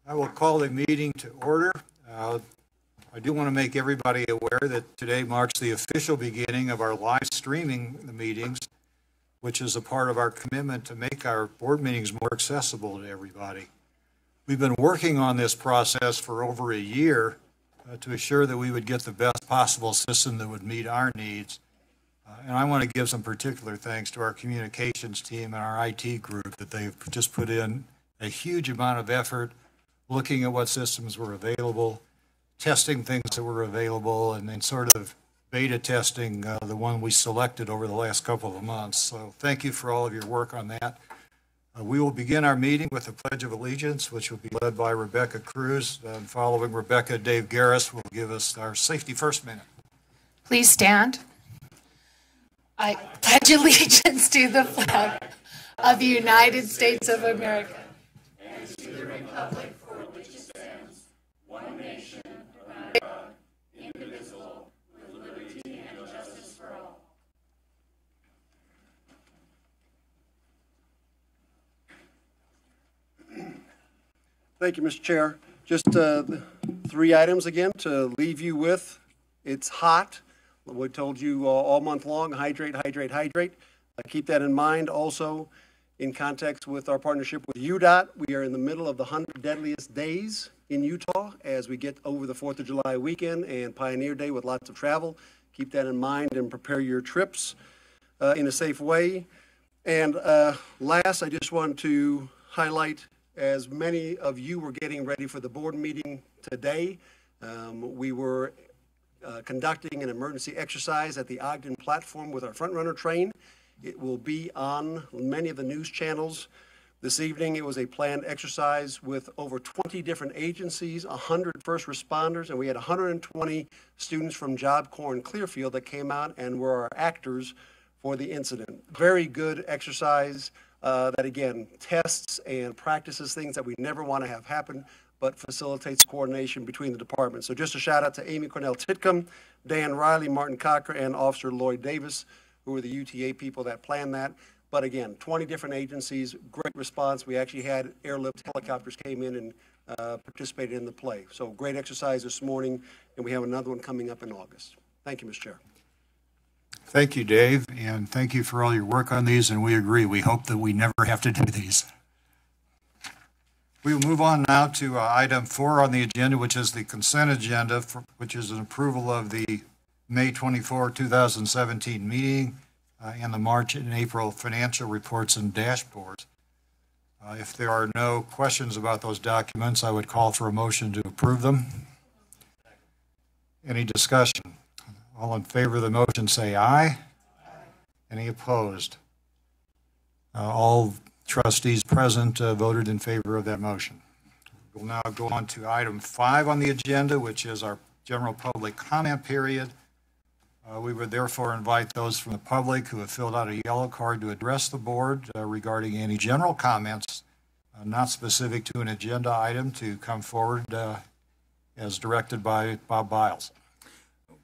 I will call the meeting to order. I do want to make everybody aware that today marks the official beginning of our live streaming the meetings, which is a part of our commitment to make our board meetings more accessible to everybody. We've been working on this process for over a year to assure that we would get the best possible system that would meet our needs. And I want to give some particular thanks to our communications team and our IT group that they've just put in a huge amount of effort looking at what systems were available, testing things that were available, and then sort of beta testing the one we selected over the last couple of months. So thank you for all of your work on that. We will begin our meeting with the Pledge of Allegiance, which will be led by Rebecca Cruz. Following Rebecca, Dave Garris will give us our Safety First Minute. Please stand. I pledge allegiance to the flag of the United States of America and to the republic for which it stands, one nation, America, indivisible, with liberty and justice for all. Thank you, Mr. Chair. Just 3 items again to leave you with. It's hot. We told you all month long, hydrate, hydrate, hydrate. Keep that in mind. Also, in context with our partnership with UDOT, we are in the middle of the 100 deadliest days in Utah as we get over the 4th of July weekend and Pioneer Day with lots of travel. Keep that in mind and prepare your trips in a safe way. And last, I just want to highlight, as many of you were getting ready for the board meeting today, we were conducting an emergency exercise at the Ogden platform with our front runner train. It will be on many of the news channels this evening. It was a planned exercise with over 20 different agencies, 100 first responders, and we had 120 students from Job Corps in Clearfield that came out and were our actors for the incident. Very good exercise that, again, tests and practices things that we never want to have happen, but facilitates coordination between the departments. So just a shout out to Amy Cornell Titcomb, Dan Riley, Martin Cocker, and Officer Lloyd Davis, who were the UTA people that planned that. But again, 20 different agencies, great response. We actually had airlift helicopters came in and participated in the play. So great exercise this morning, and we have another one coming up in August. Thank you, Mr. Chair. Thank you, Dave, and thank you for all your work on these, and we agree. We hope that we never have to do these. We will move on now to item 4 on the agenda, which is the consent agenda, which is an approval of the May 24, 2017 meeting and the March and April financial reports and dashboards. If there are no questions about those documents, I would call for a motion to approve them. Any discussion? All in favor of the motion say aye. Any opposed? All trustees present voted in favor of that motion. We'll now go on to item 5 on the agenda, which is our general public comment period. We would therefore invite those from the public who have filled out a yellow card to address the board regarding any general comments not specific to an agenda item to come forward as directed by Bob Biles.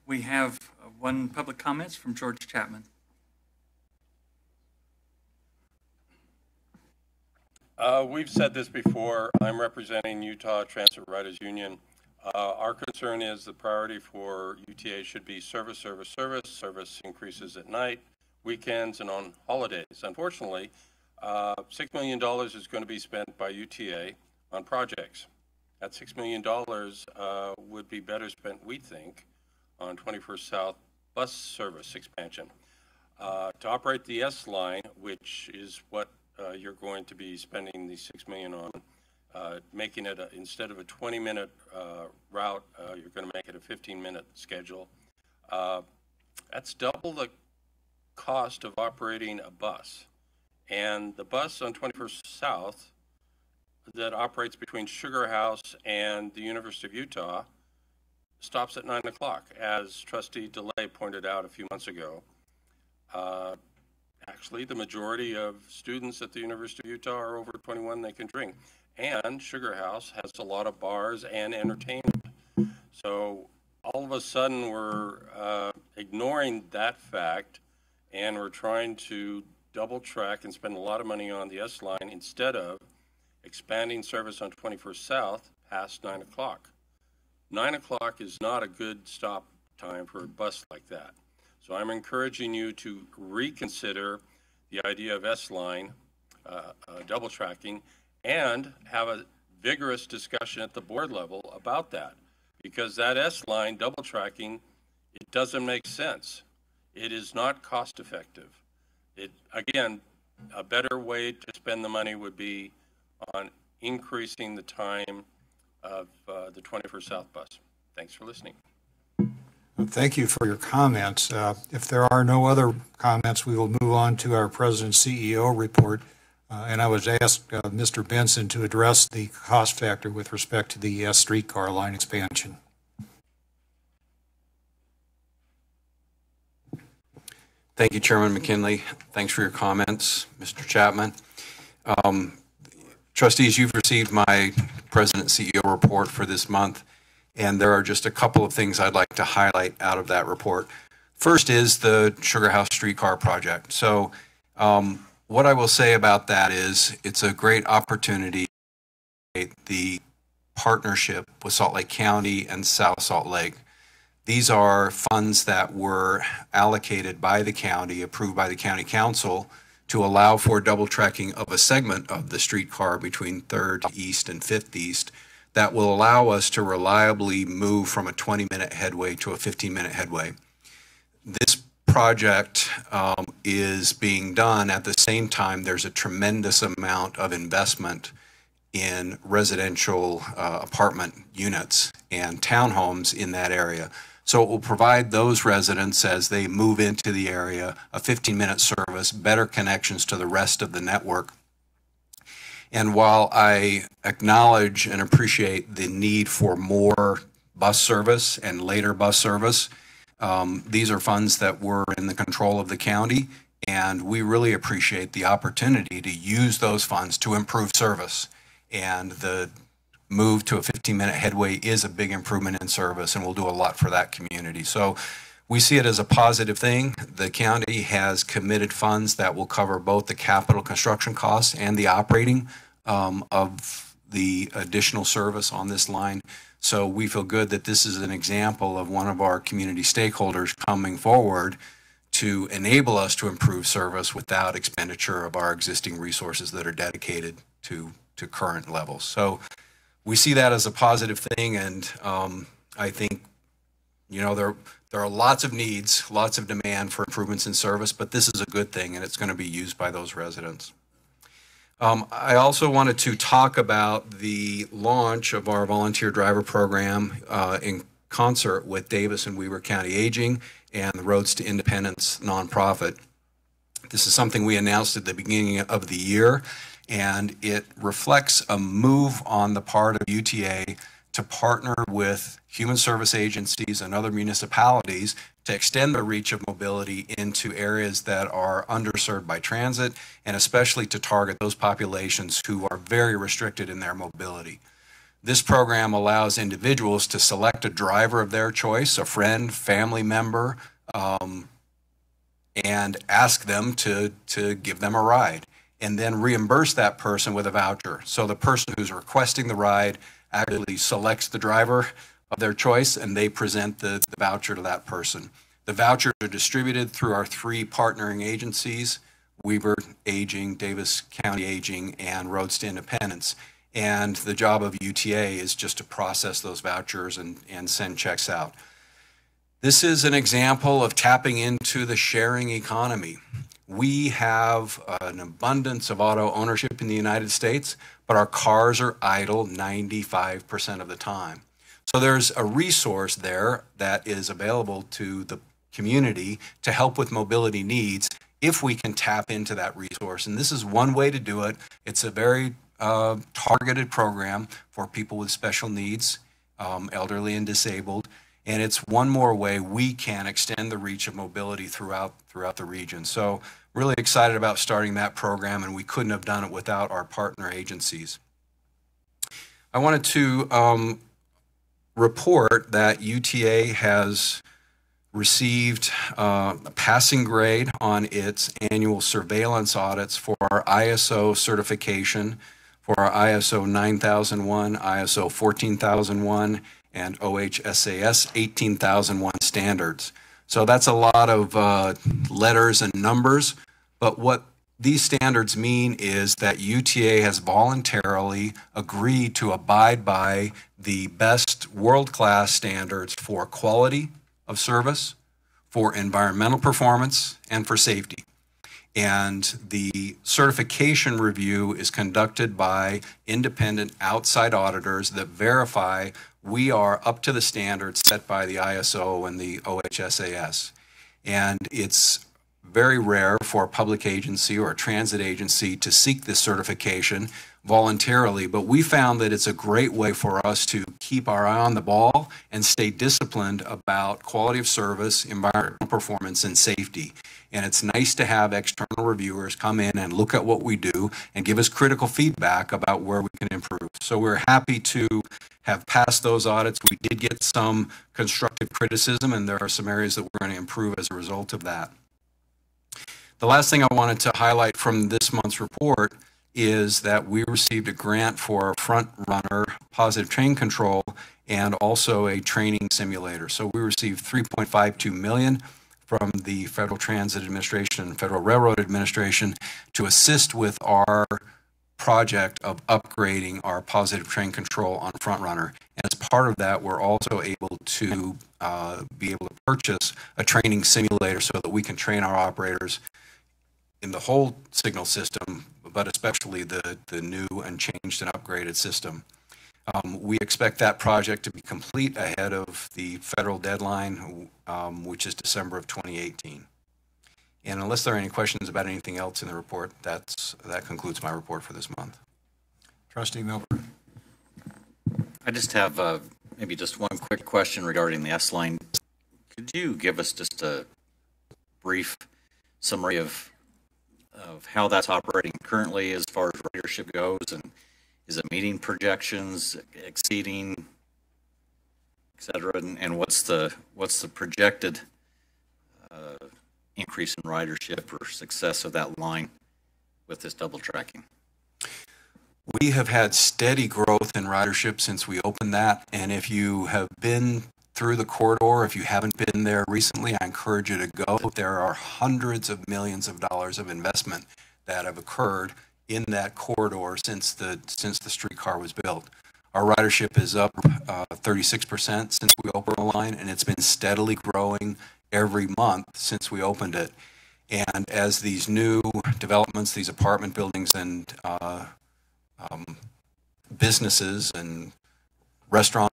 We have one public comments from George Chapman. We've said this before. I'm representing Utah Transit Riders Union. Our concern is the priority for UTA should be service, service, service. Service increases at night, weekends, and on holidays. Unfortunately, $6 million is going to be spent by UTA on projects. That $6 million would be better spent, we think, on 21st South bus service expansion. To operate the S line, which is what you're going to be spending the $6 million on, making it instead of a 20-minute route, you're going to make it a 15-minute schedule. That's double the cost of operating a bus. And the bus on 21st South that operates between Sugar House and the University of Utah stops at 9 o'clock, as Trustee DeLay pointed out a few months ago. Actually, the majority of students at the University of Utah are over 21, they can drink. And Sugar House has a lot of bars and entertainment. So all of a sudden we're ignoring that fact, and we're trying to double track and spend a lot of money on the S line instead of expanding service on 21st South past 9 o'clock. 9 o'clock is not a good stop time for a bus like that. So I'm encouraging you to reconsider the idea of S-line double tracking and have a vigorous discussion at the board level about that, because that S-line double tracking, it doesn't make sense. It is not cost effective. Again, a better way to spend the money would be on increasing the time of the 21st South bus. Thanks for listening. Thank you for your comments. If there are no other comments, we will move on to our President's CEO report. And I would ask Mr. Benson to address the cost factor with respect to the streetcar line expansion. Thank you, Chairman McKinley. Thanks for your comments, Mr. Chapman. Trustees, you've received my President CEO report for this month, and there are just a couple of things I'd like to highlight out of that report. First is the Sugar House streetcar project. So what I will say about that is it's a great opportunity, the partnership with Salt Lake County and South Salt Lake. These are funds that were allocated by the county, approved by the county council, to allow for double tracking of a segment of the streetcar between 3rd East and 5th East that will allow us to reliably move from a 20-minute headway to a 15-minute headway. This project is being done at the same time there's a tremendous amount of investment in residential apartment units and townhomes in that area. So it will provide those residents, as they move into the area, a 15-minute service, better connections to the rest of the network. And while I acknowledge and appreciate the need for more bus service and later bus service, these are funds that were in the control of the county, and we really appreciate the opportunity to use those funds to improve service. And the move to a 15-minute headway is a big improvement in service, and we'll do a lot for that community. So we see it as a positive thing. The county has committed funds that will cover both the capital construction costs and the operating of the additional service on this line. So we feel good that this is an example of one of our community stakeholders coming forward to enable us to improve service without expenditure of our existing resources that are dedicated to current levels. So we see that as a positive thing, and I think, you know, there are lots of needs, lots of demand for improvements in service, but this is a good thing, and it's going to be used by those residents. I also wanted to talk about the launch of our volunteer driver program in concert with Davis and Weber County Aging and the Roads to Independence nonprofit. This is something we announced at the beginning of the year, and it reflects a move on the part of UTA to partner with human service agencies and other municipalities to extend the reach of mobility into areas that are underserved by transit, and especially to target those populations who are very restricted in their mobility. This program allows individuals to select a driver of their choice, a friend, family member, and ask them to give them a ride, and then reimburse that person with a voucher. So the person who's requesting the ride actually selects the driver of their choice, and they present the voucher to that person. The vouchers are distributed through our 3 partnering agencies, Weber Aging, Davis County Aging, and Roads to Independence. And the job of UTA is just to process those vouchers and send checks out. This is an example of tapping into the sharing economy. We have an abundance of auto ownership in the United States, but our cars are idle 95% of the time. So there's a resource there that is available to the community to help with mobility needs if we can tap into that resource. And this is one way to do it. It's a very targeted program for people with special needs, elderly and disabled. And it's one more way we can extend the reach of mobility throughout the region. So really excited about starting that program, and we couldn't have done it without our partner agencies. I wanted to report that UTA has received a passing grade on its annual surveillance audits for our ISO certification for our ISO 9001, ISO 14001, and OHSAS 18001 standards. So that's a lot of letters and numbers, but what these standards mean is that UTA has voluntarily agreed to abide by the best world-class standards for quality of service, for environmental performance, and for safety. And the certification review is conducted by independent outside auditors that verify we are up to the standards set by the ISO and the OHSAS. And it's very rare for a public agency or a transit agency to seek this certification voluntarily, but we found that it's a great way for us to keep our eye on the ball and stay disciplined about quality of service, environmental performance, and safety. And it's nice to have external reviewers come in and look at what we do and give us critical feedback about where we can improve. So we're happy to have passed those audits. We did get some constructive criticism, and there are some areas that we're going to improve as a result of that. The last thing I wanted to highlight from this month's report is that we received a grant for front runner positive train control and also a training simulator. So we received $3.52 million from the Federal Transit Administration and Federal Railroad Administration to assist with our project of upgrading our positive train control on front runner. And as part of that, we're also able to be able to purchase a training simulator so that we can train our operators in the whole signal system, but especially the new and changed and upgraded system. We expect that project to be complete ahead of the federal deadline, which is December of 2018. And unless there are any questions about anything else in the report, that concludes my report for this month. Trustee Milburn. I just have maybe just one quick question regarding the S-line. Could you give us just a brief summary of how that's operating currently as far as ridership goes, and is it meeting projections, exceeding, et cetera, and what's the projected increase in ridership or success of that line with this double tracking? We have had steady growth in ridership since we opened that, and if you have been through the corridor, if you haven't been there recently, I encourage you to go. There are hundreds of millions of dollars of investment that have occurred in that corridor since the streetcar was built. Our ridership is up 36% since we opened the line, and it's been steadily growing every month since we opened it. And as these new developments, these apartment buildings and businesses and restaurants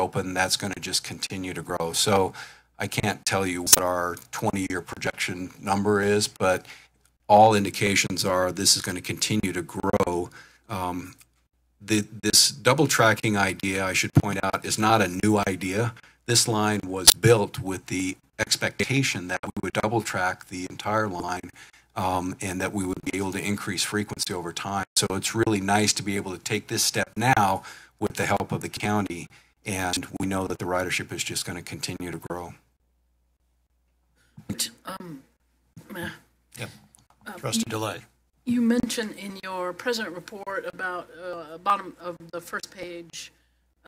open, that's going to just continue to grow. So I can't tell you what our 20-year projection number is, but all indications are this is going to continue to grow. This double tracking idea, I should point out, is not a new idea. This line was built with the expectation that we would double track the entire line and that we would be able to increase frequency over time. So it's really nice to be able to take this step now with the help of the county, and we know that the ridership is just going to continue to grow. Yep. Trustee DeLay. You mentioned in your president report about bottom of the first page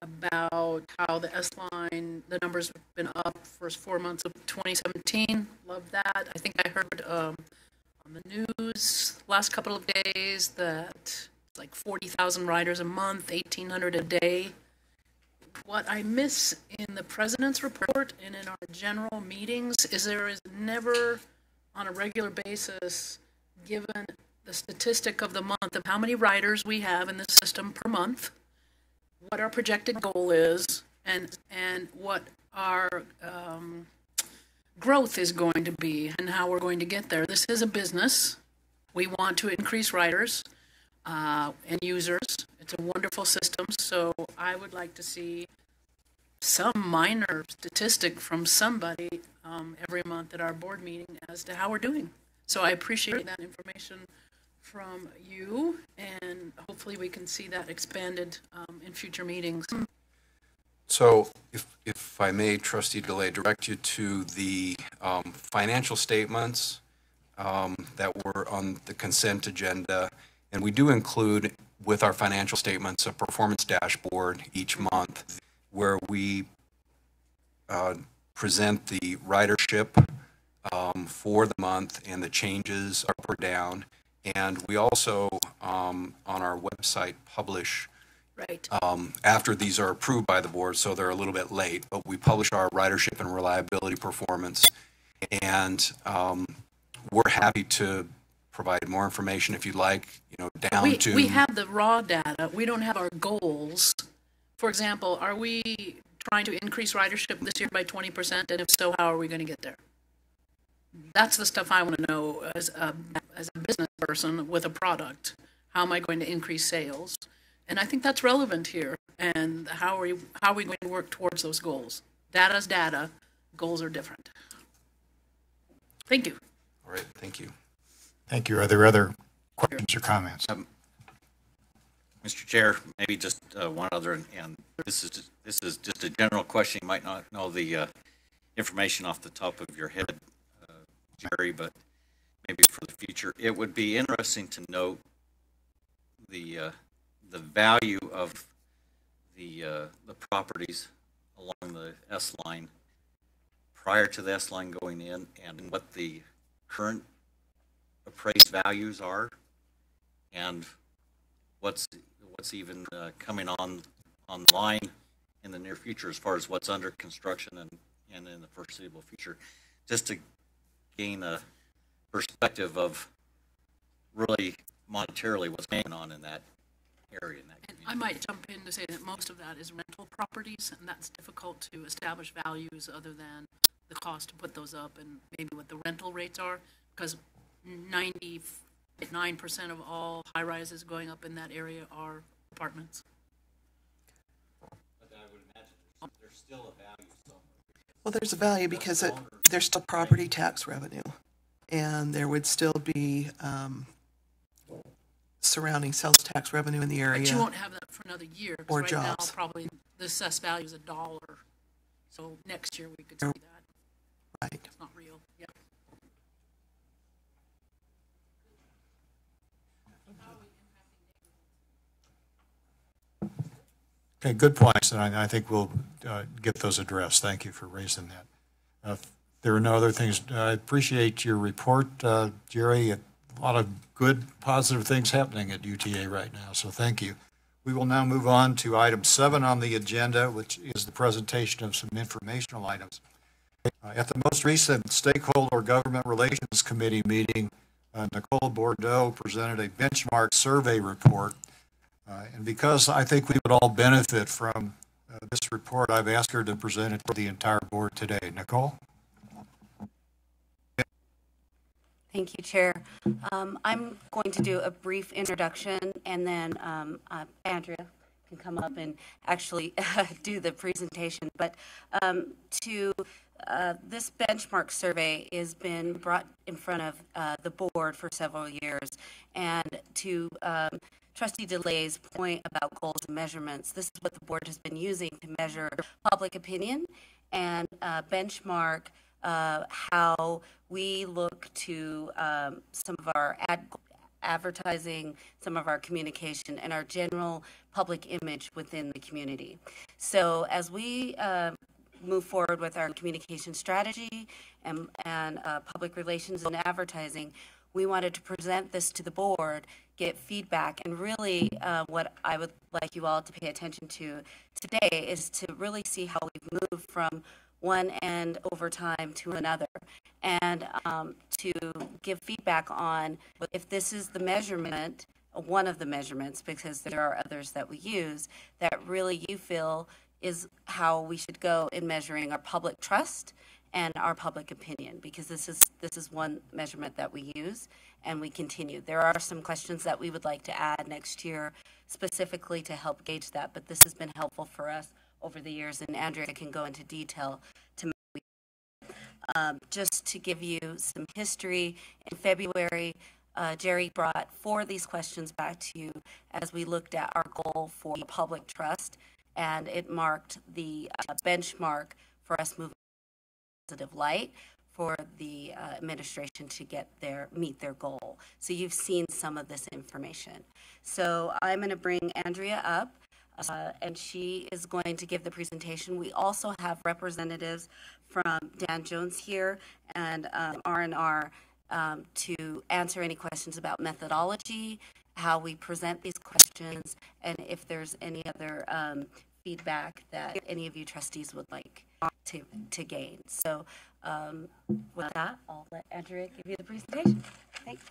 about how the S-line, the numbers have been up first 4 months of 2017. Love that. I think I heard on the news last couple of days that it's like 40,000 riders a month, 1,800 a day. What I miss in the president's report and in our general meetings is there is never on a regular basis given the statistic of the month of how many riders we have in the system per month, what our projected goal is, and what our growth is going to be and how we're going to get there. This is a business. We want to increase riders and users. It's a wonderful system, so I would like to see some minor statistic from somebody every month at our board meeting as to how we're doing. So I appreciate that information from you, and hopefully we can see that expanded in future meetings. So if I may, Trustee DeLay, direct you to the financial statements that were on the consent agenda, and we do include with our financial statements, a performance dashboard each month where we present the ridership for the month and the changes up or down. And we also, on our website, publish Right. after these are approved by the board, so they're a little bit late, but we publish our ridership and reliability performance. And we're happy to provide more information if you'd like, down to. We have the raw data. We don't have our goals. For example, are we trying to increase ridership this year by 20%? And if so, how are we going to get there? That's the stuff I want to know as a business person with a product. How am I going to increase sales? And I think that's relevant here. And how are we going to work towards those goals? Data's data. Goals are different. Thank you. All right, thank you. Thank you. Are there other questions or comments? Mr. Chair, maybe just one other, and this is just a general question. You might not know the information off the top of your head, Jerry, but maybe for the future, it would be interesting to note the value of the properties along the S line prior to the S line going in, and what the current appraised values are, and what's even coming online in the near future as far as what's under construction and in the foreseeable future, just to gain a perspective of really monetarily what's going on in that area. And I might jump in to say that most of that is rental properties, and that's difficult to establish values other than the cost to put those up and maybe what the rental rates are, because 99% of all high-rises going up in that area are apartments. But I would imagine there's still a value somewhere. Well, there's a value because there's still property tax revenue, and there would still be surrounding sales tax revenue in the area. But you won't have that for another year. 'Cause Or right jobs. now, probably the assessed value is $1. So next year we could see that. Right. It's not real. Yeah. Okay, good points, and I think we'll get those addressed. Thank you for raising that. If there are no other things, I appreciate your report, Jerry. A lot of good, positive things happening at UTA right now, so thank you. We will now move on to item 7 on the agenda, which is the presentation of some informational items. At the most recent Stakeholder Government Relations Committee meeting, Nicole Bordeaux presented a benchmark survey report. And because I think we would all benefit from this report, I've asked her to present it to the entire board today. Nicole? Thank you, Chair. I'm going to do a brief introduction, and then Andrea can come up and actually do the presentation. But this benchmark survey has been brought in front of the board for several years, and to Trustee DeLay's point about goals and measurements, this is what the board has been using to measure public opinion and benchmark how we look to some of our advertising, some of our communication, and our general public image within the community. So as we move forward with our communication strategy and public relations and advertising, we wanted to present this to the board, get feedback, and really what I would like you all to pay attention to today is to really see how we've moved from one end over time to another, and to give feedback on if this is the measurement, one of the measurements, because there are others that we use, that really you feel is how we should go in measuring our public trust and our public opinion, because this is one measurement that we use and we continue. There are some questions that we would like to add next year specifically to help gauge that, but this has been helpful for us over the years, and Andrea can go into detail to just to give you some history. In February, Jerry brought 4 of these questions back to you as we looked at our goal for public trust, and it marked the benchmark for us moving in a positive light for the administration to meet their goal. So you've seen some of this information. So I'm going to bring Andrea up, and she is going to give the presentation. We also have representatives from Dan Jones here and R&R to answer any questions about methodology, how we present these questions, and if there's any other feedback that any of you trustees would like to gain. So with that, I'll let Andrea give you the presentation. Thanks.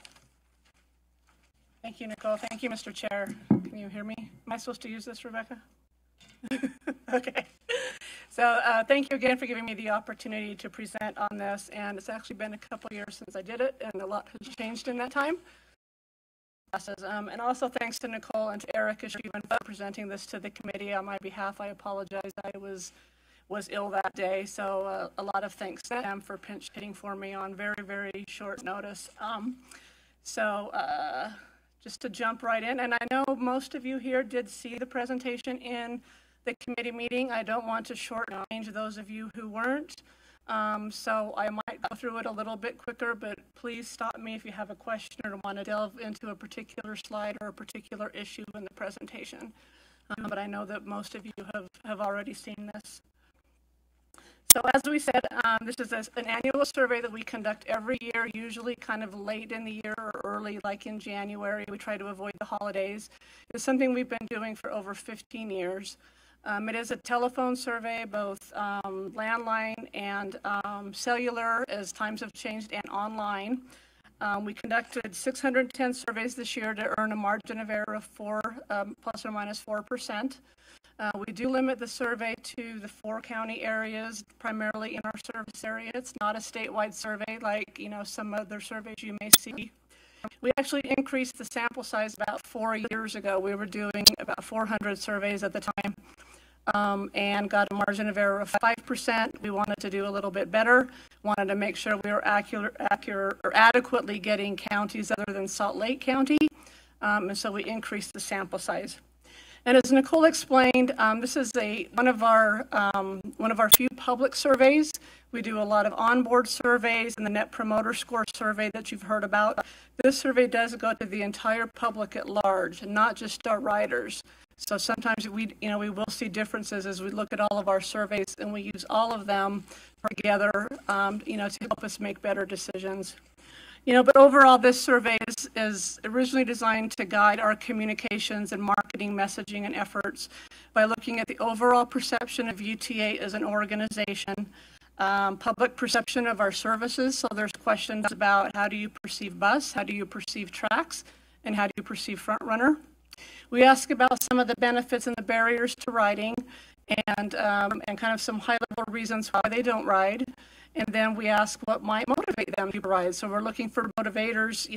Thank you, Nicole. Thank you, Mr. Chair. Can you hear me? Am I supposed to use this, Rebecca? Okay. So thank you again for giving me the opportunity to present on this. And it's actually been a couple years since I did it, and a lot has changed in that time. And also thanks to Nicole and to Erica Sheehan for presenting this to the committee on my behalf. I apologize. I was ill that day, so a lot of thanks to them for pinch hitting for me on very, very short notice. Just to jump right in, and I know most of you here did see the presentation in the committee meeting. I don't want to shortchange those of you who weren't, so I might go through it a little bit quicker, but please stop me if you have a question or want to delve into a particular slide or a particular issue in the presentation. But I know that most of you have already seen this. So as we said, this is an annual survey that we conduct every year, usually kind of late in the year or early, like in January. We try to avoid the holidays. It's something we've been doing for over 15 years. It is a telephone survey, both landline and cellular, as times have changed, and online. We conducted 610 surveys this year to earn a margin of error of plus or minus 4%. We do limit the survey to the 4 county areas, primarily in our service area. It's not a statewide survey like, some other surveys you may see. We actually increased the sample size about 4 years ago. We were doing about 400 surveys at the time, and got a margin of error of 5%. We wanted to do a little bit better, wanted to make sure we were adequately getting counties other than Salt Lake County, and so we increased the sample size. And as Nicole explained, this is one of our few public surveys. We do a lot of onboard surveys and the Net Promoter Score survey that you've heard about. This survey does go to the entire public at large, and not just our riders. So sometimes we will see differences as we look at all of our surveys, and we use all of them together, to help us make better decisions. But overall, this survey is originally designed to guide our communications and marketing messaging and efforts by looking at the overall perception of UTA as an organization, public perception of our services. So there's questions about how do you perceive bus, how do you perceive tracks, and how do you perceive front runner. We ask about some of the benefits and the barriers to riding, and kind of some high-level reasons why they don't ride. And then we ask what might motivate them to ride. So we're looking for motivators,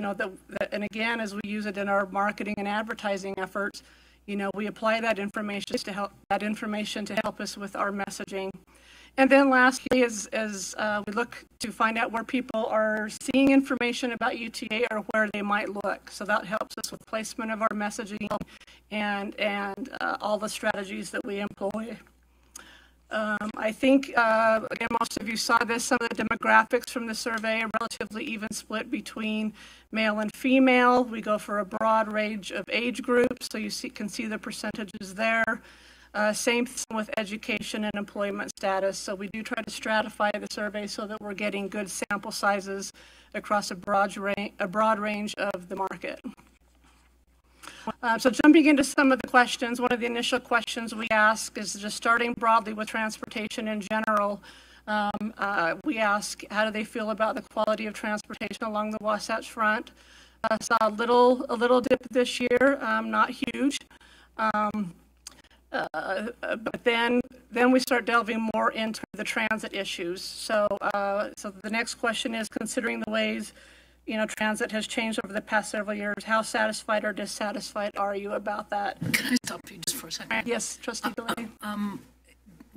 and again, as we use it in our marketing and advertising efforts, we apply that information to help us with our messaging. And then lastly, as we look to find out where people are seeing information about UTA or where they might look. So that helps us with placement of our messaging and all the strategies that we employ. I think, again, most of you saw this. Some of the demographics from the survey are relatively even split between male and female. We go for a broad range of age groups, so you can see the percentages there. Same thing with education and employment status. So we do try to stratify the survey so that we're getting good sample sizes across a broad range of the market. So jumping into some of the questions, one of the initial questions we ask is just starting broadly with transportation in general. We ask, how do they feel about the quality of transportation along the Wasatch Front? Saw a little dip this year, not huge. But then we start delving more into the transit issues. So the next question is, considering the ways transit has changed over the past several years, how satisfied or dissatisfied are you about that? Can I stop you just for a second? Yes, Trustee DeLay.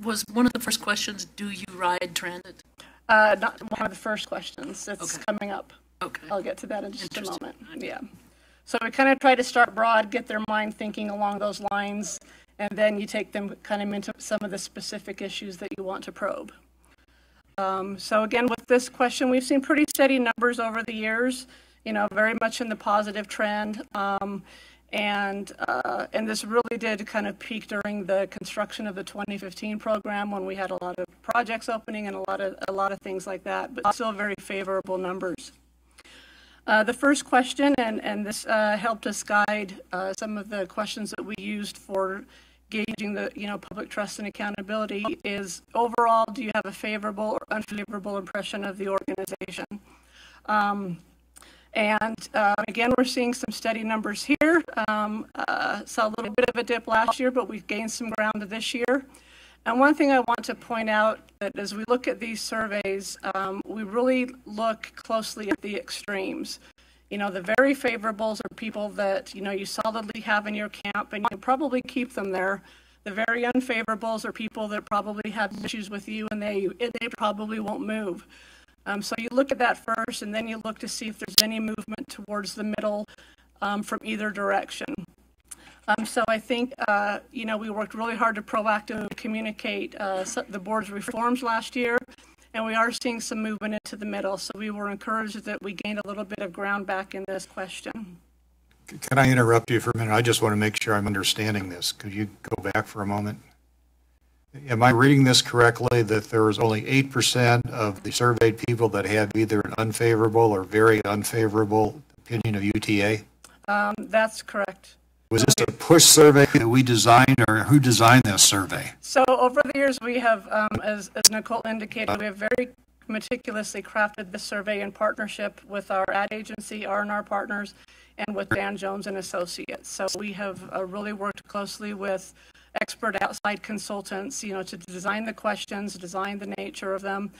Was one of the first questions, do you ride transit? Not one of the first questions. It's coming up. Okay. I'll get to that in just a moment. Yeah. So we kind of try to start broad, get their mind thinking along those lines, and then you take them kind of into some of the specific issues that you want to probe. So again, with this question, we've seen pretty steady numbers over the years, you know, very much in the positive trend. And this really did kind of peak during the construction of the 2015 program when we had a lot of projects opening and a lot of things like that, but still very favorable numbers. The first question, and this helped us guide some of the questions that we used for gauging the, you know, public trust and accountability, is overall, do you have a favorable or unfavorable impression of the organization? Again, we're seeing some steady numbers here. Saw a little bit of a dip last year, but we've gained some ground this year. And one thing I want to point out, that as we look at these surveys, we really look closely at the extremes. You know, the very favorables are people that, you know, you solidly have in your camp and you probably keep them there. The very unfavorables are people that probably have issues with you and they probably won't move. So you look at that first, and then you look to see if there's any movement towards the middle from either direction. So I think, you know, we worked really hard to proactively communicate the board's reforms last year, and we are seeing some movement into the middle. So we were encouraged that we gained a little bit of ground back in this question. Can I interrupt you for a minute? I just want to make sure I'm understanding this. Could you go back for a moment? Am I reading this correctly, that there was only 8% of the surveyed people that had either an unfavorable or very unfavorable opinion of UTA? That's correct. Was this a push survey that we designed, or who designed this survey? So over the years, we have, as Nicole indicated, we have very meticulously crafted this survey in partnership with our ad agency, R&R partners, and with Dan Jones and Associates. So we have really worked closely with expert outside consultants, you know, to design the questions, design the nature of them.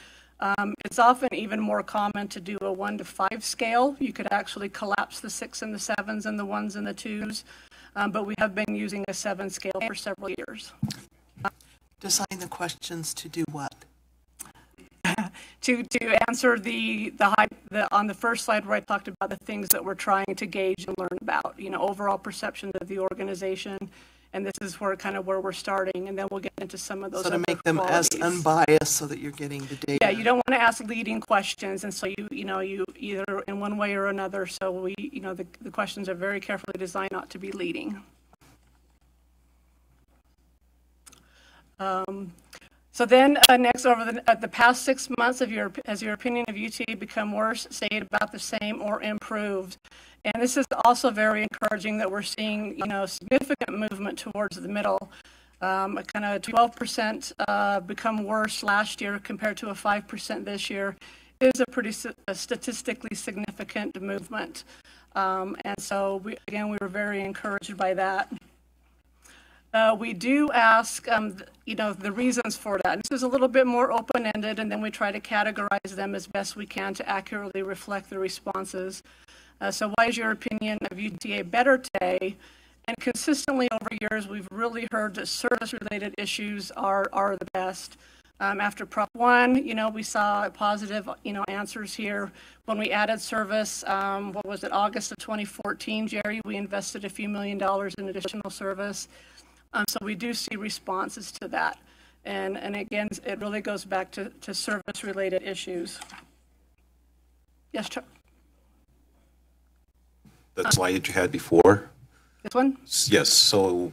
It's often even more common to do a 1 to 5 scale. You could actually collapse the 6 and the 7s and the 1s and the 2s, but we have been using a 7 scale for several years. Design the questions to do what? To answer on the first slide where I talked about the things that we're trying to gauge and learn about, you know, overall perception of the organization. And this is where we're starting, and then we'll get into some of those. So to make them qualities as unbiased so that you're getting the data. Yeah, you don't want to ask leading questions, and so you either in one way or another. So we, you know, the questions are very carefully designed not to be leading. So then next, over the past 6 months, has your opinion of UTA become worse, stayed about the same, or improved? And this is also very encouraging that we're seeing, you know, significant movement towards the middle. Kind of 12% become worse last year compared to a 5% this year is a pretty statistically significant movement. And so we were very encouraged by that. We do ask, you know, the reasons for that. And this is a little bit more open-ended, and then we try to categorize them as best we can to accurately reflect the responses. So why is your opinion of UTA better today? And consistently over years, we've really heard that service-related issues are the best. After Prop 1, you know, we saw positive, you know, answers here. When we added service, what was it, August of 2014, Jerry, we invested a few $1 million in additional service. So we do see responses to that. And again, it really goes back to service-related issues. Yes, Chuck? The slide that you had before? This one? Yes, so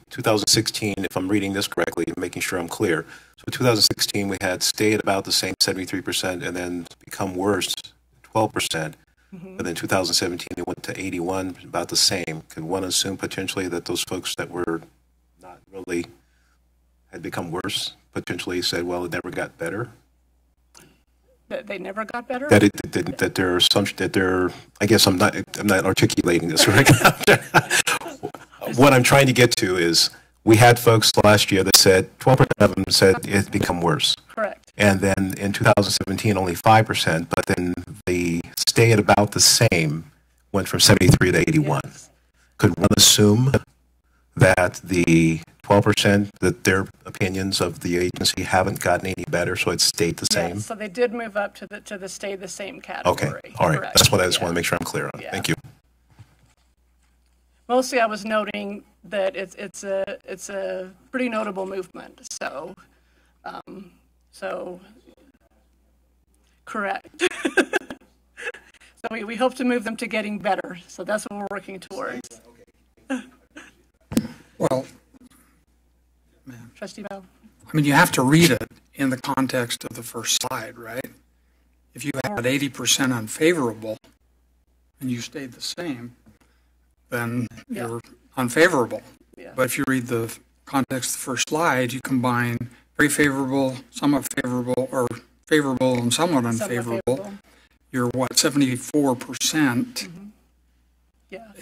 2016, if I'm reading this correctly, making sure I'm clear. So 2016, we had stay at about the same 73% and then become worse, 12%. But then 2017, it went to 81, about the same. Could one assume potentially that those folks that were not really, had become worse, potentially said, well, it never got better? That they never got better? That their assumption, that they're, I guess I'm not articulating this right now. What I'm trying to get to is, we had folks last year that said, 12% of them said it's become worse. Correct. And then in 2017, only 5%, but then the stay at about the same went from 73 to 81. Yes. Could one assume that the 12%, that their opinions of the agency haven't gotten any better, so it stayed the same? Yes, so they did move up to the stay the same category. Okay, all right. Correct. That's what I just want to make sure I'm clear on. Yeah. Thank you. Mostly I was noting that it's a pretty notable movement. So Correct. So we hope to move them to getting better. So that's what we're working towards. Well, Trustee Bell. I mean, you have to read it in the context of the first slide, right? If you had 80% unfavorable and you stayed the same, then you're unfavorable. Yeah. But if you read the context of the first slide, you combine very favorable, somewhat favorable, or favorable and somewhat unfavorable. You're what, 74%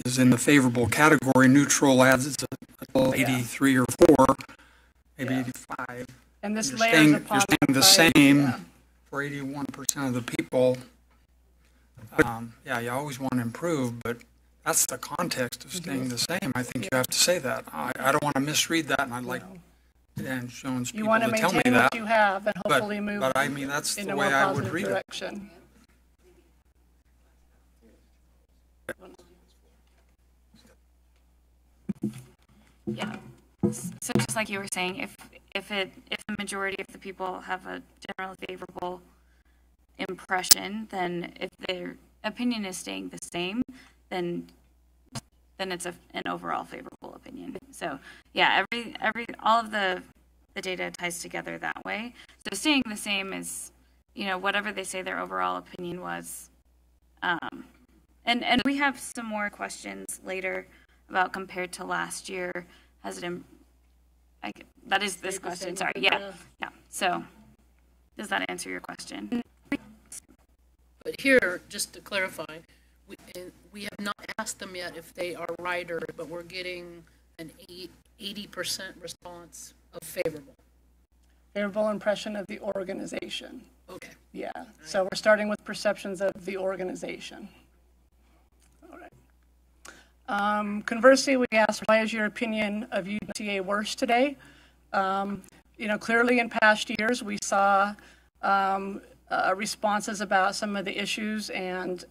is in the favorable category. Neutral adds a 83 or 4, maybe 85. And this You're layers staying, upon you're staying the same for 81% of the people. You always want to improve, but that's the context of staying the same. I think you have to say that. I don't want to misread that, and I'd like Dan Jones people to tell me that. You want to maintain what you have and hopefully move but I mean, that's in the a way more I would positive read direction. Yeah. So just like you were saying, if the majority of the people have a generally favorable impression, then if their opinion is staying the same, then it's an overall favorable opinion. So yeah, all of the data ties together that way. So staying the same is, whatever they say their overall opinion was. And we have some more questions later about compared to last year. Has it? That is this question. Sorry. Yeah. So does that answer your question? But here, just to clarify, we have not asked them yet if they are writers, but we're getting an 80% response of favorable. Favorable impression of the organization. Okay. Yeah. So we're starting with perceptions of the organization. All right. Conversely, we asked, why is your opinion of UTA worse today? Clearly in past years, we saw responses about some of the issues and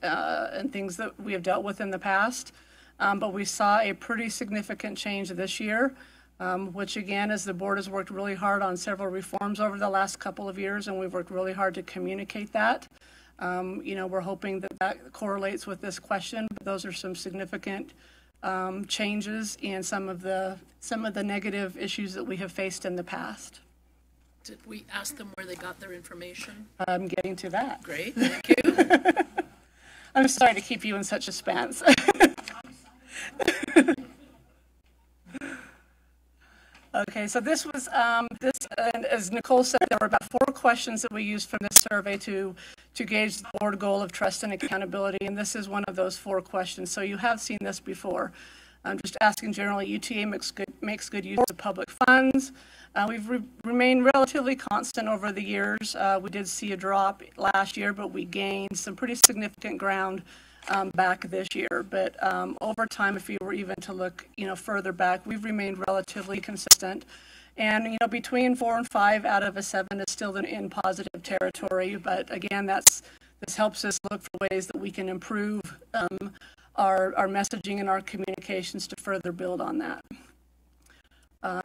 things that we have dealt with in the past. But we saw a pretty significant change this year, which again, as the board has worked really hard on several reforms over the last couple of years, and we've worked really hard to communicate that. We're hoping that correlates with this question, but those are some significant changes in some of the negative issues that we have faced in the past. Did we ask them where they got their information? I'm getting to that. Great, thank you. I'm sorry to keep you in such suspense. Okay, so this was, and as Nicole said, there were about 4 questions that we used from this survey to gauge the board goal of trust and accountability, and this is one of those 4 questions. So you have seen this before. I'm just asking generally, UTA makes good use of public funds. We've remained relatively constant over the years. We did see a drop last year, but we gained some pretty significant ground back this year. But over time, if you were even to look, further back, we've remained relatively consistent. And, between 4 and 5 out of a 7 is still in positive territory. But again, this helps us look for ways that we can improve our messaging and our communications to further build on that.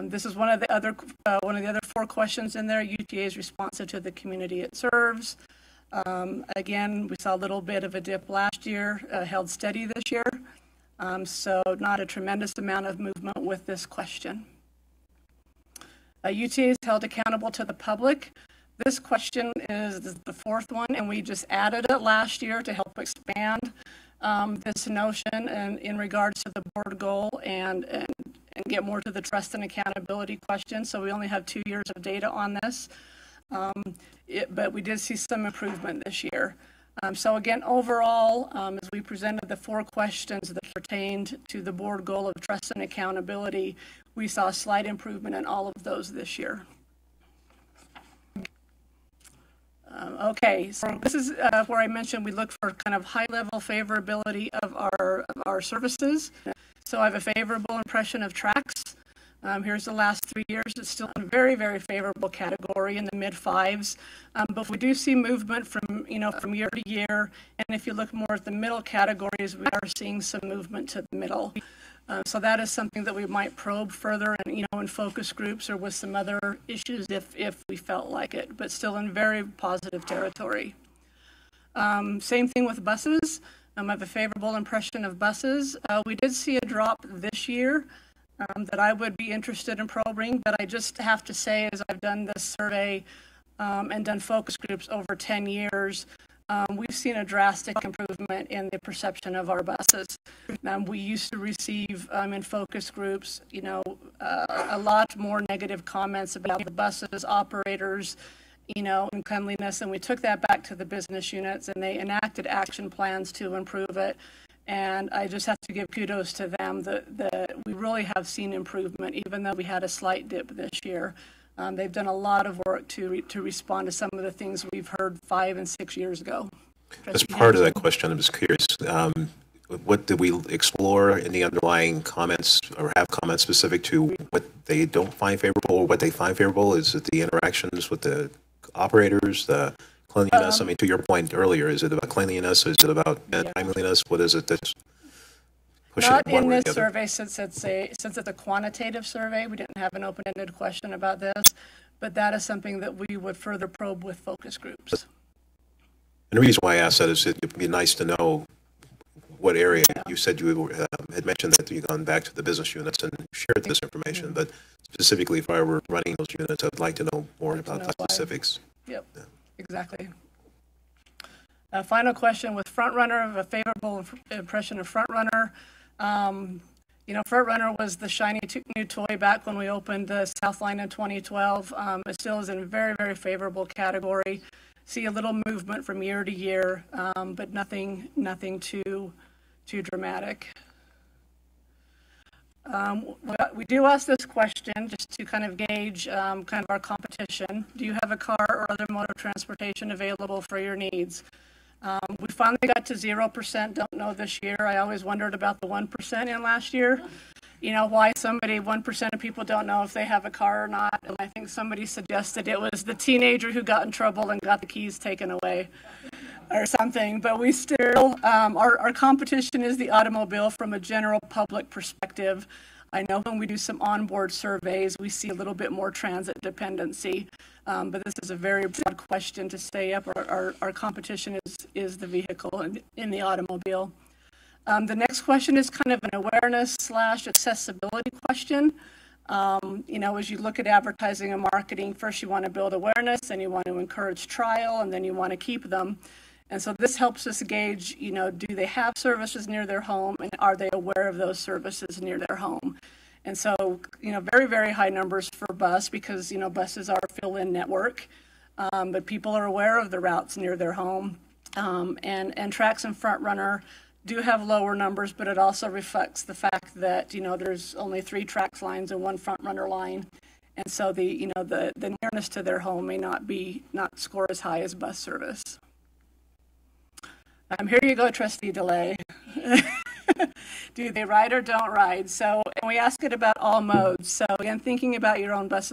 This is one of the other 4 questions in there. UTA is responsive to the community it serves. Again, we saw a little bit of a dip last year, held steady this year. So not a tremendous amount of movement with this question. UTA is held accountable to the public. This question is the 4th one, and we just added it last year to help expand this notion and in regards to the board goal and get more to the trust and accountability question. So we only have 2 years of data on this, but we did see some improvement this year. So again, overall, as we presented the 4 questions that pertained to the board goal of trust and accountability, we saw a slight improvement in all of those this year. Okay, so this is where I mentioned we look for kind of high-level favorability of our services. So I have a favorable impression of tracks. Here's the last 3 years. It's still in a very, very favorable category in the mid-5s. But we do see movement from year to year. And if you look more at the middle categories, we are seeing some movement to the middle. So that is something that we might probe further and, in focus groups or with some other issues if we felt like it, but still in very positive territory. Same thing with buses. I have a favorable impression of buses. We did see a drop this year that I would be interested in probing, but I just have to say, as I've done this survey and done focus groups over 10 years, we've seen a drastic improvement in the perception of our buses. We used to receive in focus groups, a lot more negative comments about the buses, operators, and cleanliness, and we took that back to the business units, and they enacted action plans to improve it. And I just have to give kudos to them that we really have seen improvement, even though we had a slight dip this year. They've done a lot of work to respond to some of the things we've heard 5 and 6 years ago. As part of that question, I'm just curious, what did we explore in the underlying comments, or have comments specific to what they don't find favorable or what they find favorable? Is it the interactions with the operators, the cleanliness? I mean, to your point earlier, is it about cleanliness? Is it about timeliness? What is it that's pushing Not it one in way or this the other? survey, since it's a quantitative survey. We didn't have an open-ended question about this, but that is something that we would further probe with focus groups. And the reason why I asked that is it'd be nice to know what area. You said you had mentioned that you'd gone back to the business units and shared this information, but specifically if I were running those units, I'd like to know more about the specifics. Yep, exactly. Final question with Frontrunner, a favorable impression of Frontrunner. Frontrunner was the shiny new toy back when we opened the South Line in 2012. It still is in a very, very favorable category. See a little movement from year to year, but nothing too dramatic. We do ask this question just to kind of gauge kind of our competition. Do you have a car or other mode of transportation available for your needs? We finally got to 0%, don't know this year. I always wondered about the 1% in last year. Why 1% of people don't know if they have a car or not. And I think somebody suggested it was the teenager who got in trouble and got the keys taken away or something. But we still, our competition is the automobile from a general public perspective. I know when we do some onboard surveys, we see a little bit more transit dependency. But this is a very broad question to say, our competition is the vehicle in the automobile. The next question is kind of an awareness/accessibility question. As you look at advertising and marketing, first you want to build awareness, then you want to encourage trial, and then you want to keep them. And so this helps us gauge, do they have services near their home, and are they aware of those services near their home? And so, very, very high numbers for bus because, buses are a fill-in network, but people are aware of the routes near their home. And Trax and Frontrunner do have lower numbers, but it also reflects the fact that, there's only 3 Trax lines and 1 Frontrunner line. And so the nearness to their home may not score as high as bus service. Here you go, Trustee DeLay. Do they ride or don't ride? So, and we ask it about all modes. So again, thinking about your own bus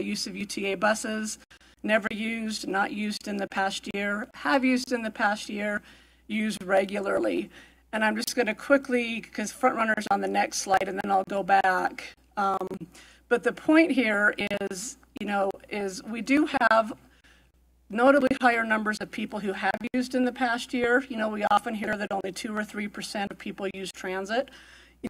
use of UTA buses, never used, not used in the past year, have used in the past year, used regularly. And I'm just going to quickly, because Frontrunner's on the next slide, and then I'll go back. But the point here is, we do have notably higher numbers of people who have used in the past year. We often hear that only 2 or 3% of people use transit.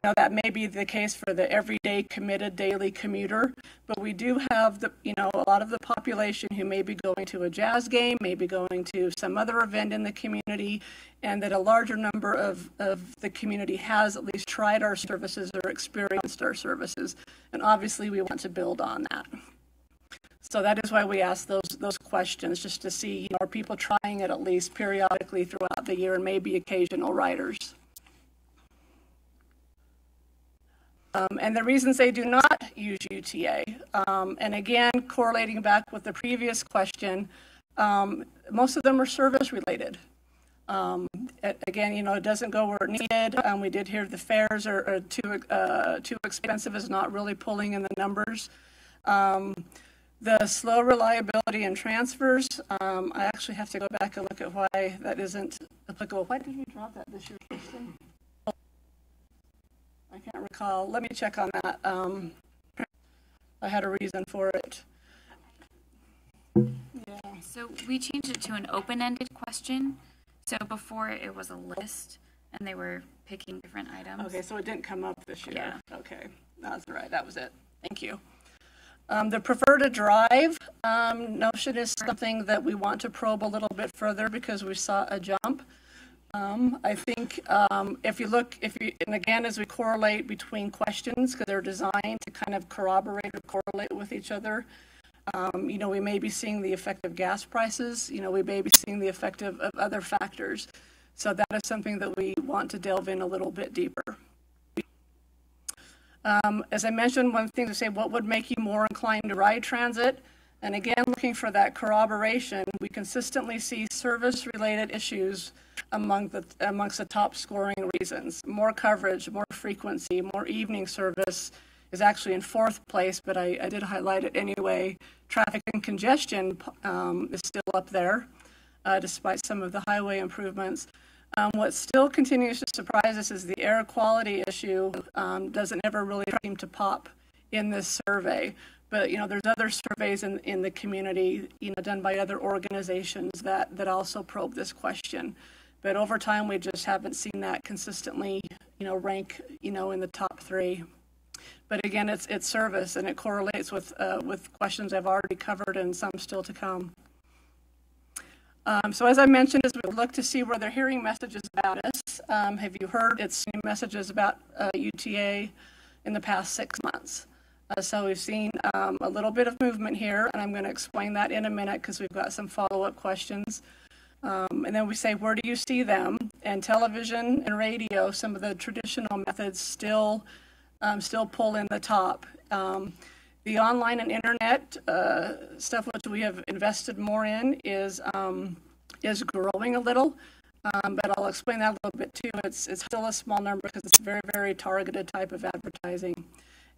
That may be the case for the everyday committed daily commuter, but we do have a lot of the population who may be going to a jazz game, maybe going to some other event in the community, and that a larger number of the community has at least tried our services or experienced our services. And obviously we want to build on that. So that is why we ask those questions, just to see, are people trying it at least periodically throughout the year and maybe occasional riders. And the reasons they do not use UTA, and again, correlating back with the previous question, most of them are service related. Again, it doesn't go where it needed. We did hear the fares are too expensive, is not really pulling in the numbers. The slow reliability and transfers, I actually have to go back and look at why that isn't applicable. Why did we drop that this year, Kristen? I can't recall. Let me check on that. I had a reason for it. So we changed it to an open-ended question So before it was a list and they were picking different items. Okay, so it didn't come up this year. Yeah. Okay, that's right, that was it. Thank you. The prefer to drive notion is something that we want to probe a little bit further because we saw a jump. I think if you, and again, as we correlate between questions, because they're designed to kind of corroborate or correlate with each other, you know, we may be seeing the effect of gas prices, you know, we may be seeing the effect of other factors. So that is something that we want to delve in a little bit deeper. As I mentioned, one thing to say, what would make you more inclined to ride transit? And again, looking for that corroboration, we consistently see service-related issues amongst the top scoring reasons. More coverage, more frequency, more evening service is actually in 4th place, but I did highlight it anyway. Traffic and congestion is still up there, despite some of the highway improvements. What still continues to surprise us is the air quality issue doesn't ever really seem to pop in this survey. But, you know, there's other surveys in the community, you know, done by other organizations that also probe this question. But over time, we just haven't seen that consistently, you know, rank, you know, in the top 3. But again, it's service, and it correlates with questions I've already covered and some still to come. So as I mentioned, as we look to see where they're hearing messages about us, have you heard it's new messages about UTA in the past 6 months? So we've seen a little bit of movement here, and I'm going to explain that in a minute because we've got some follow-up questions. And then we say, where do you see them? And television and radio, some of the traditional methods still pull in the top. The online and internet stuff, which we have invested more in, is growing a little. But I'll explain that a little bit too. It's still a small number because it's a very, very targeted type of advertising.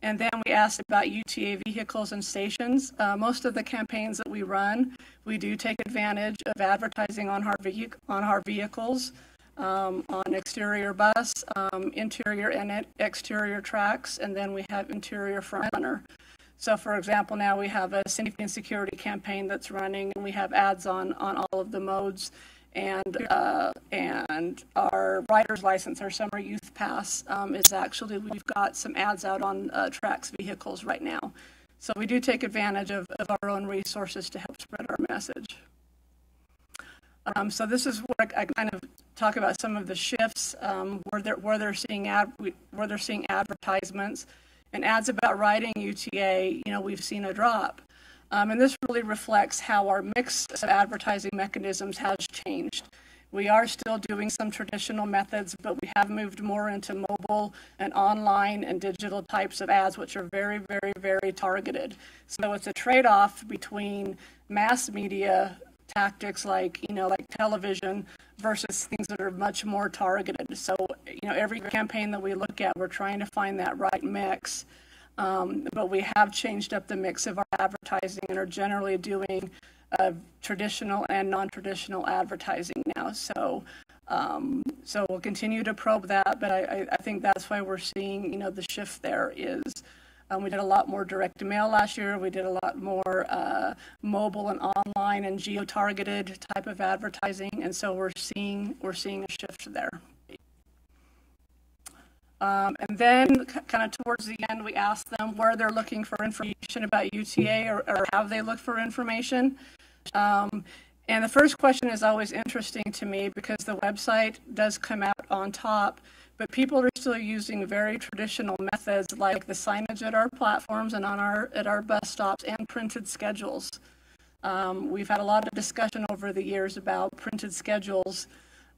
And then we asked about UTA vehicles and stations. Most of the campaigns that we run, we do take advantage of advertising on our vehicles, on exterior bus, interior and exterior tracks, and then we have interior front runner. So for example, now we have a safety and security campaign that's running, and we have ads on all of the modes. And our rider's license, our summer youth pass, is actually, we've got some ads out on tracks vehicles right now. So we do take advantage of our own resources to help spread our message. So this is where I kind of talk about some of the shifts where they're seeing advertisements and ads about riding UTA. You know, we've seen a drop. And this really reflects how our mix of advertising mechanisms has changed. We are still doing some traditional methods, but we have moved more into mobile and online and digital types of ads, which are very, very, very targeted. So it's a trade-off between mass media tactics like television versus things that are much more targeted. So, you know, every campaign that we look at, we're trying to find that right mix. But we have changed up the mix of our advertising and are generally doing traditional and non-traditional advertising now. So we'll continue to probe that, but I think that's why we're seeing, you know, the shift there is we did a lot more direct mail last year. We did a lot more mobile and online and geo-targeted type of advertising, and so we're seeing a shift there. And then kind of towards the end, we asked them where they're looking for information about UTA or have they looked for information. And the first question is always interesting to me because the website does come out on top, but people are still using very traditional methods like the signage at our platforms and at our bus stops and printed schedules. We've had a lot of discussion over the years about printed schedules.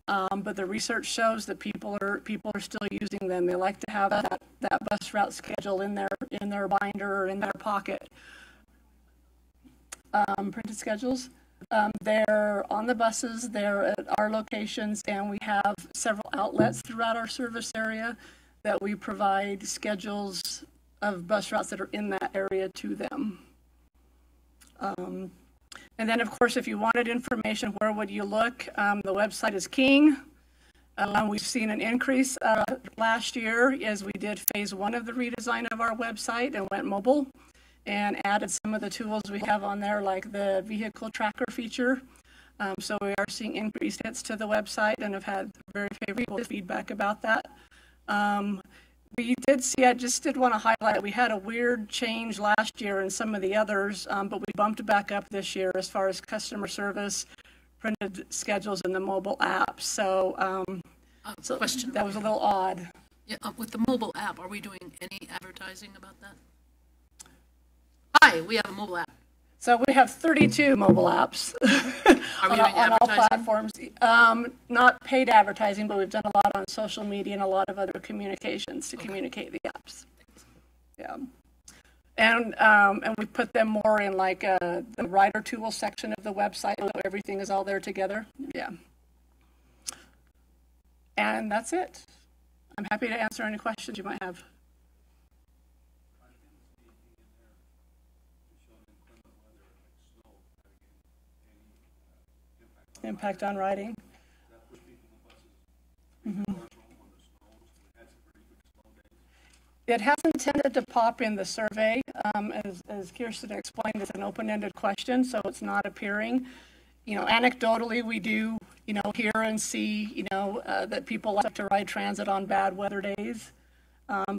But the research shows that people are still using them. They like to have that bus route schedule in their binder or in their pocket. Printed schedules. They're on the buses. They're at our locations, and we have several outlets throughout our service area that we provide schedules of bus routes that are in that area to them. And then, of course, if you wanted information, where would you look? The website is king. We've seen an increase last year as we did phase 1 of the redesign of our website and went mobile and added some of the tools we have on there, like the vehicle tracker feature. So we are seeing increased hits to the website and have had very favorable feedback about that. We did see, I just did want to highlight, we had a weird change last year in some of the others, but we bumped back up this year as far as customer service, printed schedules, and the mobile app. So, question. That was a little odd. Yeah, with the mobile app, are we doing any advertising about that? Hi, we have a mobile app. So we have 32 mobile apps Are we doing on all advertising? platforms. Not paid advertising, but we've done a lot on social media and a lot of other communications to communicate the apps. Yeah. And we put them more in like the writer tool section of the website, so everything is all there together. Yeah. And that's it. I'm happy to answer any questions you might have. Impact on riding. It hasn't tended to pop in the survey. As Kirsten explained, it's an open-ended question, so it's not appearing. You know, anecdotally, we do, hear and see, that people like to ride transit on bad weather days.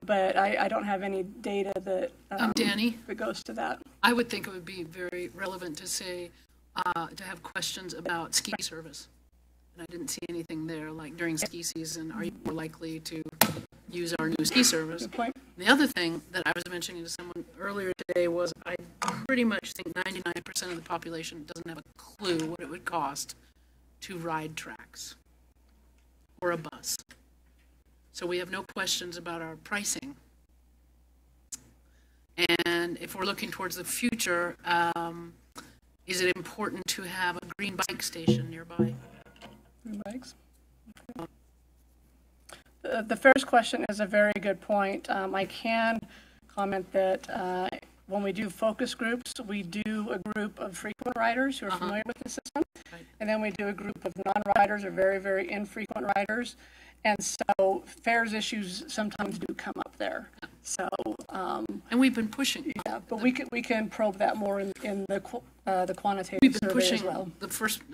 But I don't have any data that, Danny, that goes to that. I would think it would be very relevant to say, to have questions about ski service. And I didn't see anything there, like during ski season, are you more likely to use our new ski service? Good point. The other thing that I was mentioning to someone earlier today was I pretty much think 99% of the population doesn't have a clue what it would cost to ride tracks or a bus. So we have no questions about our pricing. And if we're looking towards the future, is it important to have a green bike station nearby? Green bikes. The first question is a very good point. I can comment that when we do focus groups, we do a group of frequent riders who are familiar with the system, and then we do a group of non-riders or very, very infrequent riders. And so fares issues sometimes do come up there. So and we've been pushing. Yeah, but we can probe that more in the quantitative we've been survey pushing as well.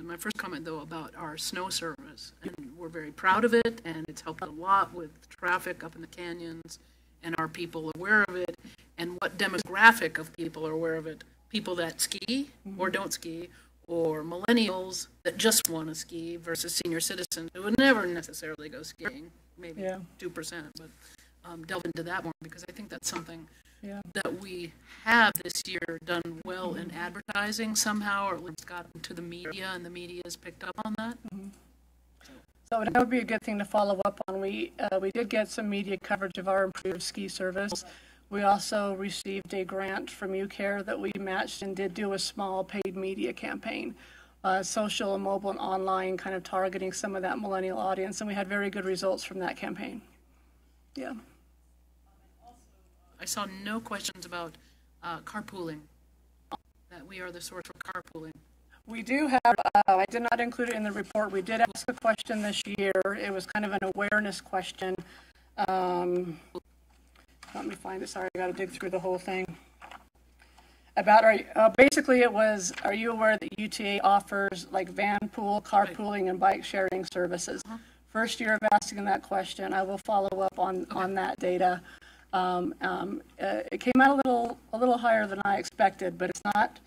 my first comment though about our snow service, and we're very proud of it, and it's helped a lot with traffic up in the canyons, and are people aware of it, and what demographic of people are aware of it? People that ski or don't ski, or millennials that just want to ski versus senior citizens who would never necessarily go skiing, maybe 2%, but delve into that more, because I think that's something that we have this year done well in advertising somehow, or at least got into the media, and the media has picked up on that. So that would be a good thing to follow up on. We did get some media coverage of our improved ski service. We also received a grant from UCARE that we matched and did do a small paid media campaign, social and mobile and online, kind of targeting some of that millennial audience, and we had very good results from that campaign. Yeah. I saw no questions about carpooling, that we are the source for carpooling. We do have, I did not include it in the report, we did ask a question this year. It was kind of an awareness question. Let me find it, sorry, I gotta dig through the whole thing. About, basically it was, are you aware that UTA offers like van pool, carpooling, and bike sharing services? First year of asking that question, I will follow up on that data. It came out a little higher than I expected, but it's not,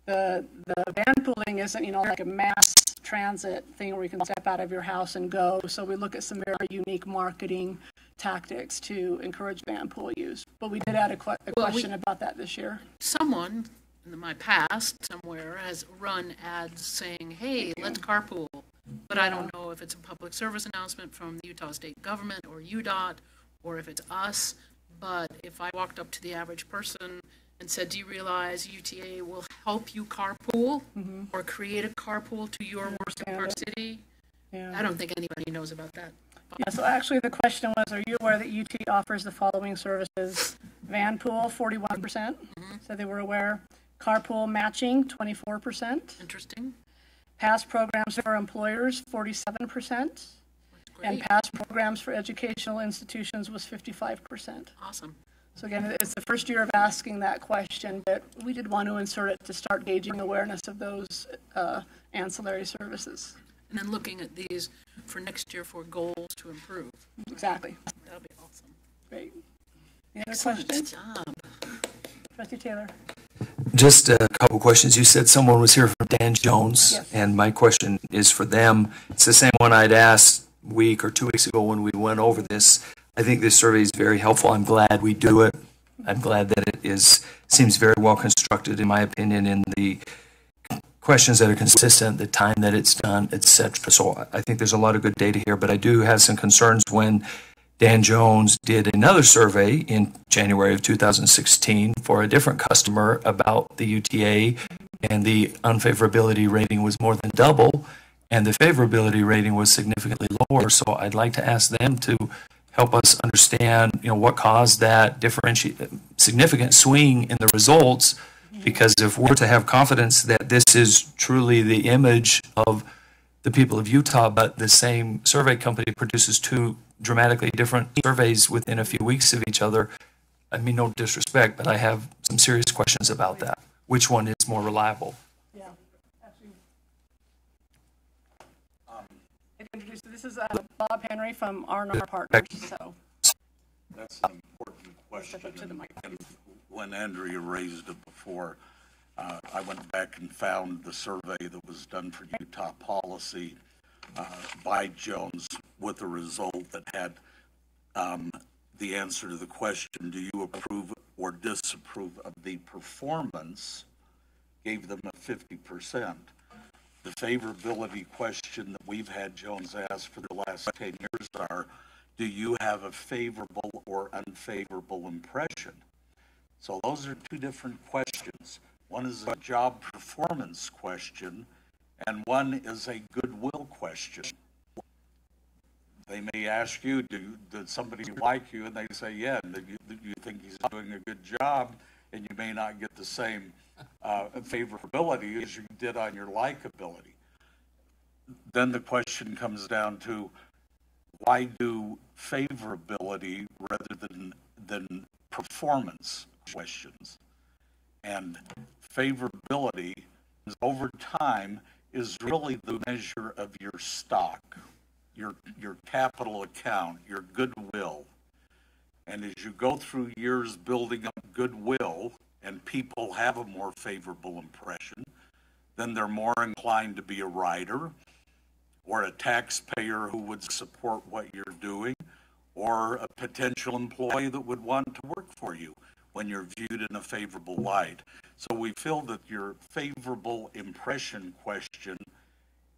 the van pooling isn't, like a mass transit thing where you can step out of your house and go. So we look at some very unique marketing tactics to encourage van pool use. But we did add a question about that this year. Someone in my past somewhere has run ads saying, hey, let's carpool. But I don't know if it's a public service announcement from the Utah State Government or UDOT, or if it's us. But if I walked up to the average person and said, do you realize UTA will help you carpool or create a carpool to your work in Park City? Yeah. I don't think anybody knows about that. Yeah, so actually the question was, are you aware that UT offers the following services? Van pool, 41%, so they were aware. Carpool matching, 24%. Interesting. Past programs for employers, 47%. And past programs for educational institutions was 55%. Awesome. So again, it's the first year of asking that question, but we did want to insert it to start gauging awareness of those ancillary services. And then looking at these for next year for goals to improve. Exactly. That would be awesome. Great. Any other Excellent questions? job. Trustee Taylor. Just a couple questions. You said someone was here from Dan Jones, Yes. and my question is for them. It's the same one I'd asked a week or 2 weeks ago when we went over this. I think this survey is very helpful. I'm glad we do it. I'm glad that it seems very well constructed, in my opinion, in the questions that are consistent, the time that it's done, etc. So I think there's a lot of good data here, but I do have some concerns when Dan Jones did another survey in January of 2016 for a different customer about the UTA, and the unfavorability rating was more than double, and the favorability rating was significantly lower. So I'd like to ask them to help us understand, what caused that significant swing in the results, because if we're to have confidence that this is truly the image of the people of Utah, but the same survey company produces two dramatically different surveys within a few weeks of each other, I mean, no disrespect, but I have some serious questions about that. Which one is more reliable? Yeah, actually. This is Bob Henry from R&R Partners. So that's an important question. And when Andrea raised it before, I went back and found the survey that was done for Utah Policy by Jones with a result that had the answer to the question, do you approve or disapprove of the performance, gave them a 50%. The favorability question that we've had Jones ask for the last 10 years are, do you have a favorable or unfavorable impression? So those are two different questions. One is a job performance question, and one is a goodwill question. They may ask you, did somebody like you? And they say, yeah, and you think he's doing a good job, and you may not get the same favorability as you did on your likability. Then the question comes down to, why do favorability rather than performance questions? And favorability over time is really the measure of your stock, your capital account, your goodwill. And as you go through years building up goodwill and people have a more favorable impression, then they're more inclined to be a rider or a taxpayer who would support what you're doing, or a potential employee that would want to work for you when you're viewed in a favorable light. So we feel that your favorable impression question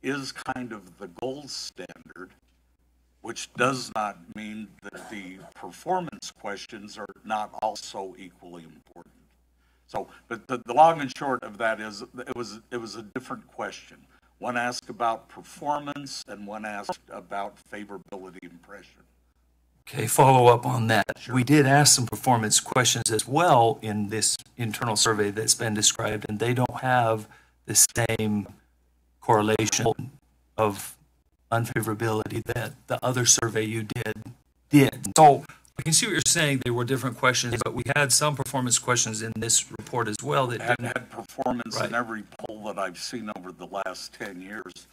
is kind of the gold standard, which does not mean that the performance questions are not also equally important. So, but the long and short of that is it was a different question. One asked about performance and one asked about favorability impression. Okay, follow up on that. Sure. We did ask some performance questions as well in this internal survey that's been described, and they don't have the same correlation of unfavorability that the other survey you did. So I can see what you're saying. There were different questions, but we had some performance questions in this report as well that had performance in every poll that I've seen over the last 10 years.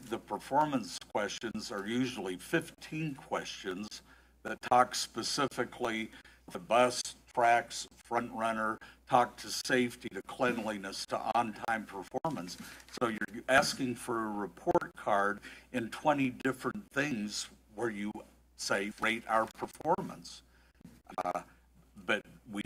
The performance questions are usually 15 questions that talk specifically to bus, tracks, front runner, talk to safety, to cleanliness, to on-time performance. So you're asking for a report card in 20 different things where you say, rate our performance. But we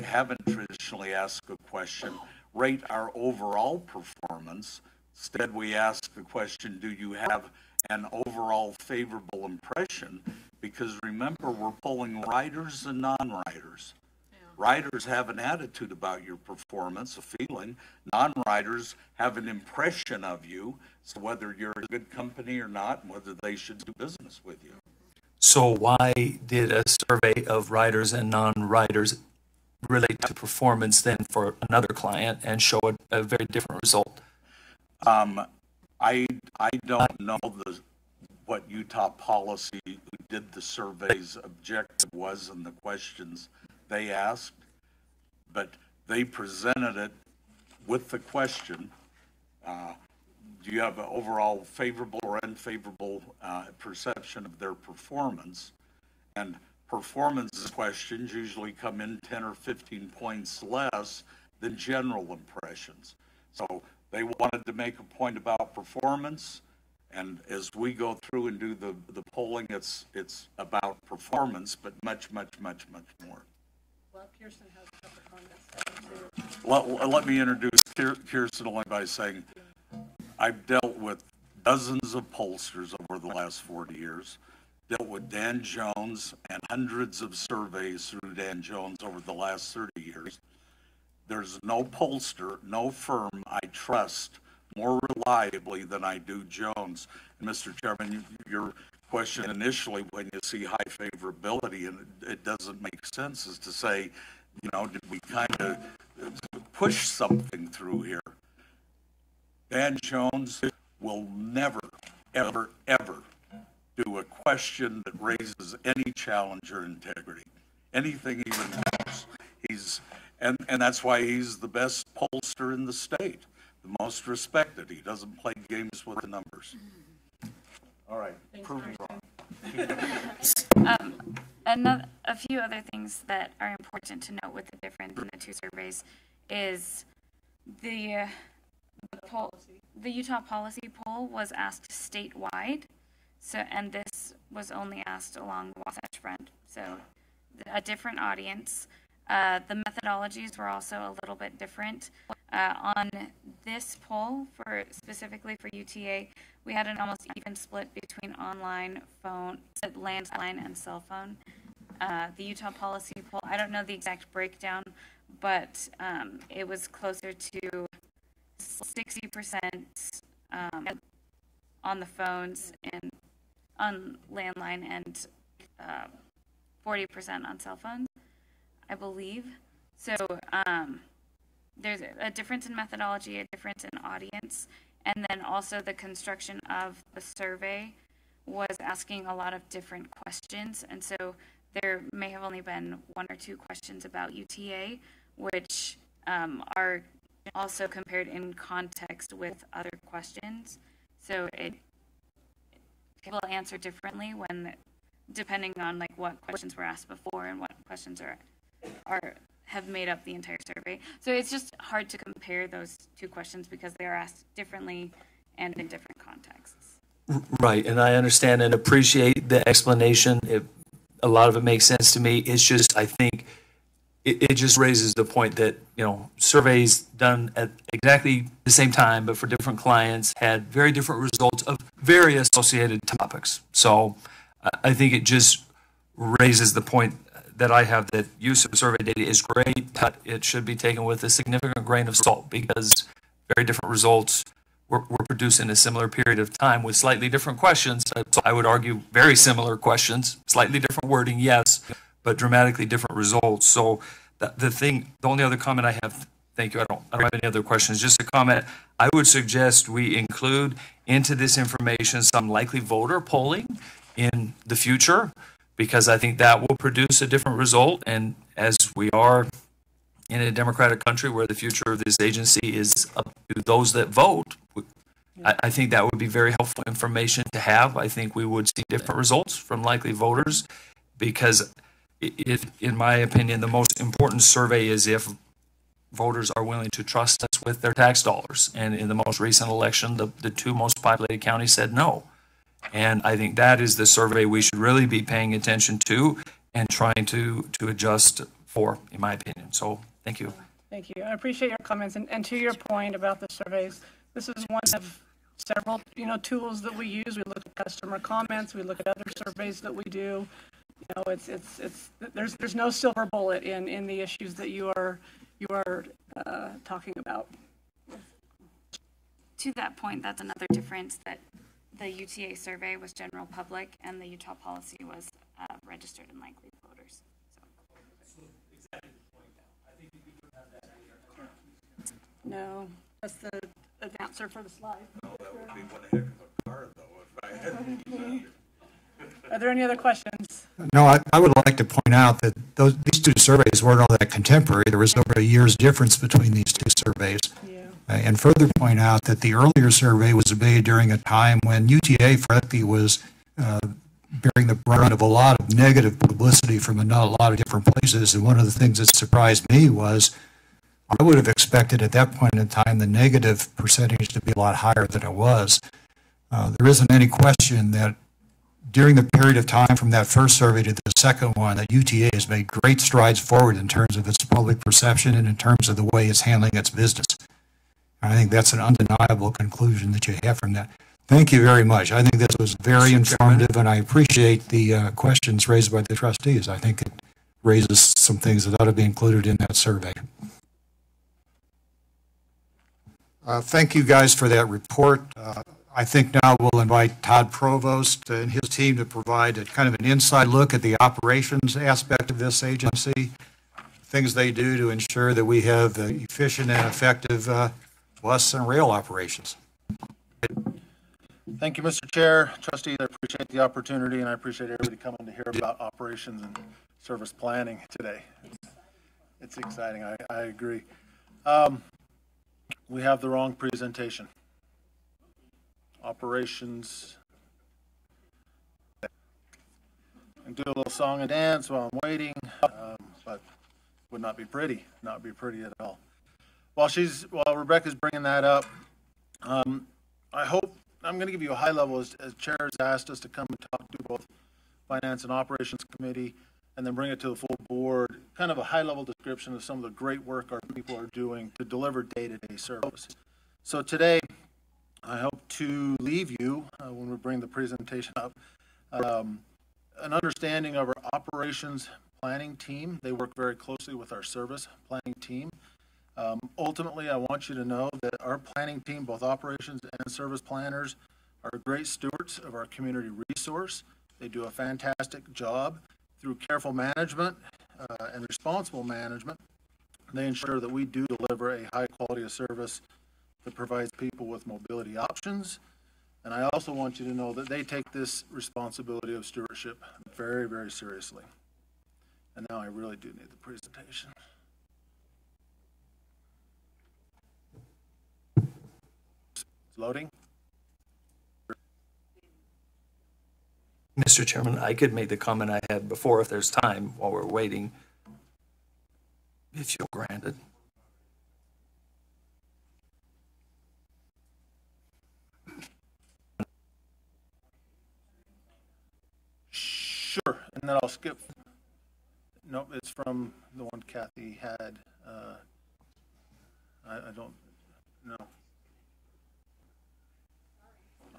haven't traditionally asked a question, rate our overall performance. Instead, we ask the question, do you have an overall favorable impression? Because remember, we're pulling riders and non-riders. Yeah. Riders have an attitude about your performance, a feeling. Non-riders have an impression of you, so whether you're a good company or not, and whether they should do business with you. So why did a survey of riders and non-riders relate to performance then for another client and show a very different result? I don't know what Utah Policy did the survey's objective was and the questions they asked, but they presented it with the question, do you have an overall favorable or unfavorable perception of their performance? And performance questions usually come in 10 or 15 points less than general impressions. So they wanted to make a point about performance, and as we go through and do the polling, it's about performance, but much more. Well, Kirsten has a couple comments. Let me introduce Kirsten only by saying I've dealt with dozens of pollsters over the last 40 years, dealt with Dan Jones and hundreds of surveys through Dan Jones over the last 30 years. There's no pollster, no firm I trust more reliably than I do Jones. And Mr. Chairman, your question initially, when you see high favorability, and it doesn't make sense, is to say, you know, did we kind of push something through here? Dan Jones will never, ever, ever do a question that raises any challenge or integrity, anything even knows. And that's why he's the best pollster in the state, the most respected. He doesn't play games with the numbers. All right, prove me wrong. A few other things that are important to note with the difference in the two surveys is the Utah policy poll was asked statewide, and this was only asked along the Wasatch Front, so a different audience. The methodologies were also a little bit different. On this poll, specifically for UTA, we had an almost even split between online, phone, landline, and cell phone. The Utah policy poll, I don't know the exact breakdown, but it was closer to 60% on the phones and on landline, and 40% on cell phones, I believe. So there's a difference in methodology, a difference in audience, and then also the construction of the survey was asking a lot of different questions, and so there may have only been one or two questions about UTA, which are also compared in context with other questions. So people answer differently depending on like what questions were asked before and what questions have made up the entire survey. So it's just hard to compare those two questions because they are asked differently and in different contexts. Right, and I understand and appreciate the explanation. A lot of it makes sense to me. It's just, I think, it just raises the point that, you know, surveys done at exactly the same time, but for different clients, had very different results of very associated topics. So I think it just raises the point that I have that use of survey data is great, but it should be taken with a significant grain of salt because very different results were produced in a similar period of time with slightly different questions. So I would argue very similar questions, slightly different wording, yes, but dramatically different results. So the only other comment I have, thank you, I don't have any other questions, just a comment. I would suggest we include into this information some likely voter polling in the future, because I think that will produce a different result. And as we are in a democratic country where the future of this agency is up to those that vote, I think that would be very helpful information to have. I think we would see different results from likely voters, because in my opinion, the most important survey is if voters are willing to trust us with their tax dollars. And in the most recent election, the two most populated counties said no. And I think that is the survey we should really be paying attention to and trying to adjust for, in my opinion. So thank you. Thank you. I appreciate your comments. And to your point about the surveys, this is one of several, tools that we use. We look at customer comments. We look at other surveys that we do. There's no silver bullet in the issues that you are talking about. To that point, that's another difference, that the UTA survey was general public and the Utah policy was registered and likely voters. No, that's the answer for the slide. No, that would be one heck of a card, though, if I had to. Are there any other questions? No, I would like to point out that these two surveys weren't all that contemporary. There was over a year's difference between these two surveys. Yeah. And further point out that the earlier survey was made during a time when UTA, frankly, was bearing the brunt of a lot of negative publicity from a lot of different places. And one of the things that surprised me was I would have expected at that point in time the negative percentage to be a lot higher than it was. There isn't any question that during the period of time from that first survey to the second one, that UTA has made great strides forward in terms of its public perception and in terms of the way it's handling its business. And I think that's an undeniable conclusion that you have from that. Thank you very much. I think this was very informative, and I appreciate the questions raised by the trustees. I think it raises some things that ought to be included in that survey. Thank you guys for that report. I think now we'll invite Todd Provost and his team to provide a kind of an inside look at the operations aspect of this agency, things they do to ensure that we have efficient and effective bus and rail operations. Thank you, Mr. Chair. Trustees, I appreciate the opportunity, and I appreciate everybody coming to hear about operations and service planning today. It's exciting. I agree. We have the wrong presentation. Operations. And do a little song and dance while I'm waiting, but would not be pretty. Not be pretty at all. While Rebecca's bringing that up, I hope I'm going to give you a high level as Chair has asked us to come and talk to both Finance and Operations Committee, and then bring it to the full board. Kind of a high level description of some of the great work our people are doing to deliver day-to-day service. So today, I hope to leave you, when we bring the presentation up, an understanding of our operations planning team. They work very closely with our service planning team. Ultimately, I want you to know that our planning team, both operations and service planners, are great stewards of our community resource. They do a fantastic job. Through careful management and responsible management, they ensure that we do deliver a high quality of service that provides people with mobility options. And I also want you to know that they take this responsibility of stewardship very, very seriously. And now I really do need the presentation. It's loading. Mr. Chairman, I could make the comment I had before if there's time while we're waiting, if you'll grant it. Sure, and then I'll skip. No, it's from the one Kathy had. I don't know.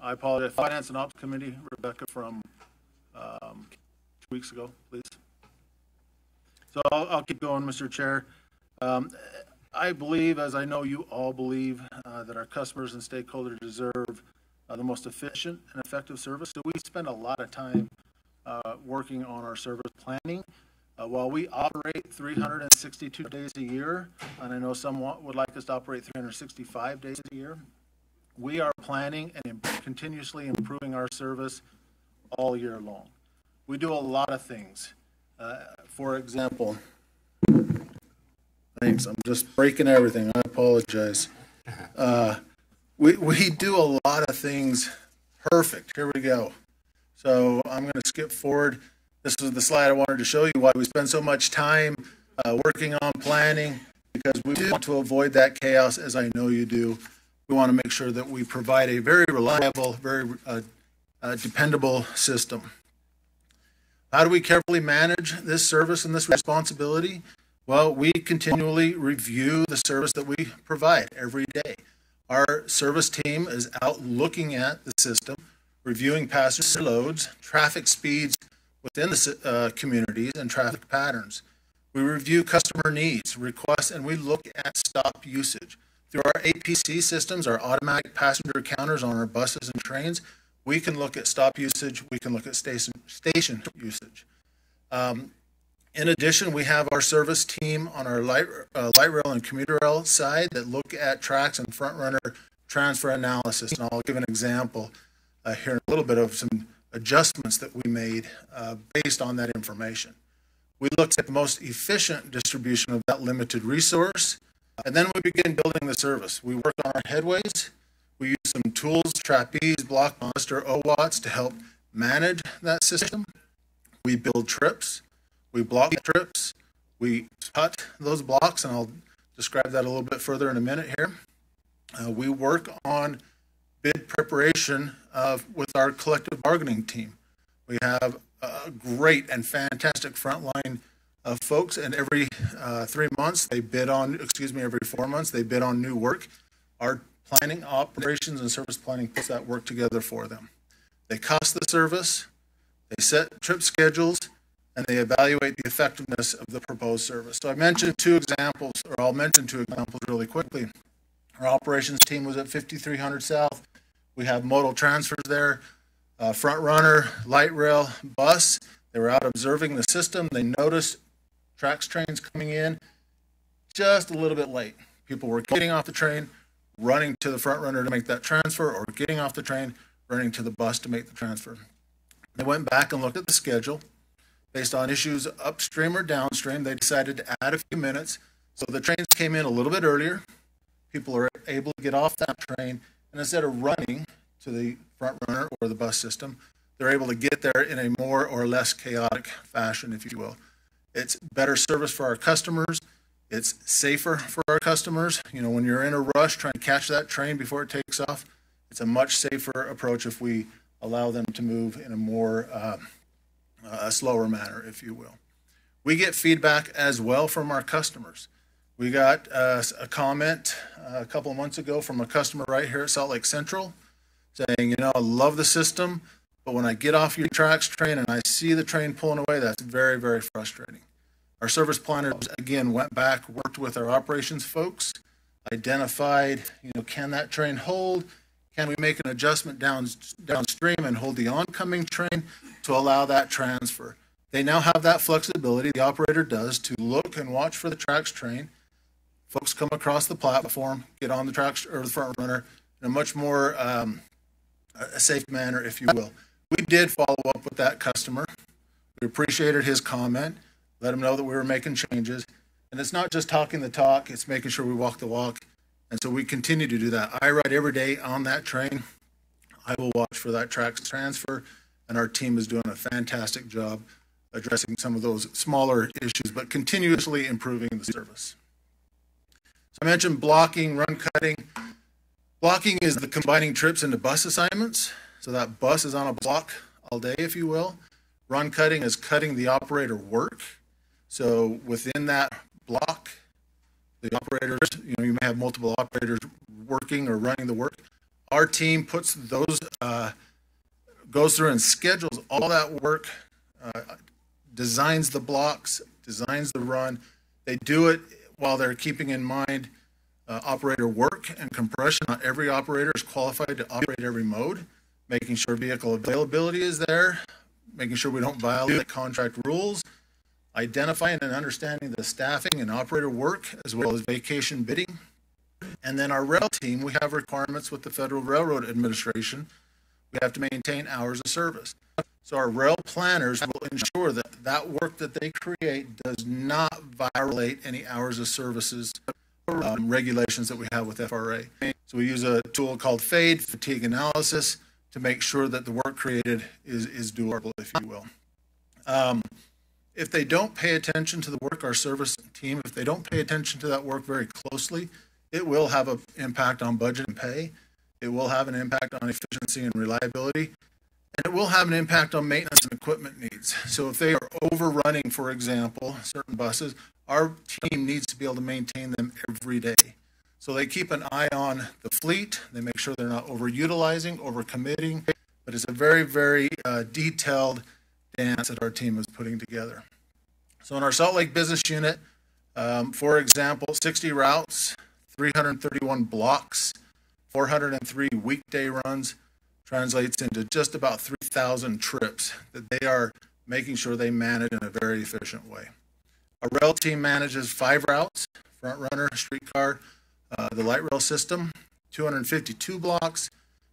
I apologize. Finance and Ops Committee, Rebecca from 2 weeks ago, please. So I'll keep going, Mr. Chair. I believe, as I know you all believe, that our customers and stakeholders deserve the most efficient and effective service. So we spend a lot of time working on our service planning. While we operate 362 days a year, and I know some would like us to operate 365 days a year, we are planning and continuously improving our service all year long. We do a lot of things. For example, thanks, I'm just breaking everything. I apologize. We do a lot of things perfect. Here we go. So I'm going to skip forward. This is the slide I wanted to show you why we spend so much time working on planning, because we want to avoid that chaos, as I know you do. We want to make sure that we provide a very reliable, very dependable system. How do we carefully manage this service and this responsibility? Well, we continually review the service that we provide every day. Our service team is out looking at the system, reviewing passenger loads, traffic speeds within the communities, and traffic patterns. We review customer needs, requests, and we look at stop usage. Through our APC systems, our automatic passenger counters on our buses and trains, we can look at stop usage, we can look at station usage. In addition, we have our service team on our light rail and commuter rail side that look at tracks and front runner transfer analysis. And I'll give an example here in a little bit of some adjustments that we made based on that information. We looked at the most efficient distribution of that limited resource, and then we begin building the service. We work on our headways. We use some tools, trapeze, block monster, OWATs to help manage that system. We build trips. We block trips. We cut those blocks, and I'll describe that a little bit further in a minute here. We work on bid preparation with our collective bargaining team. We have great and fantastic frontline folks, and every 3 months they bid on, every 4 months they bid on new work. Our planning, operations, and service planning puts that work together for them. They cost the service, they set trip schedules, and they evaluate the effectiveness of the proposed service. So I mentioned two examples, or I'll mention two examples really quickly. Our operations team was at 5300 South. We have modal transfers there, front runner, light rail, bus. They were out observing the system. They noticed tracks trains coming in just a little bit late. People were getting off the train, running to the front runner to make that transfer, or getting off the train, running to the bus to make the transfer. They went back and looked at the schedule. Based on issues upstream or downstream, they decided to add a few minutes. So the trains came in a little bit earlier. People are able to get off that train, and instead of running to the front runner or the bus system, they're able to get there in a more or less chaotic fashion, if you will. It's better service for our customers. It's safer for our customers. You know, when you're in a rush trying to catch that train before it takes off, it's a much safer approach if we allow them to move in a more a slower manner, if you will. We get feedback as well from our customers. We got a comment a couple of months ago from a customer right here at Salt Lake Central saying, you know, I love the system, but when I get off your tracks train and I see the train pulling away, that's very, very frustrating. Our service planners, again, went back, worked with our operations folks, identified, you know, can that train hold? Can we make an adjustment downstream and hold the oncoming train to allow that transfer? They now have that flexibility, the operator does, to look and watch for the tracks train. Folks come across the platform, get on the tracks or the front runner in a much more a safe manner, if you will. We did follow up with that customer. We appreciated his comment, let him know that we were making changes. And it's not just talking the talk, it's making sure we walk the walk. And so we continue to do that. I ride every day on that train. I will watch for that tracks transfer, and our team is doing a fantastic job addressing some of those smaller issues, but continuously improving the service. So I mentioned blocking, run cutting. Blocking is the combining trips into bus assignments. So that bus is on a block all day, if you will. Run cutting is cutting the operator work. So within that block, the operators, you know, you may have multiple operators working or running the work. Our team puts those, goes through and schedules all that work, designs the blocks, designs the run. They do it while they're keeping in mind operator work and compression. Not every operator is qualified to operate every mode, making sure vehicle availability is there, making sure we don't violate contract rules, identifying and understanding the staffing and operator work, as well as vacation bidding. And then our rail team, we have requirements with the Federal Railroad Administration. We have to maintain hours of service. So our rail planners will ensure that that work that they create does not violate any hours of services regulations that we have with FRA. So we use a tool called FADE, fatigue analysis, to make sure that the work created is doable, if you will. If they don't pay attention to the work, our service team, if they don't pay attention to that work very closely, it will have an impact on budget and pay. It will have an impact on efficiency and reliability. And it will have an impact on maintenance and equipment needs. So if they are overrunning, for example, certain buses, our team needs to be able to maintain them every day. So they keep an eye on the fleet. They make sure they're not overutilizing, overcommitting. But it's a very, very detailed dance that our team is putting together. So in our Salt Lake business unit, for example, 60 routes, 331 blocks, 403 weekday runs, translates into just about 3,000 trips that they are making sure they manage in a very efficient way. Our rail team manages 5 routes, front runner, streetcar, the light rail system, 252 blocks,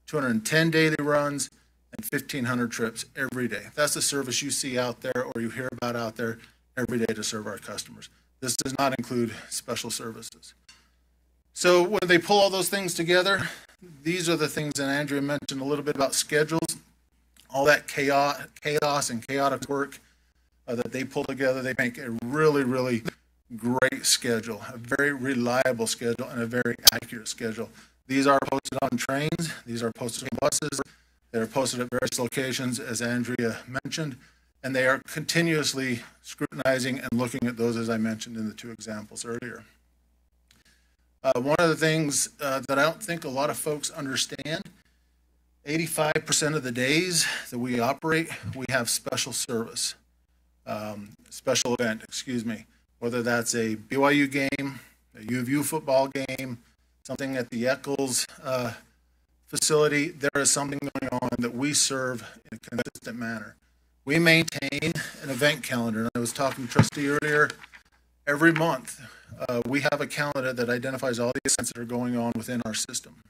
210 daily runs, and 1,500 trips every day. That's the service you see out there or you hear about out there every day to serve our customers. This does not include special services. So when they pull all those things together, these are the things that Andrea mentioned a little bit about schedules, all that chaos and chaotic work that they pull together. They make a really, really great schedule, a very reliable schedule, and a very accurate schedule. These are posted on trains. These are posted on buses. They are posted at various locations, as Andrea mentioned, and they are continuously scrutinizing and looking at those, as I mentioned in the two examples earlier. One of the things that I don't think a lot of folks understand, 85% of the days that we operate, we have special service, special event, whether that's a BYU game, a U of U football game, something at the Eccles facility. There is something going on that we serve in a consistent manner. We maintain an event calendar, and I was talking to Trustee earlier. Every month, we have a calendar that identifies all the events that are going on within our system.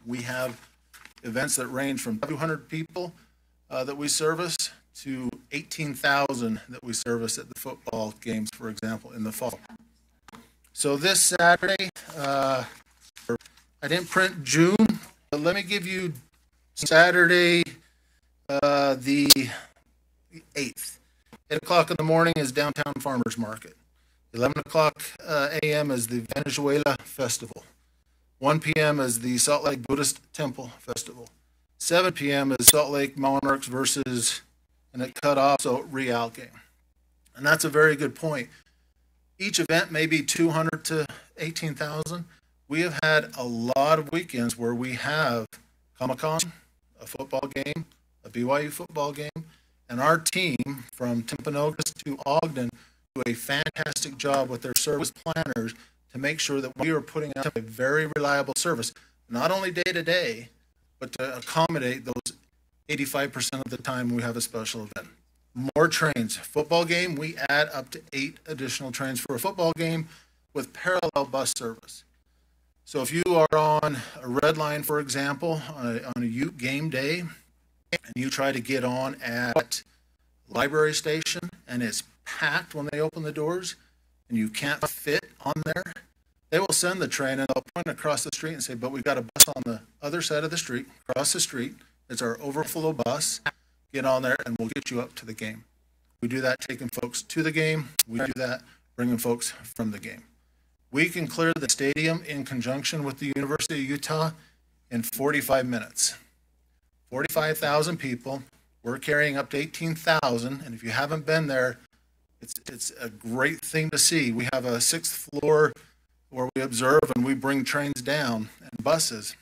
We have events that range from 200 people that we service to 18,000 that we service at the football games, for example, in the fall. So this Saturday, I didn't print June, but let me give you Saturday, the 8th. 8 o'clock in the morning is Downtown Farmers Market. 11 o'clock a.m. is the Venezuela Festival. 1 p.m. is the Salt Lake Buddhist Temple Festival. 7 p.m. is Salt Lake Monarchs versus, and it cut off, so Real game. And that's a very good point. Each event may be 200 to 18,000. We have had a lot of weekends where we have Comic-Con, a football game, a BYU football game, and our team from Timpanogos to Ogden do a fantastic job with their service planners to make sure that we are putting out a very reliable service, not only day to day, but to accommodate those 85% of the time we have a special event. More trains. Football game, we add up to 8 additional trains for a football game with parallel bus service. So if you are on a red line, for example, on a Ute game day, and you try to get on at Library Station, and it's packed when they open the doors, and you can't fit on there, they will send the train and they'll point across the street and say, but we've got a bus on the other side of the street, across the street. It's our overflow bus. Get on there and we'll get you up to the game. We do that taking folks to the game. We do that bringing folks from the game. We can clear the stadium in conjunction with the University of Utah in 45 minutes. 45,000 people. We're carrying up to 18,000. And if you haven't been there, it's a great thing to see. We have a 6th floor where we observe and we bring trains down and buses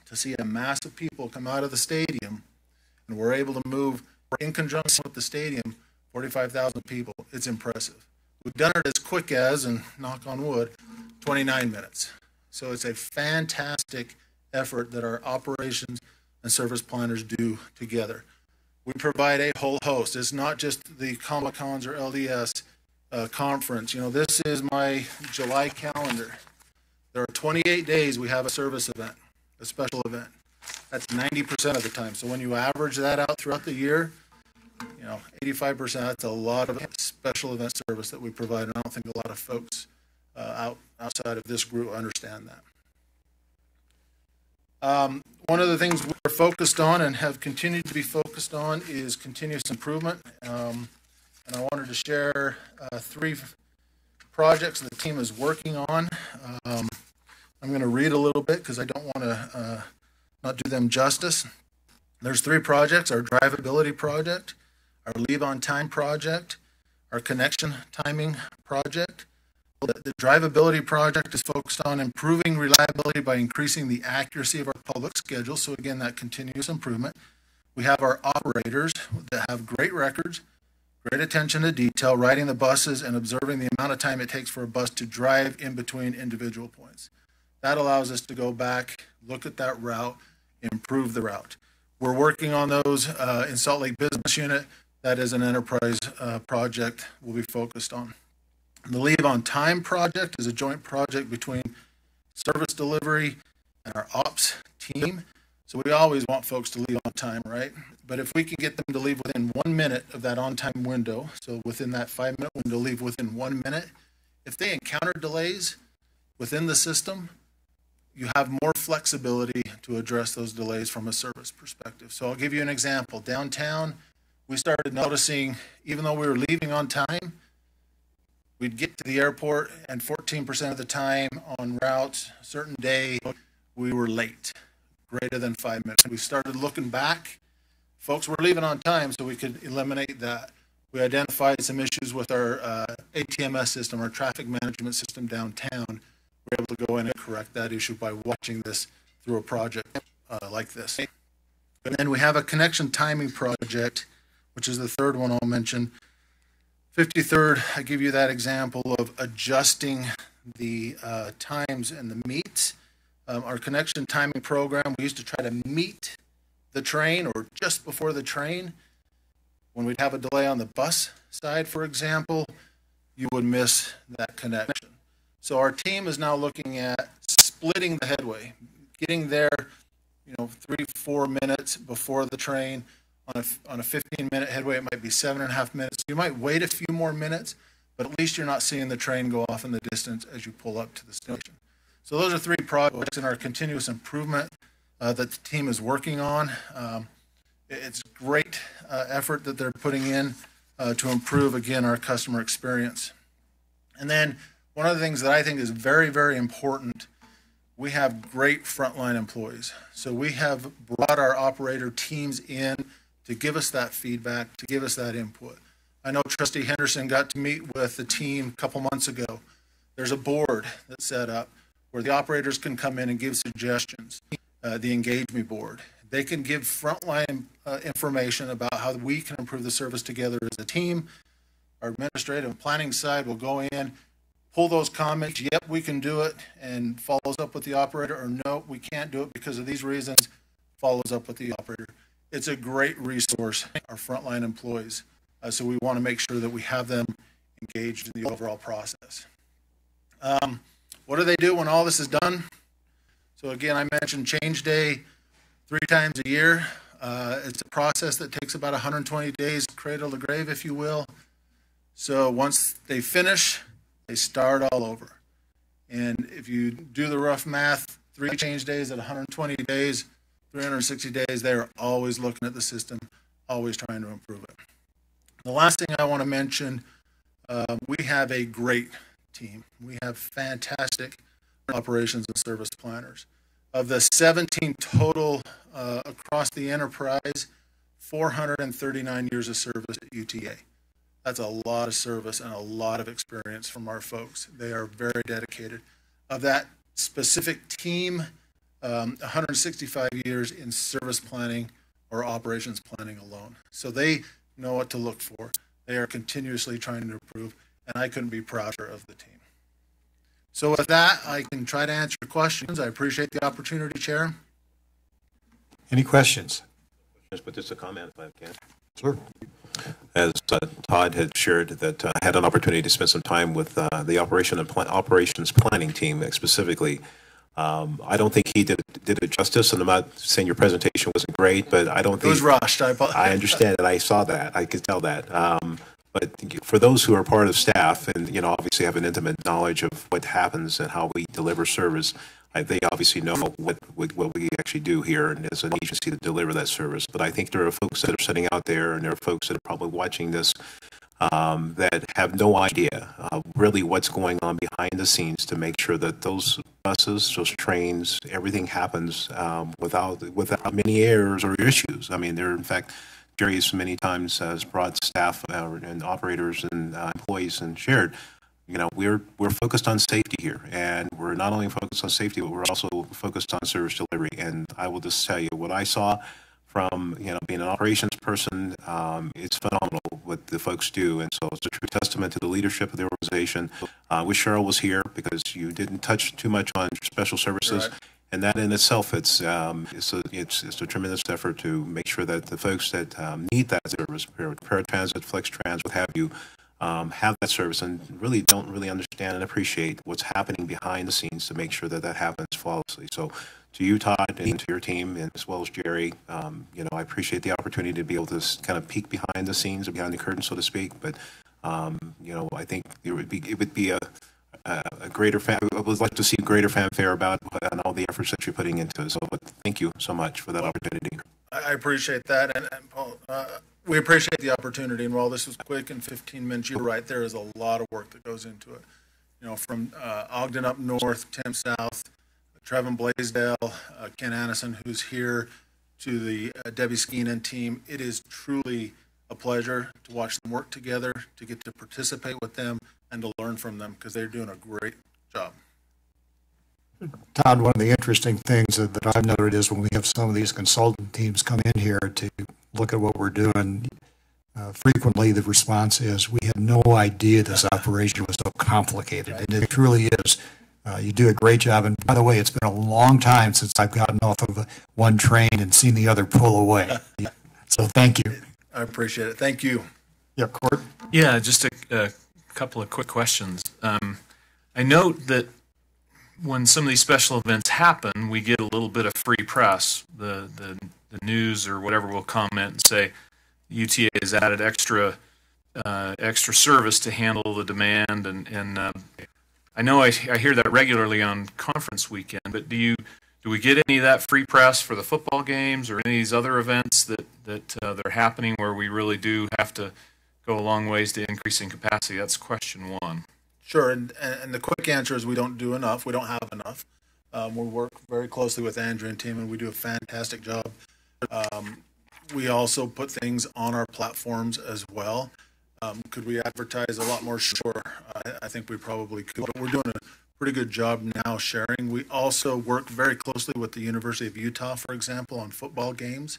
to see a mass of people come out of the stadium. And we're able to move in conjunction with the stadium, 45,000 people. It's impressive. We've done it as quick as, and knock on wood, 29 minutes. So it's a fantastic effort that our operations and service planners do together. We provide a whole host. It's not just the Comic-Cons or LDS conference. You know, this is my July calendar. There are 28 days we have a service event, a special event. That's 90% of the time. So when you average that out throughout the year, you know, 85%, that's a lot of special event service that we provide. And I don't think a lot of folks outside of this group understand that. One of the things we're focused on and have continued to be focused on is continuous improvement. And I wanted to share 3 projects the team is working on. I'm going to read a little bit because I don't want to not do them justice. There's 3 projects: our drivability project, our leave on time project, our connection timing project. The drivability project is focused on improving reliability by increasing the accuracy of our public schedule. So again, that continuous improvement. We have our operators that have great records, great attention to detail, riding the buses and observing the amount of time it takes for a bus to drive in between individual points. That allows us to go back, look at that route, improve the route. We're working on those in Salt Lake Business Unit. That is an enterprise project we'll be focused on. The Leave on Time project is a joint project between service delivery and our ops team. So we always want folks to leave on time, right? But if we can get them to leave within 1 minute of that on-time window, so within that 5-minute window, leave within 1 minute, if they encounter delays within the system, you have more flexibility to address those delays from a service perspective. So I'll give you an example. Downtown, we started noticing, even though we were leaving on time, we'd get to the airport and 14% of the time on routes, a certain day, we were late, greater than 5 minutes. We started looking back. Folks were leaving on time, so we could eliminate that. We identified some issues with our ATMS system, our traffic management system downtown. We're able to go in and correct that issue by watching this through a project like this. And then we have a connection timing project, which is the third one I'll mention. 53rd, I give you that example of adjusting the times and the meets. Our connection timing program, we used to try to meet the train or just before the train. When we'd have a delay on the bus side, for example, you would miss that connection. So our team is now looking at splitting the headway, getting there, 3-4 minutes before the train. On a 15-minute headway, it might be 7.5 minutes. You might wait a few more minutes, but at least you're not seeing the train go off in the distance as you pull up to the station. So those are 3 projects in our continuous improvement that the team is working on. It's great effort that they're putting in to improve, again, our customer experience. And then one of the things that I think is very, very important, we have great frontline employees. So we have brought our operator teams in to give us that feedback, to give us that input. I know Trustee Henderson got to meet with the team a couple months ago. There's a board that's set up where the operators can come in and give suggestions, the Engage Me board. They can give frontline information about how we can improve the service together as a team. Our administrative and planning side will go in, pull those comments, yep, we can do it, and follows up with the operator, or no, we can't do it because of these reasons, follows up with the operator. It's a great resource, our frontline employees. So we want to make sure that we have them engaged in the overall process. What do they do when all this is done? So again, I mentioned change day 3 times a year. It's a process that takes about 120 days, cradle to grave, if you will. So once they finish, they start all over. And if you do the rough math, 3 change days at 120 days, 360 days, they're always looking at the system, always trying to improve it. The last thing I want to mention, we have a great team. We have fantastic operations and service planners. Of the 17 total across the enterprise, 439 years of service at UTA. That's a lot of service and a lot of experience from our folks. They are very dedicated. Of that specific team, 165 years in service planning or operations planning alone. So they know what to look for. They are continuously trying to improve, and I couldn't be prouder of the team. So with that, I can try to answer questions. I appreciate the opportunity, Chair. Any questions? But just a comment if I can. Sure. As Todd had shared that I had an opportunity to spend some time with the operations planning team specifically. I don't think he did it justice, and I'm not saying your presentation wasn't great, but I don't think... It was rushed. I understand, and I saw that. I could tell that. But for those who are part of staff and, obviously have an intimate knowledge of what happens and how we deliver service, they obviously know what we actually do here and as an agency to deliver that service. But I think there are folks that are sitting out there, and there are folks that are probably watching this that have no idea really what's going on behind the scenes to make sure that those buses, those trains, everything happens without many errors or issues. I mean, in fact, Jerry's many times has brought staff and operators and employees and shared, we're focused on safety here, and we're not only focused on safety, but we're also focused on service delivery. And I will just tell you what I saw from being an operations person, it's phenomenal what the folks do, and so it's a true testament to the leadership of the organization. Wish Cheryl was here because you didn't touch too much on special services. Right. And that in itself, it's a tremendous effort to make sure that the folks that need that service, paratransit, flex trans, what have you, have that service and really don't really understand and appreciate what's happening behind the scenes to make sure that that happens flawlessly. So to you, Todd, and to your team, and as well as Jerry, I appreciate the opportunity to be able to kind of peek behind the scenes, behind the curtain, so to speak. But, I think it would be a greater I would like to see greater fanfare about and all the efforts that you're putting into it. So thank you so much for that opportunity. I appreciate that, and Paul, we appreciate the opportunity. And while this was quick in 15 minutes, you're right, there is a lot of work that goes into it. From Ogden up north, Tim south, Trevin Blaisdell, Ken Annison, who's here, to the Debbie Skeenan team. It is truly a pleasure to watch them work together, to get to participate with them, and to learn from them, because they're doing a great job. Todd, one of the interesting things that I've noted is when we have some of these consultant teams come in here to look at what we're doing, frequently the response is, we had no idea this operation was so complicated, and it truly is. You do a great job, and by the way, it's been a long time since I've gotten off of one train and seen the other pull away. So thank you. I appreciate it. Thank you. Yeah, Court? Yeah, just a couple of quick questions. I note that when some of these special events happen, we get a little bit of free press. The news or whatever will comment and say UTA has added extra service to handle the demand, and I know I hear that regularly on conference weekend. But do we get any of that free press for the football games or any of these other events that are happening where we really do have to go a long ways to increasing capacity? That's question one. Sure, and the quick answer is we don't do enough. We don't have enough. We work very closely with Andrew and team, and we do a fantastic job. We also put things on our platforms as well. Could we advertise a lot more? Sure, I think we probably could. But we're doing a pretty good job now sharing. We also work very closely with the University of Utah, for example, on football games.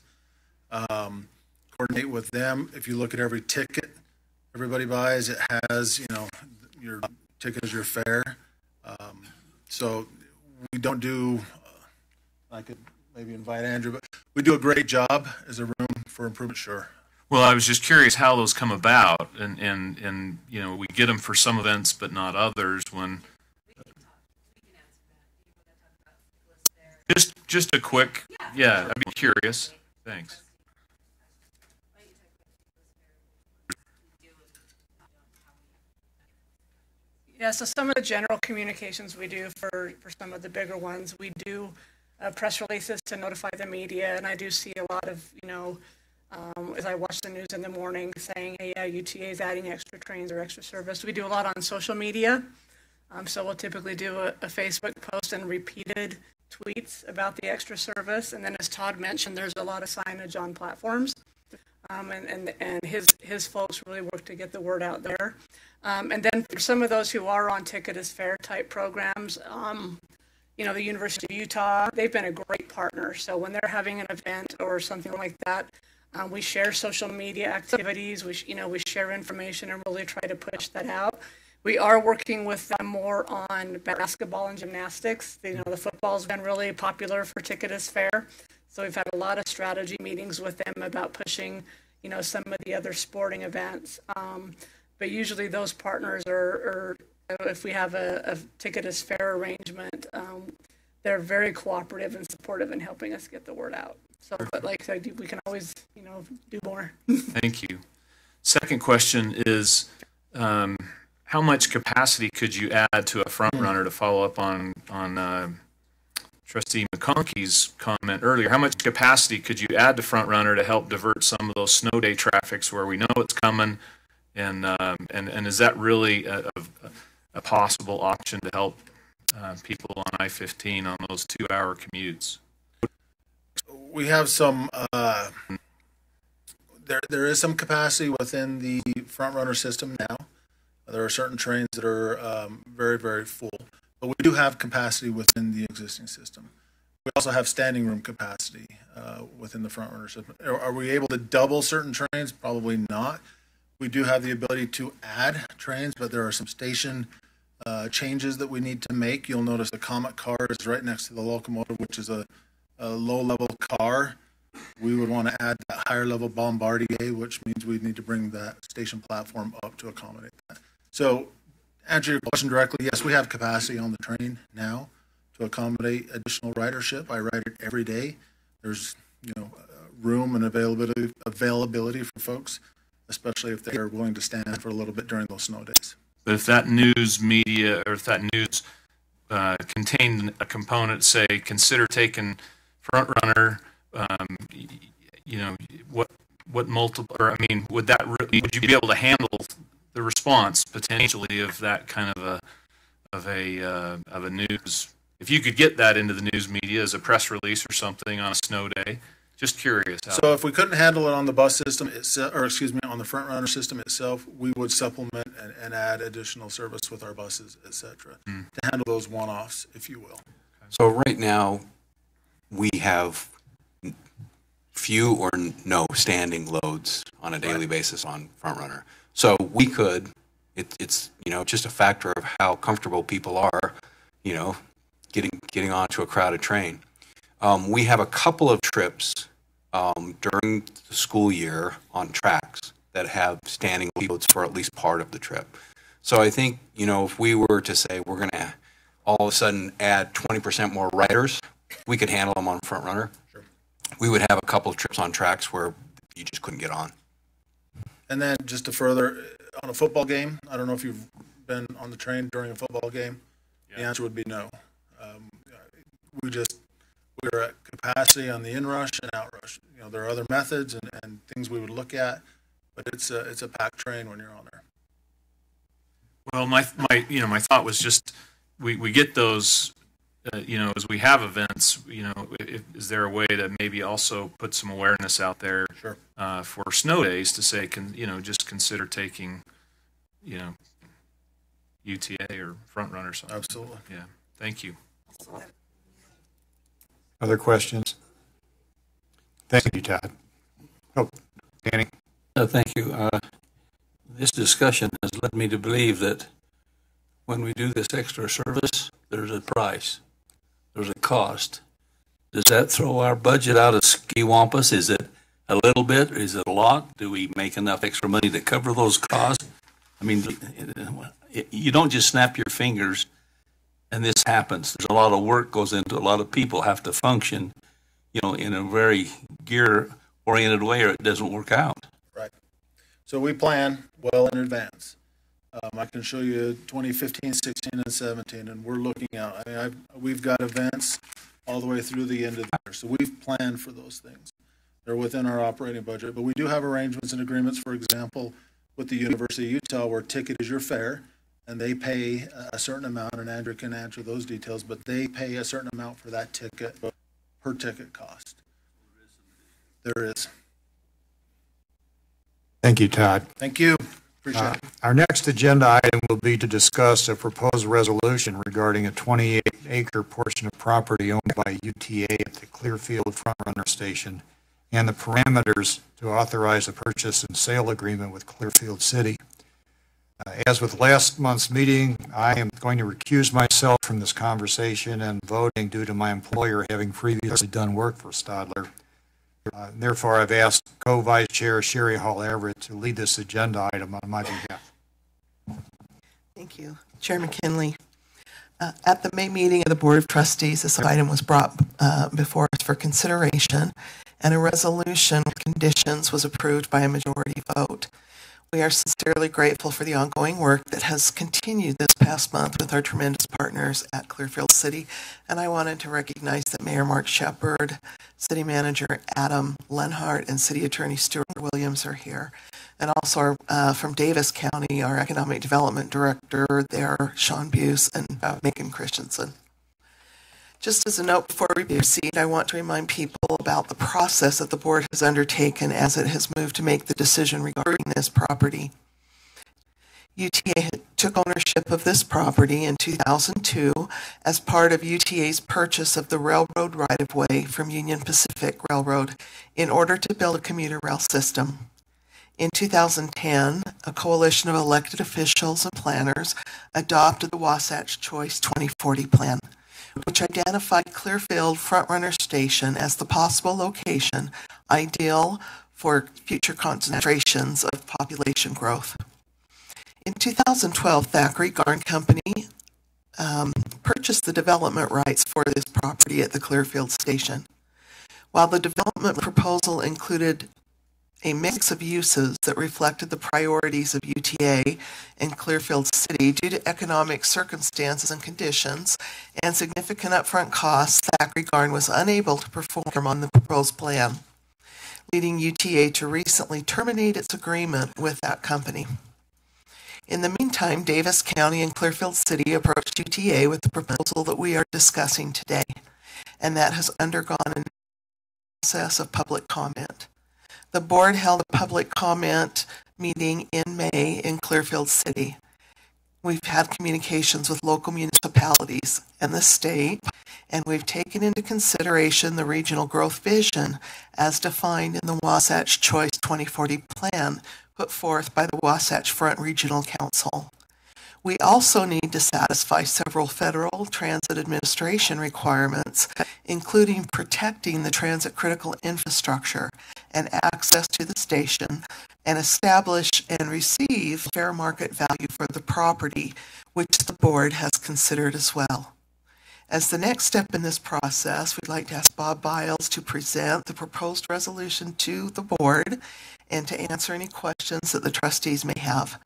Coordinate with them. If you look at every ticket everybody buys, it has, your ticket is your fare. So we don't do, I could maybe invite Andrew, but we do a great job. Is there room for improvement? Sure. Well, I was just curious how those come about, and we get them for some events but not others. When just a quick, I'd be curious. Thanks. Yeah, so some of the general communications we do for some of the bigger ones, we do press releases to notify the media, and I do see a lot of, as I watch the news in the morning saying, hey, yeah, UTA is adding extra trains or extra service. We do a lot on social media. So we'll typically do a Facebook post and repeated tweets about the extra service. And then as Todd mentioned, there's a lot of signage on platforms. And his folks really work to get the word out there. And then for some of those who are on ticket as fare type programs, the University of Utah, they've been a great partner. So when they're having an event or something like that, we share social media activities. We share information and really try to push that out. We are working with them more on basketball and gymnastics. The football's been really popular for ticket as fare. So we've had a lot of strategy meetings with them about pushing, some of the other sporting events. But usually those partners are if we have a ticket as fare arrangement, they're very cooperative and supportive in helping us get the word out. So, but like I said, we can always, do more. Thank you. Second question is, how much capacity could you add to a front runner, to follow up on Trustee McConkey's comment earlier? How much capacity could you add to front runner to help divert some of those snow day traffics where we know it's coming? And is that really a possible option to help people on I-15 on those 2-hour commutes? We have some, there is some capacity within the front runner system now. There are certain trains that are very, very full, but we do have capacity within the existing system. We also have standing room capacity within the front runner system. Are we able to double certain trains? Probably not. We do have the ability to add trains, but there are some station changes that we need to make. You'll notice the Comet car is right next to the locomotive, which is a low-level car. we would want to add that higher level bombardier, which means we need to bring that station platform up to accommodate that. So, answer your question directly, yes, we have capacity on the train now to accommodate additional ridership. I ride it every day. There's, room and availability for folks, especially if they are willing to stand for a little bit during those snow days. But if that news media, or if that news contained a component, say, consider taking front runner, what multiple, or I mean, would you be able to handle the response potentially of that kind of a news? If you could get that into the news media as a press release or something on a snow day, just curious. So if we couldn't handle it on the bus system itself, or on the front runner system itself, we would supplement and add additional service with our buses, et cetera, to handle those one-offs, if you will. So right now, we have few or no standing loads on a daily basis on front runner. So we could, it's just a factor of how comfortable people are, getting onto a crowded train. We have a couple of trips during the school year on tracks that have standing loads for at least part of the trip. So I think, if we were to say we're going to all of a sudden add 20% more riders, we could handle them on front runner. Sure. We would have a couple of trips on tracks where you just couldn't get on. And then just to further, on a football game, I don't know if you've been on the train during a football game. Yeah. The answer would be no. We're at capacity on the inrush and outrush. There are other methods and things we would look at, but it's a packed train when you're on there. Well, my thought was just we get those, as we have events, is there a way to maybe also put some awareness out there Sure. For snow days to say, just consider taking, UTA or front run or something. Absolutely. Yeah. Thank you. Other questions? Thank you, Todd. Oh, Danny. Thank you. This discussion has led me to believe that when we do this extra service, there's a price, there's a cost. Does that throw our budget out of ski-wampus? Is it a little bit? Is it a lot? Do we make enough extra money to cover those costs? I mean, you don't just snap your fingers and this happens. There's a lot of work goes into it. A lot of people have to function, in a very gear-oriented way, or it doesn't work out. Right. So we plan well in advance. I can show you 2015, 16, and 17, and we're looking out. We've got events all the way through the end of the year, so we've planned for those things. They're within our operating budget, but we do have arrangements and agreements, for example, with the University of Utah, where ticket is your fare, and they pay a certain amount, and Andrew can answer those details, but they pay a certain amount for that ticket per ticket cost. There is. Thank you, Todd. Thank you. Appreciate it. Our next agenda item will be to discuss a proposed resolution regarding a 28-acre portion of property owned by UTA at the Clearfield Front Runner Station and the parameters to authorize a purchase and sale agreement with Clearfield City. As with last month's meeting, I am going to recuse myself from this conversation and voting due to my employer having previously done work for Stadler. Therefore, I've asked Co-Vice Chair Sherry Hall Everett to lead this agenda item on my behalf. Thank you. Chair McKinley. At the May meeting of the Board of Trustees, this item was brought before us for consideration, and a resolution with conditions was approved by a majority vote. We are sincerely grateful for the ongoing work that has continued this past month with our tremendous partners at Clearfield City, and I wanted to recognize that Mayor Mark Shepard, City Manager Adam Lenhart, and City Attorney Stuart Williams are here. And also from Davis County, our Economic Development Director there, Sean Buse, and Megan Christensen. Just as a note before we proceed, I want to remind people about the process that the board has undertaken as it has moved to make the decision regarding this property. UTA took ownership of this property in 2002 as part of UTA's purchase of the railroad right-of-way from Union Pacific Railroad in order to build a commuter rail system. In 2010, a coalition of elected officials and planners adopted the Wasatch Choice 2040 Plan, which identified Clearfield Front Runner Station as the possible location ideal for future concentrations of population growth. In 2012, Thackeray Garn Company purchased the development rights for this property at the Clearfield Station. While the development proposal included a mix of uses that reflected the priorities of UTA and Clearfield City, due to economic circumstances and conditions and significant upfront costs, Thackeray Garn was unable to perform on the proposed plan, leading UTA to recently terminate its agreement with that company. In the meantime, Davis County and Clearfield City approached UTA with the proposal that we are discussing today, and that has undergone a process of public comment. The board held a public comment meeting in May in Clearfield City. We've had communications with local municipalities and the state, and we've taken into consideration the regional growth vision as defined in the Wasatch Choice 2040 plan put forth by the Wasatch Front Regional Council. We also need to satisfy several federal transit administration requirements, including protecting the transit critical infrastructure and access to the station, and establish and receive fair market value for the property, which the board has considered as well. As the next step in this process, we'd like to ask Bob Biles to present the proposed resolution to the board and to answer any questions that the trustees may have.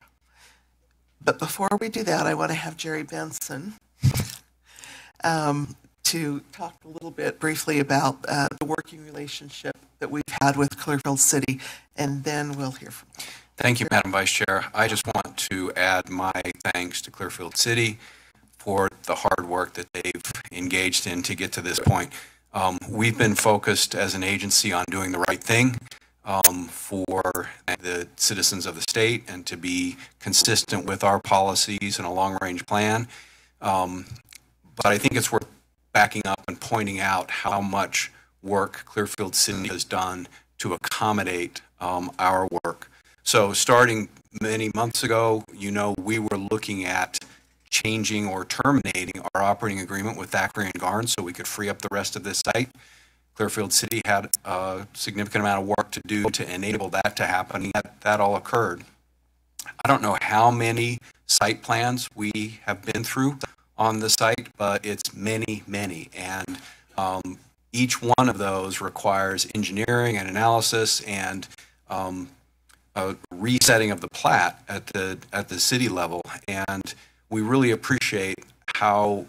But before we do that, I want to have Jerry Benson to talk a little bit briefly about the working relationship that we've had with Clearfield City, and then we'll hear from you. Thank you, Madam Vice Chair. I just want to add my thanks to Clearfield City for the hard work that they've engaged in to get to this point. We've been focused as an agency on doing the right thing for the citizens of the state and to be consistent with our policies and a long-range plan. But I think it's worth backing up and pointing out how much work Clearfield City has done to accommodate our work. So starting many months ago, we were looking at changing or terminating our operating agreement with Thackeray and Garn so we could free up the rest of this site. Clearfield City had a significant amount of work to do to enable that to happen. That all occurred. I don't know how many site plans we have been through on the site, but it's many, many. And each one of those requires engineering and analysis and a resetting of the plat at the city level. And we really appreciate how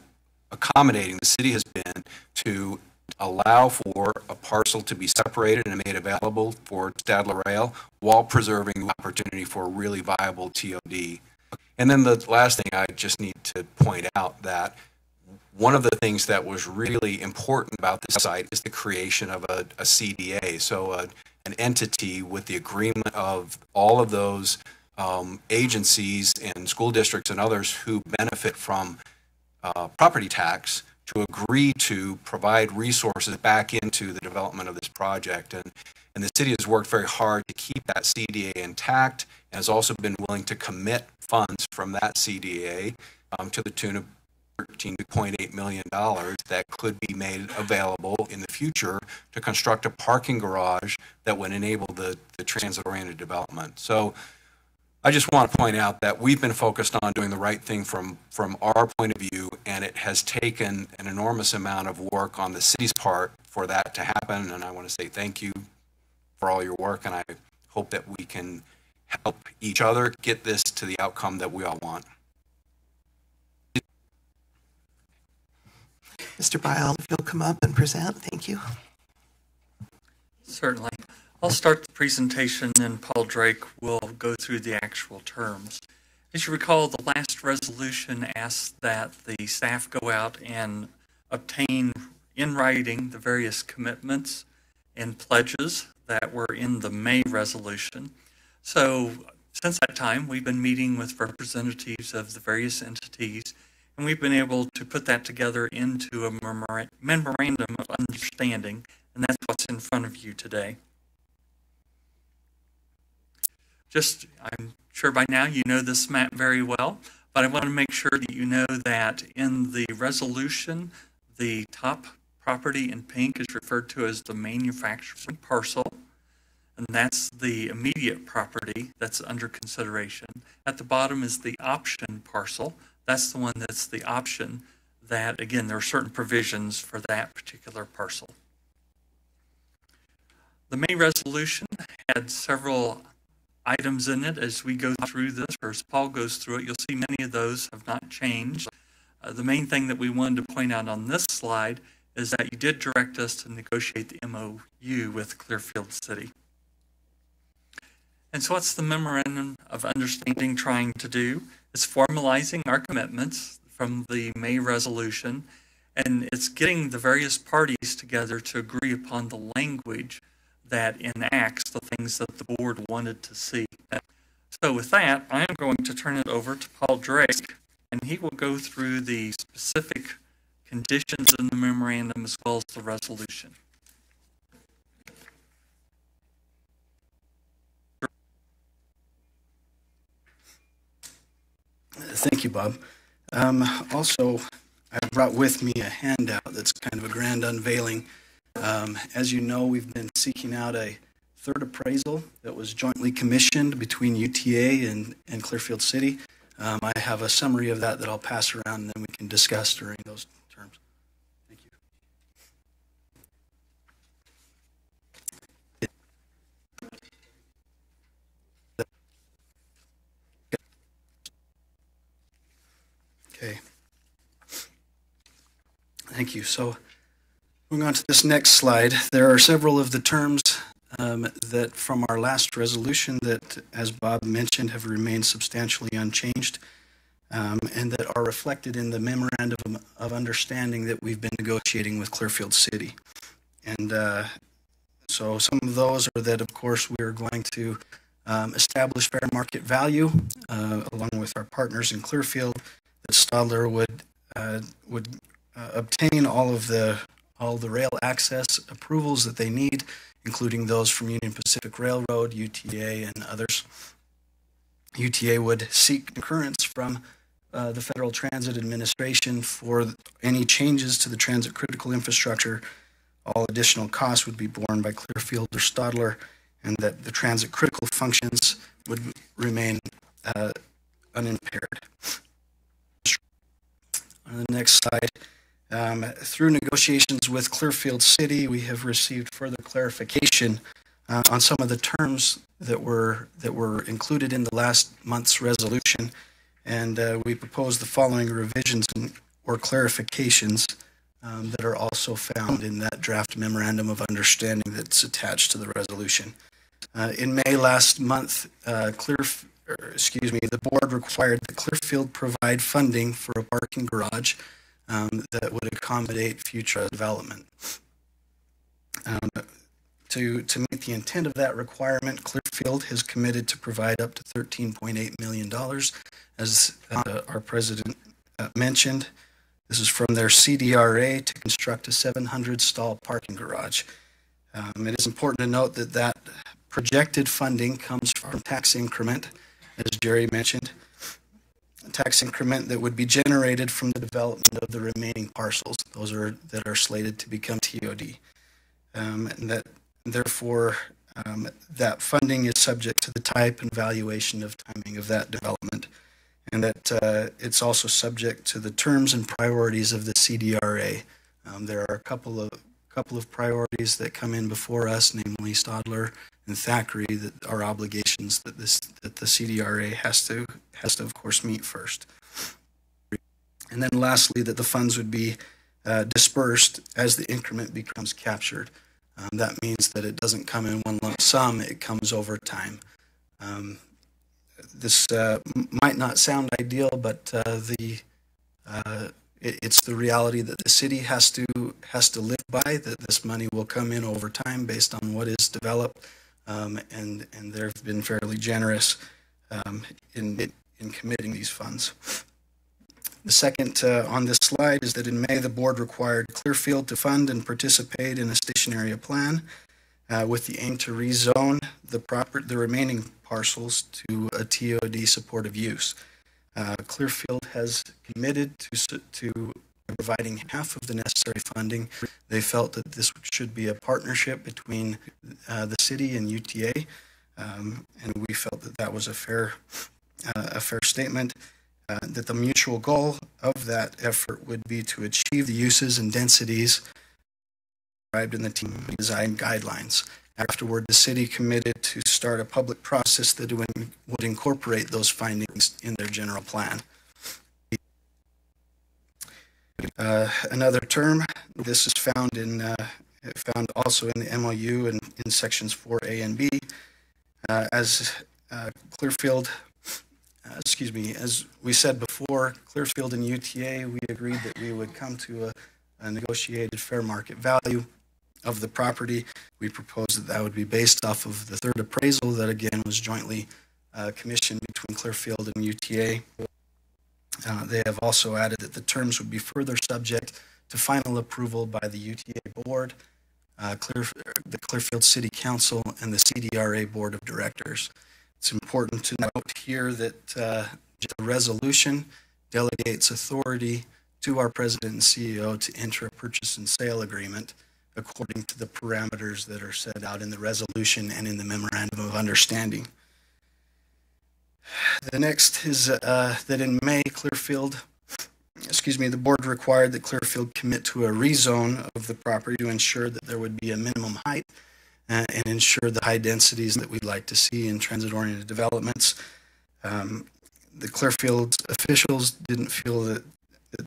accommodating the city has been to allow for a parcel to be separated and made available for Stadler Rail while preserving the opportunity for a really viable TOD. And then the last thing I just need to point out that one of the things that was really important about this site is the creation of a CDA, so an entity with the agreement of all of those agencies and school districts and others who benefit from property tax to agree to provide resources back into the development of this project. And the city has worked very hard to keep that CDA intact and has also been willing to commit funds from that CDA to the tune of $13.8 million that could be made available in the future to construct a parking garage that would enable the transit-oriented development. So I just want to point out that we've been focused on doing the right thing from our point of view, and it has taken an enormous amount of work on the city's part for that to happen. And I want to say thank you for all your work, and I hope that we can help each other get this to the outcome that we all want. Mr. Biles, if you'll come up and present, thank you. Certainly. I'll start the presentation and Paul Drake will go through the actual terms. As you recall, the last resolution asked that the staff go out and obtain in writing the various commitments and pledges that were in the May resolution. So since that time, we've been meeting with representatives of the various entities, and we've been able to put that together into a memorandum of understanding, and that's what's in front of you today. I'm sure by now you know this map very well, but I want to make sure that you know that in the resolution, the top property in pink is referred to as the manufacturing parcel. and that's the immediate property that's under consideration. At the bottom is the option parcel. That's the one that's the option that, again, there are certain provisions for that particular parcel. The May resolution had several items in it. As we go through this, or as Paul goes through it, you'll see many of those have not changed. The main thing that we wanted to point out on this slide is that you did direct us to negotiate the MOU with Clearfield City. And so what's the Memorandum of Understanding trying to do? It's formalizing our commitments from the May resolution, and it's getting the various parties together to agree upon the language that enacts the things that the board wanted to see. So with that, I am going to turn it over to Paul Drake, and he will go through the specific conditions in the memorandum as well as the resolution. Thank you, Bob. Also, I brought with me a handout that's kind of a grand unveiling. As you know, we've been seeking out a third appraisal that was jointly commissioned between UTA and Clearfield City. I have a summary of that I'll pass around, and then we can discuss during those terms. Thank you. Okay. Thank you. So, moving on to this next slide, there are several of the terms that from our last resolution that, as Bob mentioned, have remained substantially unchanged, and that are reflected in the Memorandum of Understanding that we've been negotiating with Clearfield City. And so some of those are that, of course, we are going to establish fair market value along with our partners in Clearfield, that Stadler would obtain all the rail access approvals that they need, including those from Union Pacific Railroad, UTA, and others. UTA would seek concurrence from the Federal Transit Administration for any changes to the transit critical infrastructure. All additional costs would be borne by Clearfield or Stadler, and that the transit critical functions would remain unimpaired. On the next slide, through negotiations with Clearfield City, we have received further clarification on some of the terms that were included in the last month's resolution, and we propose the following revisions or clarifications that are also found in that draft memorandum of understanding that's attached to the resolution. In May last month, the board required that Clearfield provide funding for a parking garage that would accommodate future development. To meet the intent of that requirement, Clearfield has committed to provide up to $13.8 million, as our president mentioned. This is from their CDRA to construct a 700-stall parking garage. It is important to note that that projected funding comes from tax increment, as Jerry mentioned, a tax increment that would be generated from the development of the remaining parcels, those that are slated to become TOD. And that, therefore, that funding is subject to the type and valuation of timing of that development, and that it's also subject to the terms and priorities of the CDRA. There are a couple of priorities that come in before us, namely Stadler and Thackeray, that are obligations that the CDRA has to of course meet first. And then lastly, that the funds would be dispersed as the increment becomes captured. That means that it doesn't come in one lump sum, it comes over time. This might not sound ideal, but it's the reality that the city has to live by, that this money will come in over time based on what is developed, and they've been fairly generous in committing these funds. The second on this slide is that in May, the board required Clearfield to fund and participate in a station area plan with the aim to rezone the remaining parcels to a TOD supportive use. Clearfield has committed to providing half of the necessary funding. They felt that this should be a partnership between the city and UTA, and we felt that that was a fair statement. That the mutual goal of that effort would be to achieve the uses and densities described in the team design guidelines. Afterward, the city committed to start a public process that would incorporate those findings in their general plan. Another term, this is found also in the MOU and in sections 4A and B. As Clearfield, as we said before, Clearfield and UTA, we agreed that we would come to a negotiated fair market value of the property. We proposed that that would be based off of the third appraisal that again was jointly commissioned between Clearfield and UTA. They have also added that the terms would be further subject to final approval by the UTA Board, the Clearfield City Council, and the CDRA Board of Directors. It's important to note here that the resolution delegates authority to our President and CEO to enter a purchase and sale agreement according to the parameters that are set out in the resolution and in the Memorandum of Understanding. The next is that in May, the board required that Clearfield commit to a rezone of the property to ensure that there would be a minimum height and ensure the high densities that we'd like to see in transit-oriented developments. The Clearfield officials didn't feel that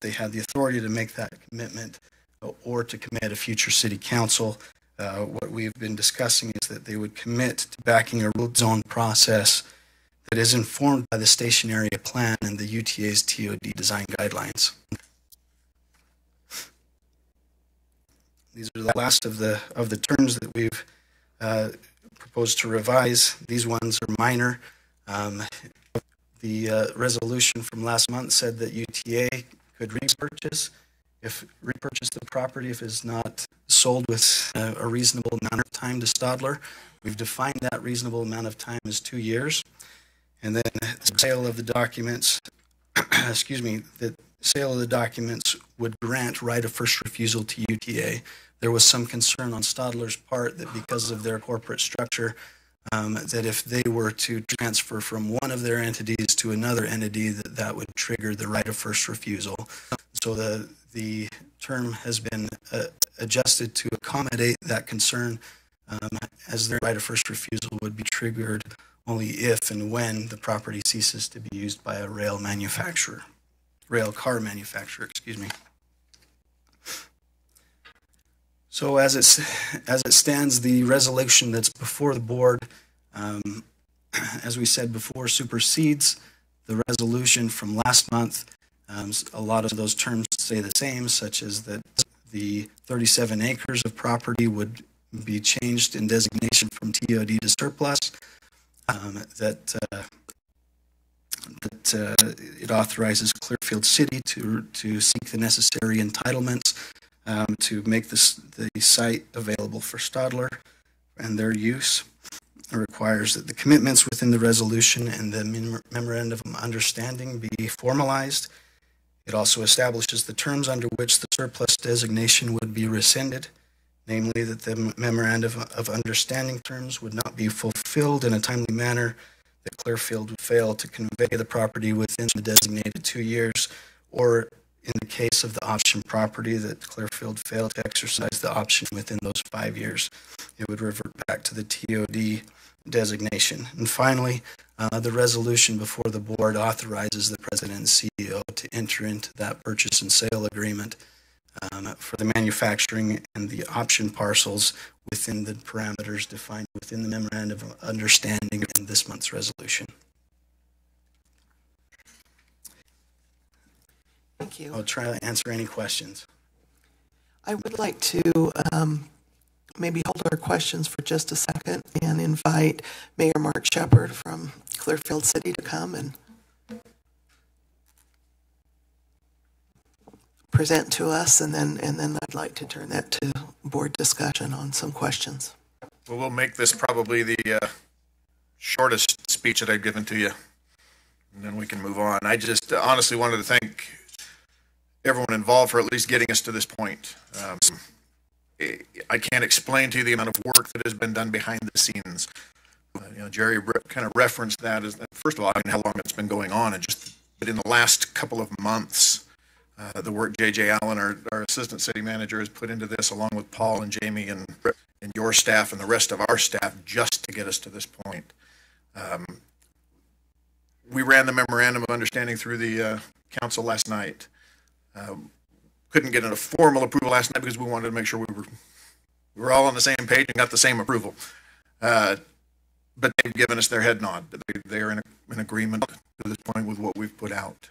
they had the authority to make that commitment or to commit a future city council. What we've been discussing is that they would commit to backing a road zone process that is informed by the station area plan and the UTA's TOD design guidelines. These are the last of the terms that we've proposed to revise. These ones are minor. The resolution from last month said that UTA could repurchase the property if it's not sold with a reasonable amount of time to Stadler. We've defined that reasonable amount of time as 2 years. And then the sale of the documents, the sale of the documents would grant right of first refusal to UTA. There was some concern on Stadler's part that because of their corporate structure, that if they were to transfer from one of their entities to another entity, that would trigger the right of first refusal. So the term has been adjusted to accommodate that concern, as the right of first refusal would be triggered only if and when the property ceases to be used by a rail car manufacturer, So as it stands, the resolution that's before the board, as we said before, supersedes the resolution from last month. A lot of those terms stay the same, such as that the 37 acres of property would be changed in designation from TOD to surplus. That it authorizes Clearfield City to seek the necessary entitlements to make the site available for Stadler and their use. It requires that the commitments within the resolution and the Memorandum of Understanding be formalized. It also establishes the terms under which the surplus designation would be rescinded, namely that the Memorandum of Understanding terms would not be fulfilled in a timely manner, that Clearfield would fail to convey the property within the designated 2 years, or in the case of the option property, that Clearfield failed to exercise the option within those 5 years. It would revert back to the TOD designation. And finally, the resolution before the board authorizes the President and CEO to enter into that purchase and sale agreement for the manufacturing and the option parcels within the parameters defined within the Memorandum of Understanding in this month's resolution. Thank you. I'll try to answer any questions. I would like to maybe hold our questions for just a second and invite Mayor Mark Shepard from Clearfield City to come and present to us, and then I'd like to turn that to board discussion on some questions. Well, we'll make this probably the shortest speech that I've given to you, and then we can move on. I just honestly wanted to thank everyone involved for at least getting us to this point. I can't explain to you the amount of work that has been done behind the scenes. Jerry kind of referenced that as, first of all, I mean, how long it's been going on, but in the last couple of months, the work J.J. Allen, our assistant city manager, has put into this, along with Paul and Jamie and your staff and the rest of our staff, just to get us to this point. We ran the memorandum of understanding through the council last night. Couldn't get a formal approval last night because we wanted to make sure we were all on the same page and got the same approval. But they've given us their head nod. They are in agreement to this point with what we've put out.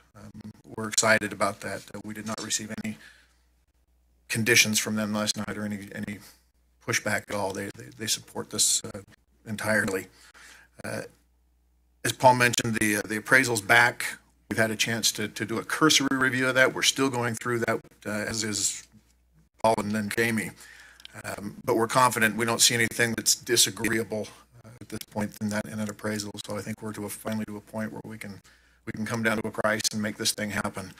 We're excited about that. We did not receive any conditions from them last night or any pushback at all. They support this entirely. As Paul mentioned, the appraisal's back. We've had a chance to do a cursory review of that. We're still going through that, as is Paul and then Jamie. But we're confident we don't see anything that's disagreeable at this point in an appraisal. So I think we're finally to a point where we can come down to a price and make this thing happen.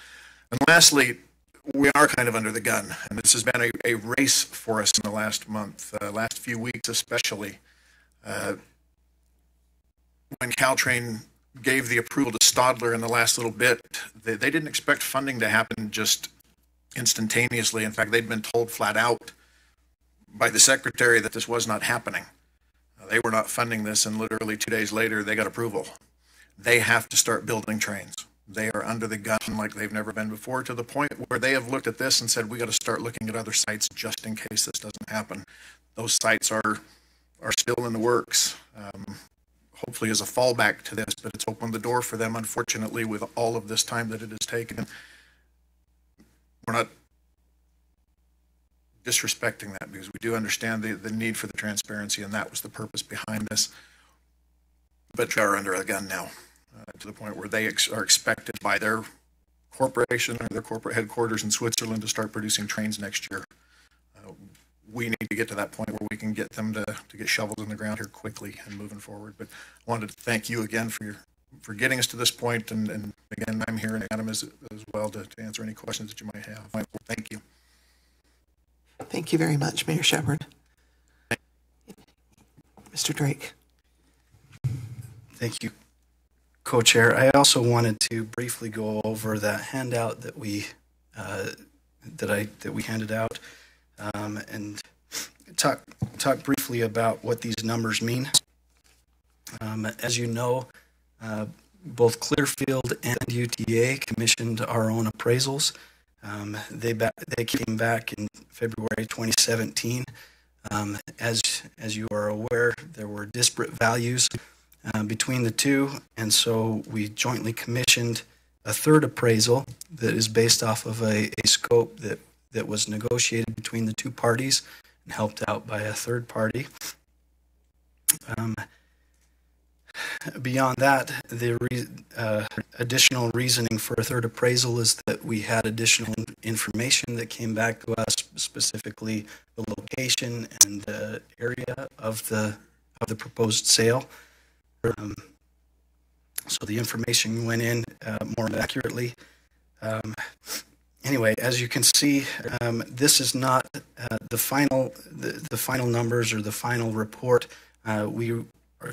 And lastly, we are kind of under the gun, and this has been a race for us in the last month, last few weeks especially. When Caltrain gave the approval to Stadler in the last little bit, they didn't expect funding to happen just instantaneously. In fact, they'd been told flat out by the secretary that this was not happening. They were not funding this, and literally 2 days later, they got approval. They have to start building trains. They are under the gun like they've never been before, to the point where they have looked at this and said, we got to start looking at other sites just in case this doesn't happen. Those sites are still in the works. Hopefully as a fallback to this, but it's opened the door for them, unfortunately, with all of this time that it has taken. We're not disrespecting that, because we do understand the need for the transparency, and that was the purpose behind this. But they are under a gun now, to the point where they are expected by their corporation or their corporate headquarters in Switzerland to start producing trains next year. We need to get to that point where we can get them to get shovels in the ground here quickly and moving forward. But I wanted to thank you again for getting us to this point, and again, I'm here, and Adam as well, to answer any questions that you might have. Thank you. Thank you very much, Mayor Shepherd. Mr. Drake. Thank you, Co-Chair. I also wanted to briefly go over that handout that we handed out, and talk briefly about what these numbers mean. As you know, both Clearfield and UTA commissioned our own appraisals. They came back in February 2017. As you are aware, there were disparate values between the two, and so we jointly commissioned a third appraisal that is based off of a scope that was negotiated between the two parties and helped out by a third party. Beyond that, the additional reasoning for a third appraisal is that we had additional information that came back to us, specifically the location and the area of the proposed sale. So the information went in more accurately. Anyway, as you can see, this is not the final numbers or the final report. We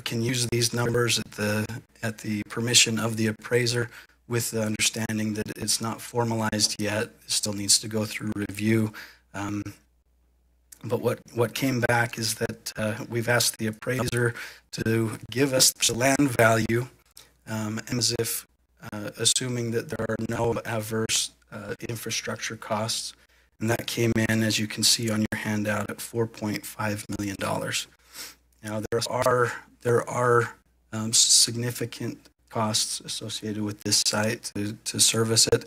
can use these numbers at the permission of the appraiser, with the understanding that it's not formalized yet. It still needs to go through review. But what came back is that we've asked the appraiser to give us the land value, as if assuming that there are no adverse infrastructure costs, and that came in, as you can see on your handout, at $4.5 million. Now there are significant costs associated with this site to service it,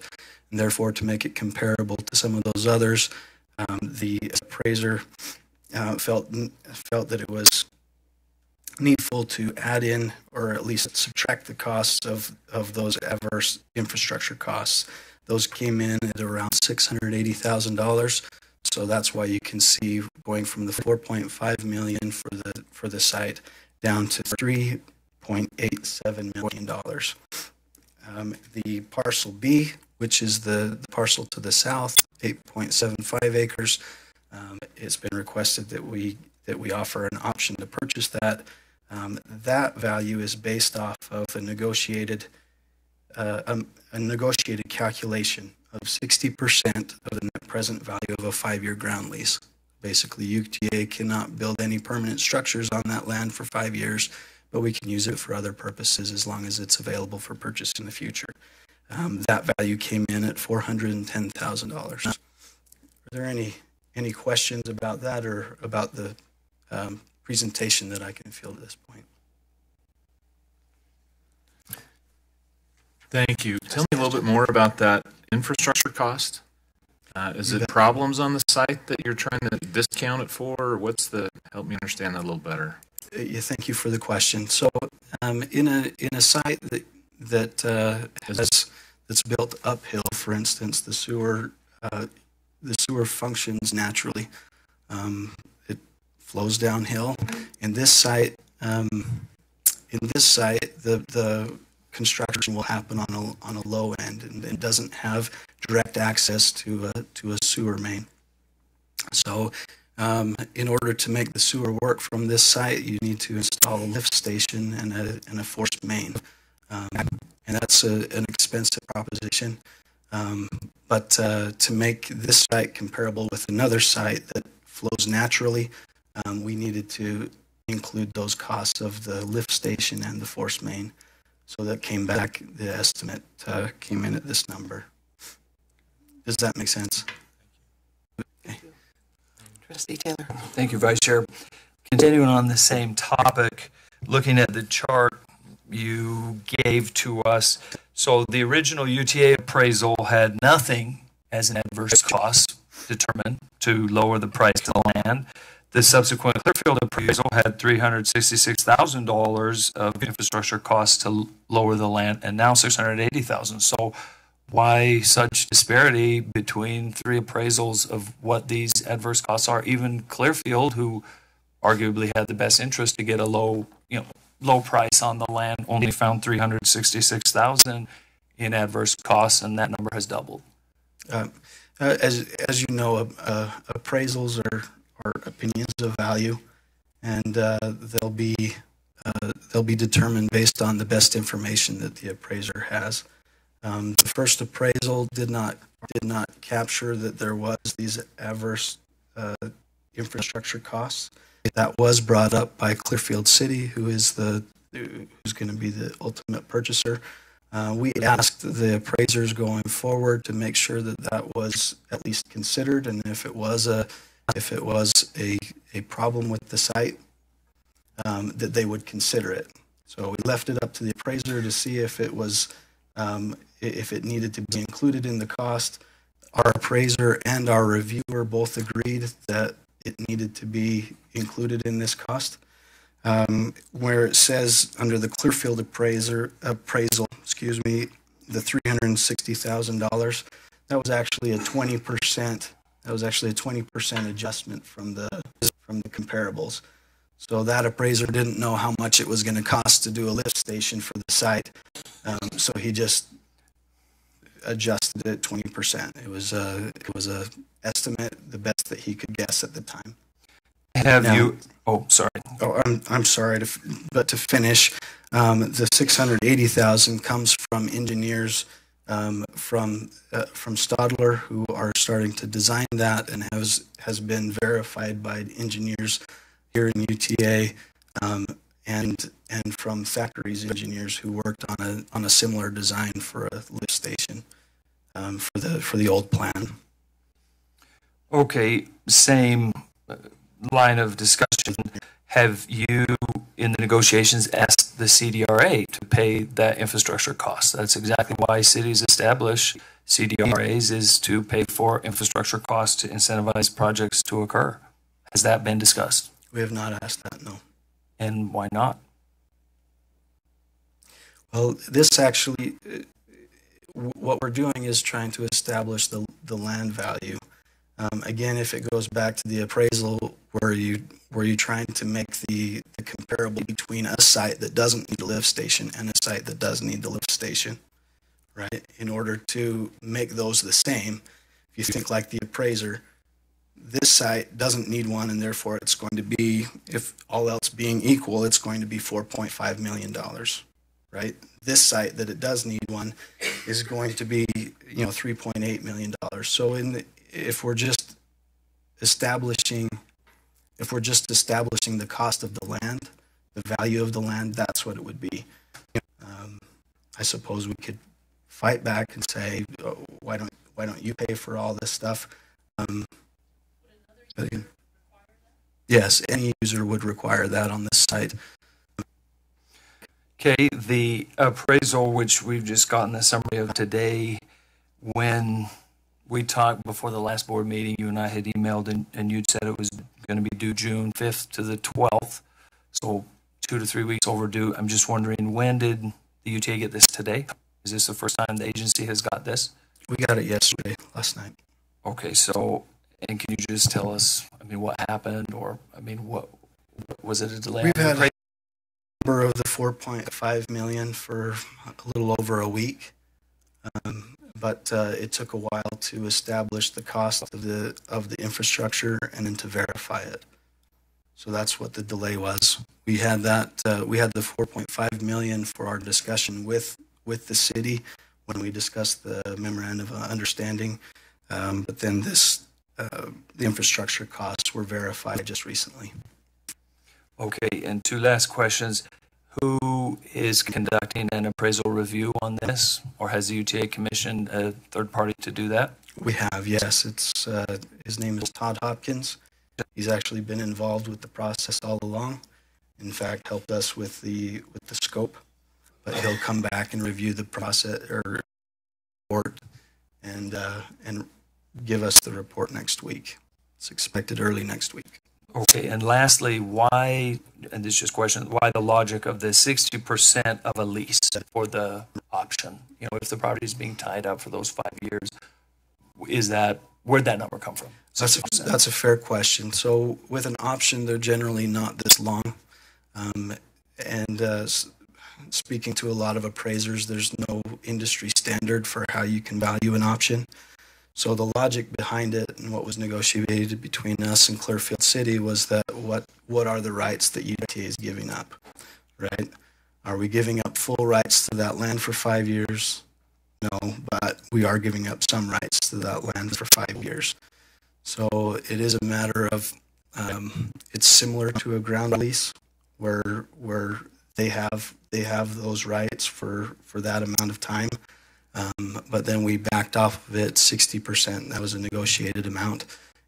and therefore to make it comparable to some of those others. The appraiser felt that it was needful to add in, or at least subtract, the costs of those adverse infrastructure costs. Those came in at around $680,000. So that's why you can see going from the $4.5 million for the site down to $3.87 million. The parcel B, which is the parcel to the south, 8.75 acres. It's been requested that we offer an option to purchase that. That value is based off of a negotiated calculation of 60% of the net present value of a 5-year ground lease. Basically, UTA cannot build any permanent structures on that land for 5 years, but we can use it for other purposes as long as it's available for purchase in the future. That value came in at $410,000. Are there any questions about that or about the presentation that I can field at this point? Thank you. Tell me a little bit more about that infrastructure cost. Is it problems on the site that you're trying to discount it for, or help me understand that a little better? Yeah, thank you for the question. So, in a site that's built uphill, for instance, the sewer functions naturally. It flows downhill. In this site, the construction will happen on a low end, and it doesn't have direct access to a sewer main. So, in order to make the sewer work from this site, you need to install a lift station and a forced main, and that's an expensive proposition. But to make this site comparable with another site that flows naturally, we needed to include those costs of the lift station and the force main. So that came back, the estimate came in at this number. Does that make sense? Okay. Trustee Taylor. Thank you, Vice Chair. Continuing on the same topic, looking at the chart you gave to us. So the original UTA appraisal had nothing as an adverse cost determined to lower the price of the land. The subsequent Clearfield appraisal had $366,000 of infrastructure costs to lower the land, and now $680,000. So why such disparity between three appraisals of what these adverse costs are? Even Clearfield, who arguably had the best interest to get a low price on the land, only found $366,000 in adverse costs, and that number has doubled. As you know, appraisals are opinions of value, and they'll be determined based on the best information that the appraiser has. The first appraisal did not capture that there was these adverse infrastructure costs. That was brought up by Clearfield City, who's going to be the ultimate purchaser. We asked the appraisers going forward to make sure that was at least considered, and if it was a problem with the site, that they would consider it. So we left it up to the appraiser to see if it was if it needed to be included in the cost. Our appraiser and our reviewer both agreed that it needed to be included in this cost. Where it says under the Clearfield appraisal, the $360,000, that was actually a 20%. That was actually a 20% adjustment from the comparables. So that appraiser didn't know how much it was going to cost to do a lift station for the site. So he just adjusted it 20%. It was a estimate, the best that he could guess at the time. Oh, sorry. Oh, I'm sorry, but to finish, the $680,000 comes from engineers from Stadler, who are starting to design that, and has been verified by engineers here in UTA, and from Thackeray's engineers who worked on a similar design for a lift station for the old plan. Okay, same line of discussion. Have you, in the negotiations, asked the CDRA to pay that infrastructure cost? That's exactly why cities establish CDRAs, is to pay for infrastructure costs to incentivize projects to occur. Has that been discussed? We have not asked that, no. And why not? Well, this actually, what we're doing is trying to establish the land value. Again, if it goes back to the appraisal, were you trying to make the comparable between a site that doesn't need a lift station and a site that does need the lift station, right? In order to make those the same, if you think like the appraiser, this site doesn't need one, and therefore it's going to be, if all else being equal, it's going to be $4.5 million, right? This site that it does need one is going to be, $3.8 million. So if we're just establishing the cost of the land, the value of the land, that's what it would be. I suppose we could fight back and say, oh, why don't you pay for all this stuff? But again, yes, any user would require that on this site. Okay, the appraisal, which we've just gotten the summary of today, when we talked before the last board meeting, you and I had emailed and you'd said it was going to be due June 5th to the 12th, so 2 to 3 weeks overdue. I'm just wondering, when did the UTA get this today? Is this the first time the agency has got this? We got it yesterday, last night. Okay, so, and can you just tell us, what happened, or, what was it a delay? We've had a number of the 4.5 million for a little over a week, but it took a while to establish the cost of the infrastructure and then to verify it. So that's what the delay was. We had that. We had the 4.5 million for our discussion with the city when we discussed the memorandum of understanding, but then the infrastructure costs were verified just recently. Okay, and 2 last questions. Who is conducting an appraisal review on this, or has the UTA commissioned a third party to do that? We have, yes. It's his name is Todd Hopkins. He's actually been involved with the process all along. In fact, helped us with the scope. But he'll come back and review the process or report and give us the report next week. It's expected early next week. Okay, and lastly, why, and this is just a question, why the logic of the 60% of a lease for the option? If the property is being tied up for those 5 years, where'd that number come from? That's a fair question. So with an option, they're generally not this long. Speaking to a lot of appraisers, there's no industry standard for how you can value an option. So the logic behind it and what was negotiated between us and Clearfield City was that what are the rights that UTA is giving up, right? Are we giving up full rights to that land for 5 years? No, but we are giving up some rights to that land for 5 years. So it is a matter of, it's similar to a ground lease where they have those rights for that amount of time. But then we backed off of it 60%. That was a negotiated amount.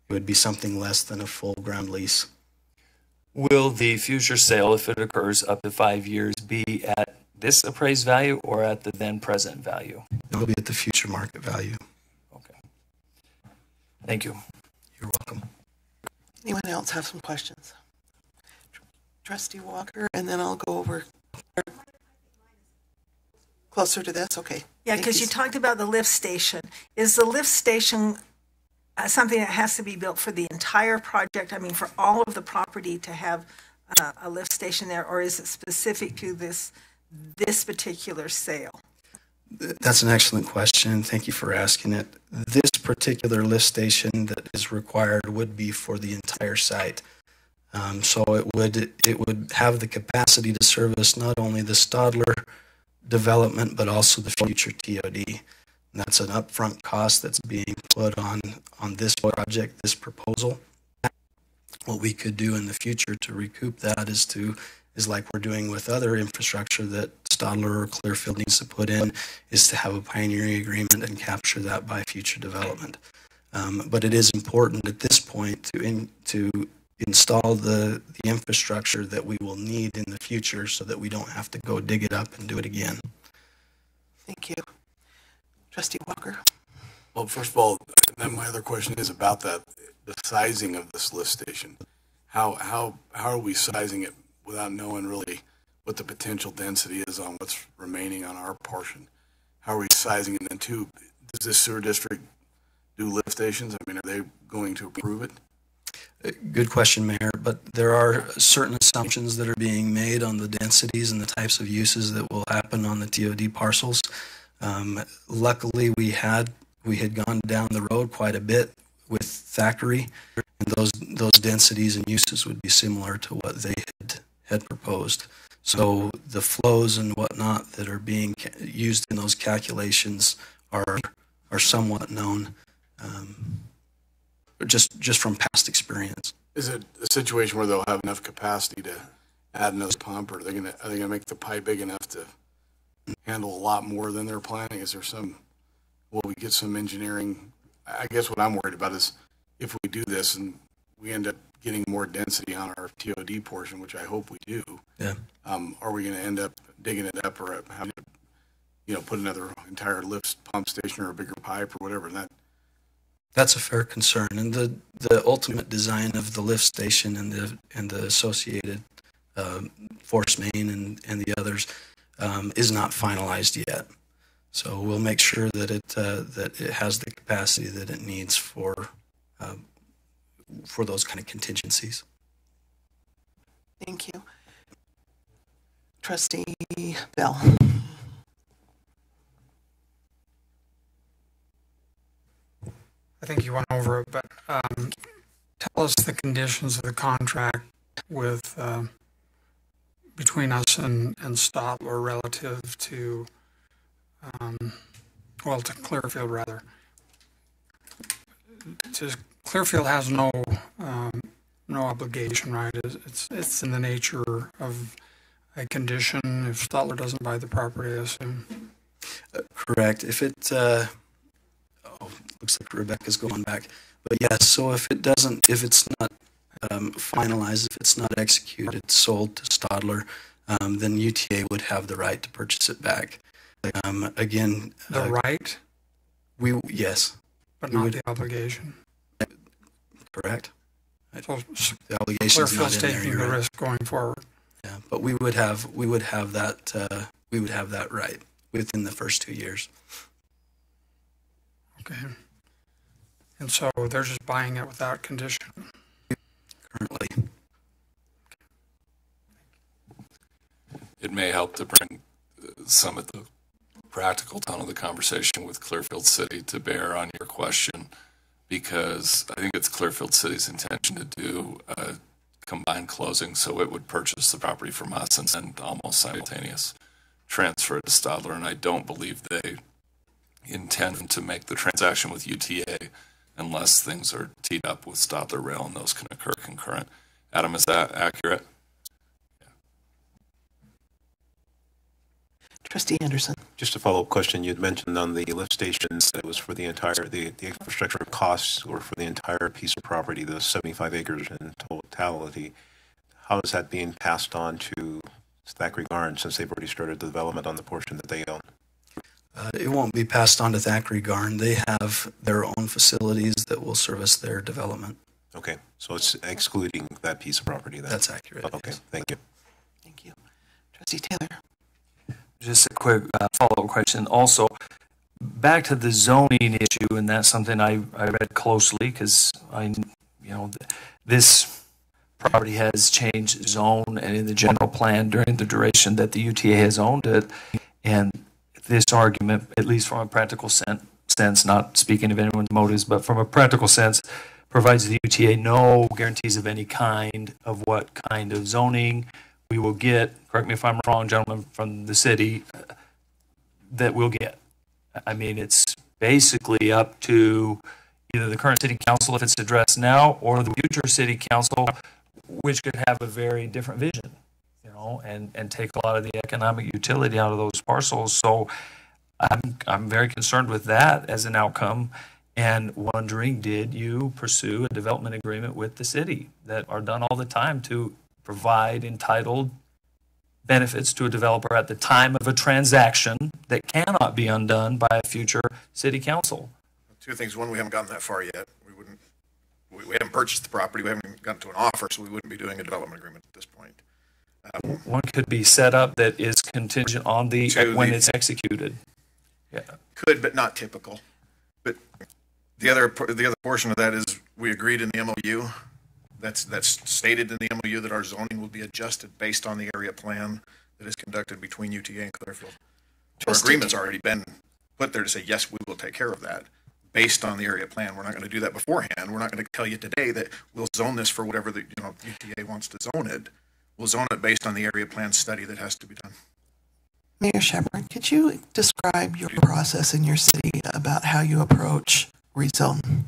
It would be something less than a full ground lease. Will the future sale, if it occurs up to 5 years, be at this appraised value or at the then present value? It will be at the future market value. Okay. Thank you. You're welcome. Anyone else have some questions? Trustee Walker, and then I'll go over closer to this. Okay. Yeah, because you talked about the lift station. Is the lift station something that has to be built for the entire project? For all of the property to have a lift station there, or is it specific to this particular sale? That's an excellent question. Thank you for asking it. This particular lift station that is required would be for the entire site. So it would have the capacity to service not only the Stadler development, but also the future TOD. And that's an upfront cost that's being put on this project, this proposal. What we could do in the future to recoup that is like we're doing with other infrastructure that Stadler or Clearfield needs to put in, is to have a pioneering agreement and capture that by future development. But it is important at this point to install the infrastructure that we will need in the future so that we don't have to go dig it up and do it again. Thank you. Trustee Walker. Well, first of all, then my other question is about the sizing of this lift station. How are we sizing it without knowing really what the potential density is on what's remaining on our portion? How are we sizing it? And then two, does this sewer district do lift stations? Are they going to approve it? Good question, Mayor, but there are certain assumptions that are being made on the densities and the types of uses that will happen on the TOD parcels. Luckily, we had gone down the road quite a bit with Thackeray, and those densities and uses would be similar to what they had proposed. So the flows and whatnot that are being used in those calculations are somewhat known, just from past experience. Is it a situation where they'll have enough capacity to add another pump, or are they gonna make the pipe big enough to handle a lot more than they're planning? Is there will we get some engineering? I guess what I'm worried about is if we do this and we end up getting more density on our TOD portion, which I hope we do. Yeah. Are we going to end up digging it up or having to, put another entire lift pump station or a bigger pipe or whatever? And that's a fair concern, and the ultimate design of the lift station and the associated force main and the others is not finalized yet. So we'll make sure that it has the capacity that it needs for those kind of contingencies. Thank you. Trustee Bell. I think you went over it, but tell us the conditions of the contract with between us and Stadler relative to to Clearfield rather. Clearfield has no obligation, right? It's in the nature of a condition if Stadler doesn't buy the property, I assume. Correct. If it looks like Rebecca's going back, but yes. So if it's not finalized, if it's not executed, sold to Stadler, then UTA would have the right to purchase it back. Again, the right. Yes, but not the obligation. Correct. So the obligation is not in there. Taking the risk going forward. Yeah, but we would have that right within the first 2 years. Okay. And so they're just buying it without condition. Currently. It may help to bring some of the practical tone of the conversation with Clearfield City to bear on your question, because I think it's Clearfield City's intention to do a combined closing, so it would purchase the property from us and send almost simultaneous transfer it to Stadler, and I don't believe they intend to make the transaction with UTA unless things are teed up with Stadler Rail, and those can occur concurrent. Adam, is that accurate? Trustee Anderson. Just a follow-up question. You'd mentioned on the lift stations that it was for the entire, the infrastructure costs or for the entire piece of property, the 75 acres in totality. How is that being passed on to Thackeray Garn since they've already started the development on the portion that they own? It won't be passed on to Thackeray Garn. They have their own facilities that will service their development. Okay, so it's excluding that piece of property then? That's accurate. Okay, yes. Thank you. Thank you. Trustee Taylor. Just a quick follow-up question. Also, back to the zoning issue, and that's something I read closely because this property has changed zone and in the general plan during the duration that the UTA has owned it, and this argument, at least from a practical sense, not speaking of anyone's motives, but from a practical sense, provides the UTA no guarantees of any kind of what kind of zoning we will get, correct me if I'm wrong, gentlemen from the city, that we'll get. I mean, it's basically up to either the current city council, if it's addressed now, or the future city council, which could have a very different vision, and take a lot of the economic utility out of those parcels. So I'm very concerned with that as an outcome, and wondering, did you pursue a development agreement with the city that are done all the time to provide entitled benefits to a developer at the time of a transaction that cannot be undone by a future city council? Two things. One, we haven't gotten that far yet. We haven't purchased the property. We haven't gotten to an offer, so we wouldn't be doing a development agreement at this point. One could be set up that is contingent on when it's executed. Yeah. Could, but not typical. But the other portion of that is we agreed in the MOU. That's stated in the MOU that our zoning will be adjusted based on the area plan that is conducted between UTA and Clearfield. Our agreement's already been put there to say, yes, we will take care of that based on the area plan. We're not going to do that beforehand. We're not going to tell you today that we'll zone this for whatever the, UTA wants to zone it. We'll zone it based on the area plan study that has to be done. Mayor Shepherd, could you describe your process in your city about how you approach rezone?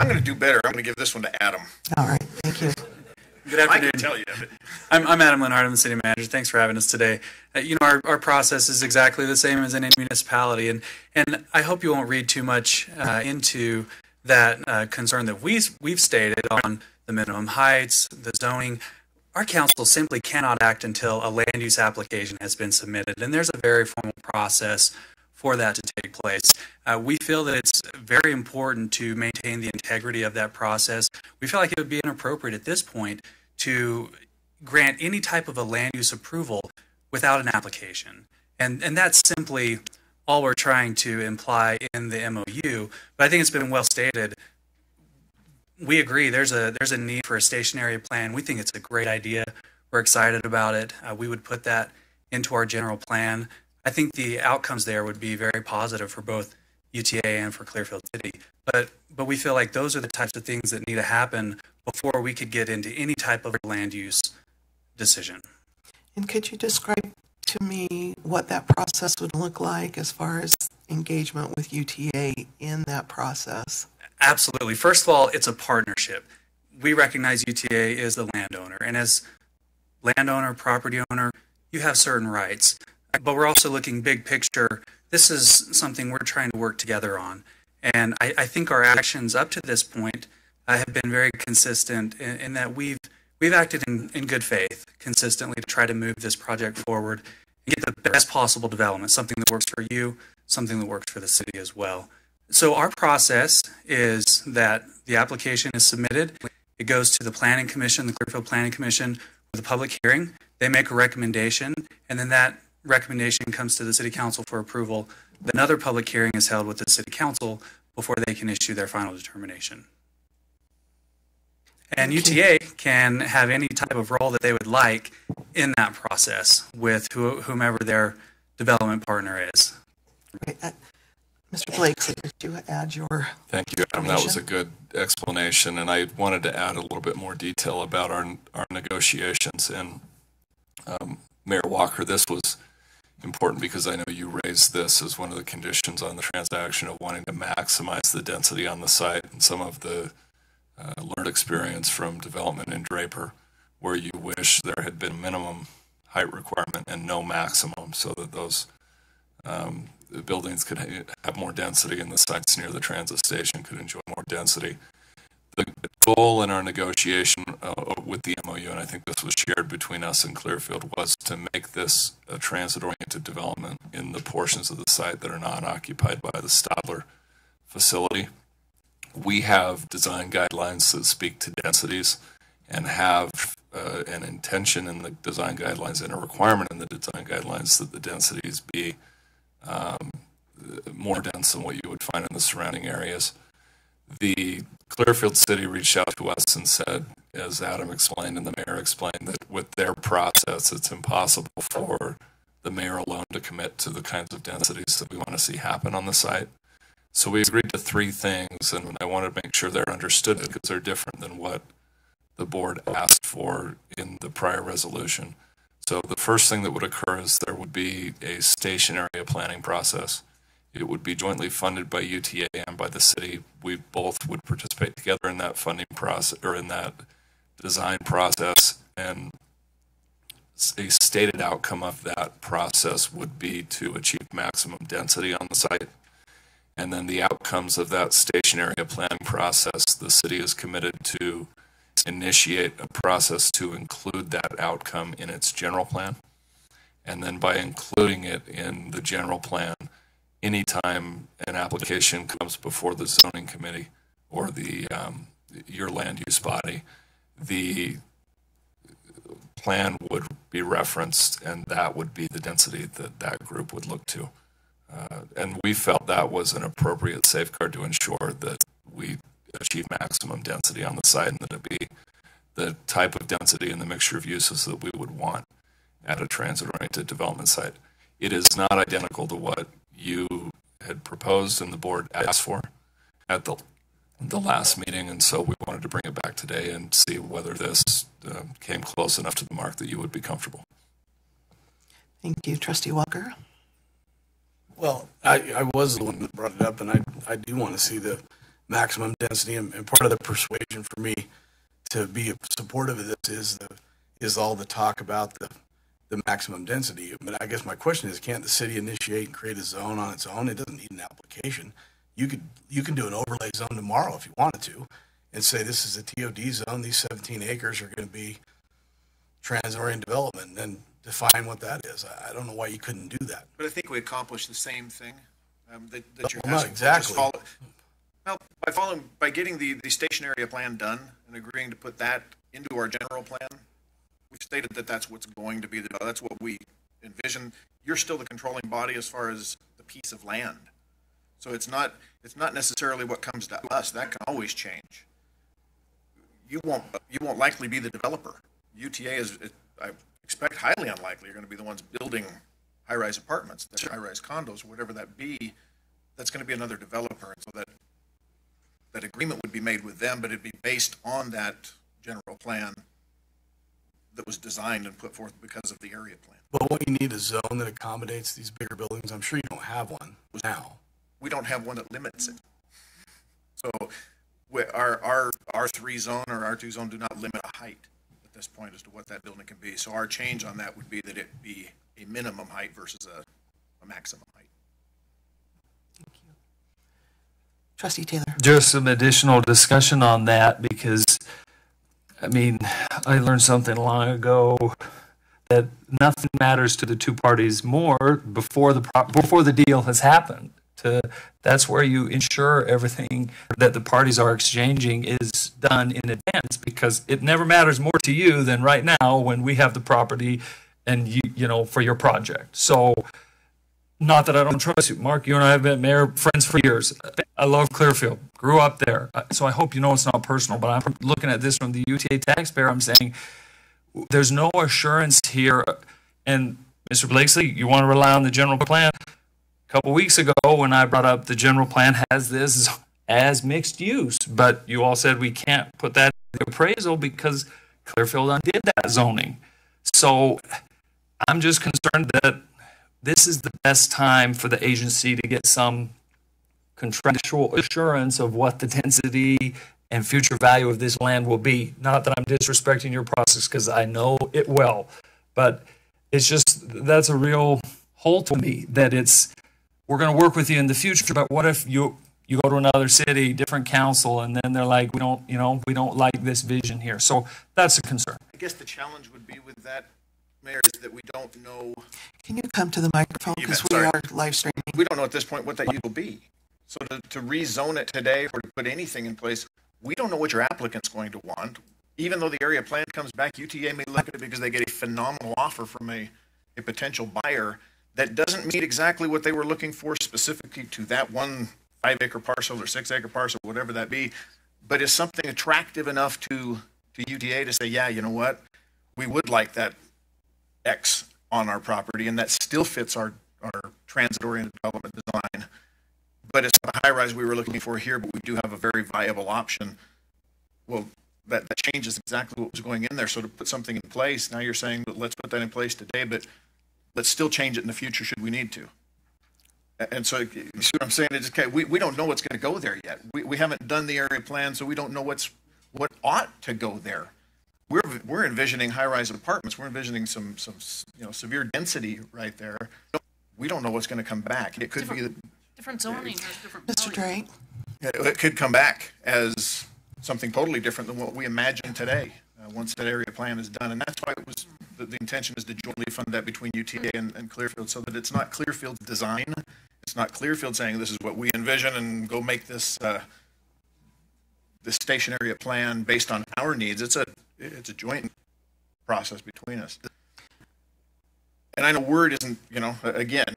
I'm going to do better. I'm going to give this one to Adam. All right, thank you. Good afternoon. I can tell you. I'm Adam Lenhart. I'm the city manager. Thanks for having us today. Our process is exactly the same as any municipality, and I hope you won't read too much into that concern that we've stated on the minimum heights, the zoning. Our council simply cannot act until a land use application has been submitted, and there's a very formal process for that to take place. We feel that it's very important to maintain the integrity of that process. We feel like it would be inappropriate at this point to grant any type of a land use approval without an application. And that's simply all we're trying to imply in the MOU. But I think it's been well stated. We agree there's a need for a stationary plan. We think it's a great idea. We're excited about it. We would put that into our general plan. I think the outcomes there would be very positive for both UTA and for Clearfield City. But we feel like those are the types of things that need to happen before we could get into any type of land use decision. And could you describe to me what that process would look like as far as engagement with UTA in that process? Absolutely. First of all, it's a partnership. We recognize UTA is the landowner, and as landowner, property owner, you have certain rights. But we're also looking big picture. This is something we're trying to work together on. And I think our actions up to this point have been very consistent in that we've acted in good faith consistently to try to move this project forward and get the best possible development, something that works for you, something that works for the city as well. So our process is that the application is submitted. It goes to the Planning Commission, the Clearfield Planning Commission, with a public hearing. They make a recommendation, and then that recommendation comes to the City Council for approval. Another public hearing is held with the City Council before they can issue their final determination. And UTA can have any type of role that they would like in that process with whomever their development partner is. Mr. Blakeslee, could you add your Thank you, Adam. That was a good explanation, and I wanted to add a little bit more detail about our negotiations. And Mayor Walker, this was important because I know you raised this as one of the conditions on the transaction of wanting to maximize the density on the site, and some of the learned experience from development in Draper, where you wish there had been a minimum height requirement and no maximum, so that those the buildings could have more density and the sites near the transit station could enjoy more density. The goal in our negotiation with the MOU, and I think this was shared between us and Clearfield, was to make this a transit-oriented development in the portions of the site that are not occupied by the Stadler facility. We have design guidelines that speak to densities and have an intention in the design guidelines and a requirement in the design guidelines that the densities be more dense than what you would find in the surrounding areas. The Clearfield City reached out to us and said, as Adam explained and the mayor explained, that with their process, it's impossible for the mayor alone to commit to the kinds of densities that we want to see happen on the site. So we agreed to three things, and I wanted to make sure they're understood because they're different than what the board asked for in the prior resolution. So the first thing that would occur is there would be a station area planning process. It would be jointly funded by UTA and by the city. We both would participate together in that funding process, or in that design process, and a stated outcome of that process would be to achieve maximum density on the site. And then the outcomes of that station area planning process, the city is committed to initiate a process to include that outcome in its general plan. And then by including it in the general plan, anytime an application comes before the zoning committee or the your land use body, the plan would be referenced, and that would be the density that that group would look to. And we felt that was an appropriate safeguard to ensure that we achieve maximum density on the site, and that it be the type of density and the mixture of uses that we would want at a transit-oriented development site. It is not identical to what you had proposed and the board asked for at the last meeting, and so we wanted to bring it back today and see whether this came close enough to the mark that you would be comfortable. Thank you. Trustee Walker? Well, I was the one that brought it up, and I do want to see the maximum density, and part of the persuasion for me to be supportive of this is all the talk about the maximum density. But I guess my question is, can't the city initiate and create a zone on its own? It doesn't need an application. You can do an overlay zone tomorrow if you wanted to, and say this is a TOD zone. These 17 acres are going to be trans-oriented development, and then define what that is. I don't know why you couldn't do that. But I think we accomplished the same thing that you're Well, not asking. exactly. By getting the station area plan done and agreeing to put that into our general plan, we stated that that's what's going to be, that's what we envision. You're still the controlling body as far as the piece of land. So it's not necessarily what comes to us. That can always change. You won't likely be the developer. UTA is, I expect, highly unlikely you're going to be the ones building high-rise apartments, high-rise condos, whatever that be. That's going to be another developer, and so that agreement would be made with them, but it'd be based on that general plan that was designed and put forth because of the area plan. But what you need a zone that accommodates these bigger buildings. I'm sure you don't have one now. We don't have one that limits it. So our R3 zone or R2 zone do not limit a height at this point as to what that building can be. So our change on that would be that it be a minimum height versus a maximum height. Trustee Taylor? Just some additional discussion on that, because, I mean, I learned something long ago that nothing matters to the two parties more before the deal has happened. That's where you ensure everything that the parties are exchanging is done in advance, because it never matters more to you than right now when we have the property and you know, for your project. So, not that I don't trust you, Mark. You and I have been mayor friends for years. I love Clearfield. Grew up there, so I hope you know it's not personal. But I'm looking at this from the UTA taxpayer. I'm saying there's no assurance here. And Mr. Blakeslee, you want to rely on the general plan? A couple weeks ago, when I brought up the general plan has this as mixed use, but you all said we can't put that in the appraisal because Clearfield undid that zoning. So I'm just concerned that this is the best time for the agency to get some contractual assurance of what the density and future value of this land will be. Not that I'm disrespecting your process, because I know it well, but it's just, that's a real hole to me, that we're going to work with you in the future, but what if you go to another city, different council, and then they're like, we don't like this vision here. So that's a concern. I guess the challenge would be with that, Mayor, is that we don't know. Can you come to the microphone, because we are live streaming? We don't know at this point what that use will be. So to rezone it today or to put anything in place, we don't know what your applicant's going to want. Even though the area plan comes back, UTA may look at it because they get a phenomenal offer from a potential buyer that doesn't meet exactly what they were looking for specifically to that 1 5-acre parcel or 6-acre parcel, whatever that be, but is something attractive enough to UTA to say, yeah, you know what, we would like that X on our property, and that still fits our transit-oriented development design. But it's not a high-rise we were looking for here, but we do have a very viable option. Well, that changes exactly what was going in there. So to put something in place, now you're saying, let's put that in place today, but let's still change it in the future should we need to. And so, you see what I'm saying? It's okay. We don't know what's going to go there yet. We haven't done the area plan, so we don't know what ought to go there. We're envisioning high-rise apartments. We're envisioning some severe density right there. We don't know what's going to come back. It could be different zoning has different. Mr. Drake. It could come back as something totally different than what we imagine today once that area plan is done, and that's why it was the intention is to jointly fund that between UTA and Clearfield, so that it's not Clearfield's design. It's not Clearfield saying this is what we envision and go make this this station area plan based on our needs. It's a joint process between us. And I know word isn't, again,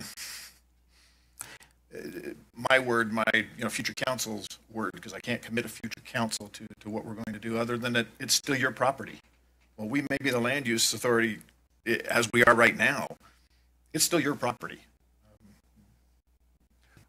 my word, my future council's word, because I can't commit a future council to what we're going to do other than that it's still your property. Well, we may be the land use authority as we are right now. it's still your property.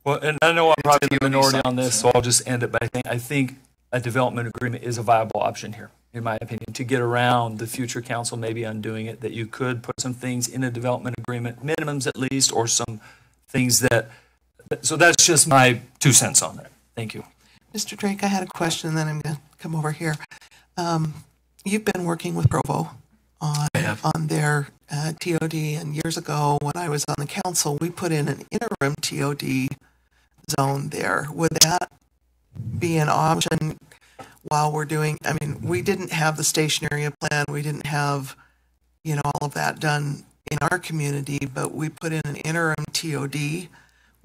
Well, and I know I'm probably the TOD minority site, on this, so- so I'll just end it by saying I think a development agreement is a viable option here, in my opinion, to get around the future council maybe undoing it, that you could put some things in a development agreement, minimums at least, or some things that, so that's just my 2 cents on that. Thank you. Mr. Drake, I had a question, and then I'm going to come over here. You've been working with Provo on their TOD, and years ago when I was on the council, we put in an interim TOD zone there. Would that be an option while we're doing, I mean, we didn't have the station area plan, we didn't have, you know, all of that done in our community, but we put in an interim TOD.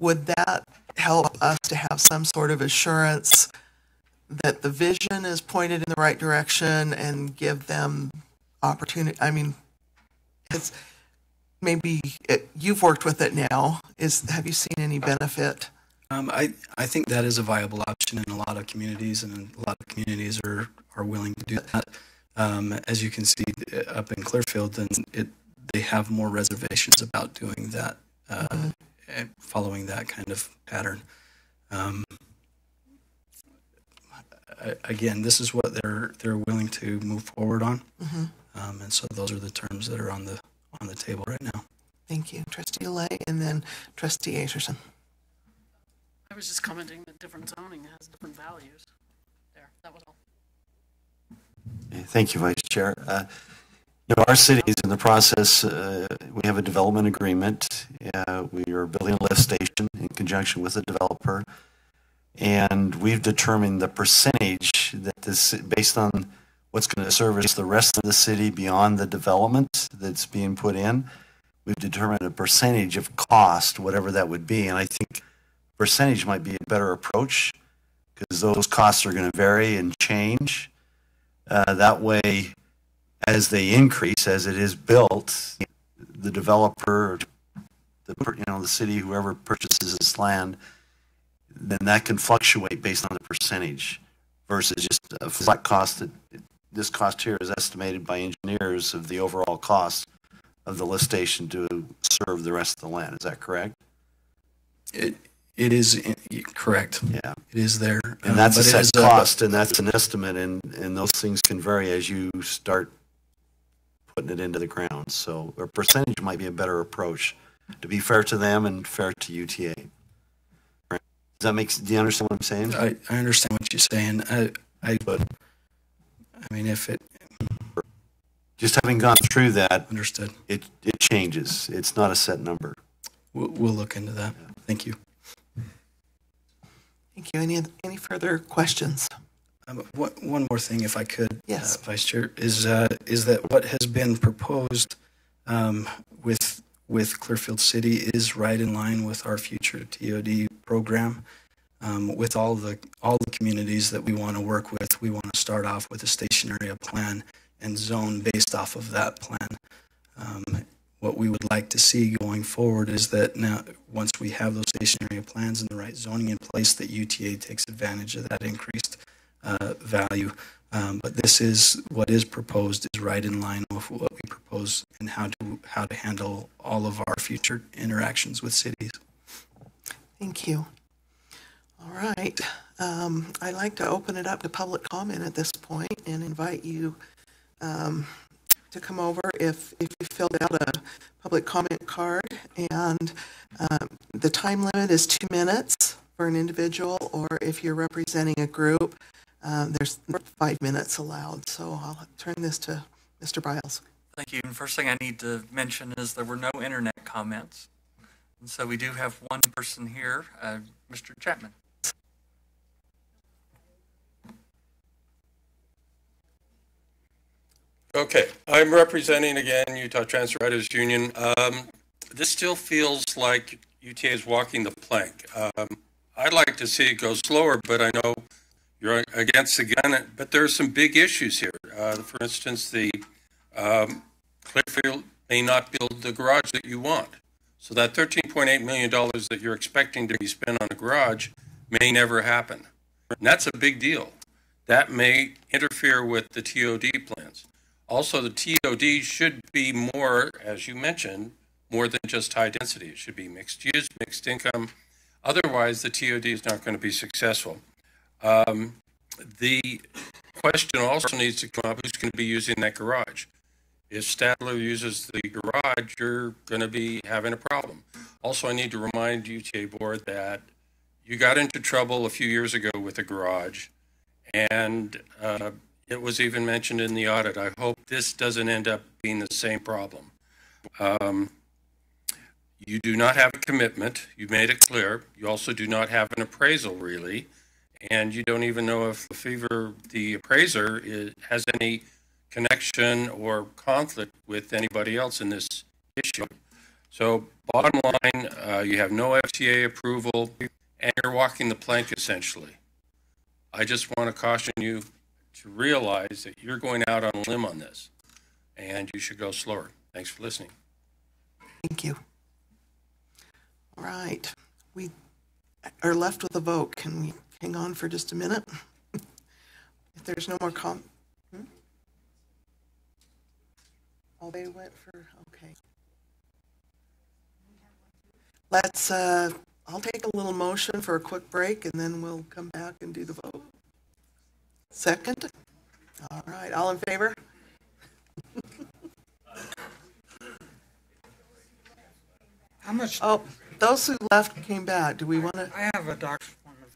Would that help us to have some sort of assurance that the vision is pointed in the right direction and give them opportunity? I mean, it's maybe you've worked with it now. Have you seen any benefit? I think that is a viable option in a lot of communities, and a lot of communities are willing to do that. As you can see up in Clearfield, then they have more reservations about doing that, following that kind of pattern. Again, this is what they're willing to move forward on, and so those are the terms that are on the table right now. Thank you, Trustee Lay, and then Trustee Aserson. I was just commenting that different zoning has different values there. That was all. Thank you, Vice Chair. You know, our city is in the process, we have a development agreement. We are building a lift station in conjunction with the developer. And we've determined the percentage that this, based on what's going to service the rest of the city beyond the development that's being put in, we've determined a percentage of cost, whatever that would be. And I think percentage might be a better approach because those costs are going to vary and change. That way, as they increase, as it is built, the developer, the city, whoever purchases this land, then that can fluctuate based on the percentage versus just a flat cost. This cost here is estimated by engineers of the overall cost of the lift station to serve the rest of the land. Is that correct? It is correct. Yeah. It is there. And that's a but set cost, and that's an estimate, and those things can vary as you start putting it into the ground. So a percentage might be a better approach to be fair to them and fair to UTA. Right? Does that do you understand what I'm saying? I understand what you're saying. I mean, if it... Just having gone through that, understood. It changes. It's not a set number. We'll look into that. Yeah. Thank you. Thank you. Any further questions? One more thing, if I could, yes, Vice Chair, is that what has been proposed with Clearfield City is right in line with our future TOD program. With all the communities that we want to work with, we want to start off with a station area plan and zone based off of that plan. What we would like to see going forward is that now, once we have those station area plans and the right zoning in place, that UTA takes advantage of that increased value. But this is what is proposed is right in line with what we propose and how to handle all of our future interactions with cities. Thank you. All right. I'd like to open it up to public comment at this point and invite you to come over if you filled out a public comment card. And the time limit is 2 minutes for an individual, or if you're representing a group, there's 5 minutes allowed. So I'll turn this to Mr. Biles. Thank you. And first thing I need to mention is there were no internet comments. And so we do have one person here, Mr. Chapman. Okay, I'm representing again Utah Transit Riders Union. This still feels like UTA is walking the plank. I'd like to see it go slower, but I know you're against the gun. But there are some big issues here. For instance, the Clearfield may not build the garage that you want. So that $13.8 million that you're expecting to be spent on a garage may never happen. And that's a big deal. That may interfere with the TOD plans. Also, the TOD should be more, as you mentioned, more than just high density. It should be mixed use, mixed income. Otherwise, the TOD is not going to be successful. The question also needs to come up, who's going to be using that garage? If Stadler uses the garage, you're going to be having a problem. Also, I need to remind UTA Board that you got into trouble a few years ago with a garage, and it was even mentioned in the audit. I hope this doesn't end up being the same problem. You do not have a commitment. You made it clear. You also do not have an appraisal, really, and you don't even know if the appraiser has any connection or conflict with anybody else in this issue. So bottom line, you have no FTA approval, and you're walking the plank essentially. I just want to caution you to realize that you're going out on a limb on this, and you should go slower. Thanks for listening. Thank you. All right, we are left with a vote. Can we hang on for just a minute? If there's no more Oh, they went for, okay. Let's, I'll take a little motion for a quick break and then we'll come back and do the vote. Second? All right, all in favor? How much? Oh, those who left came back. Do we want to? I have a doctor's appointment.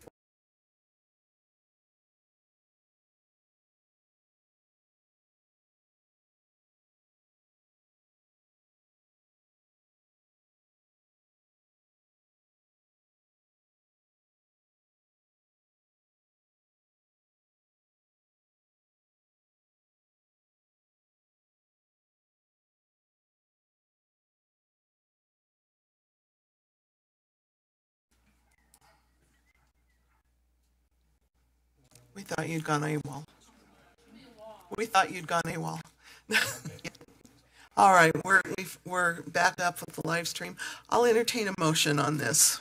We thought you'd gone AWOL. We thought you'd gone AWOL. All right, we're back up with the live stream. I'll entertain a motion on this.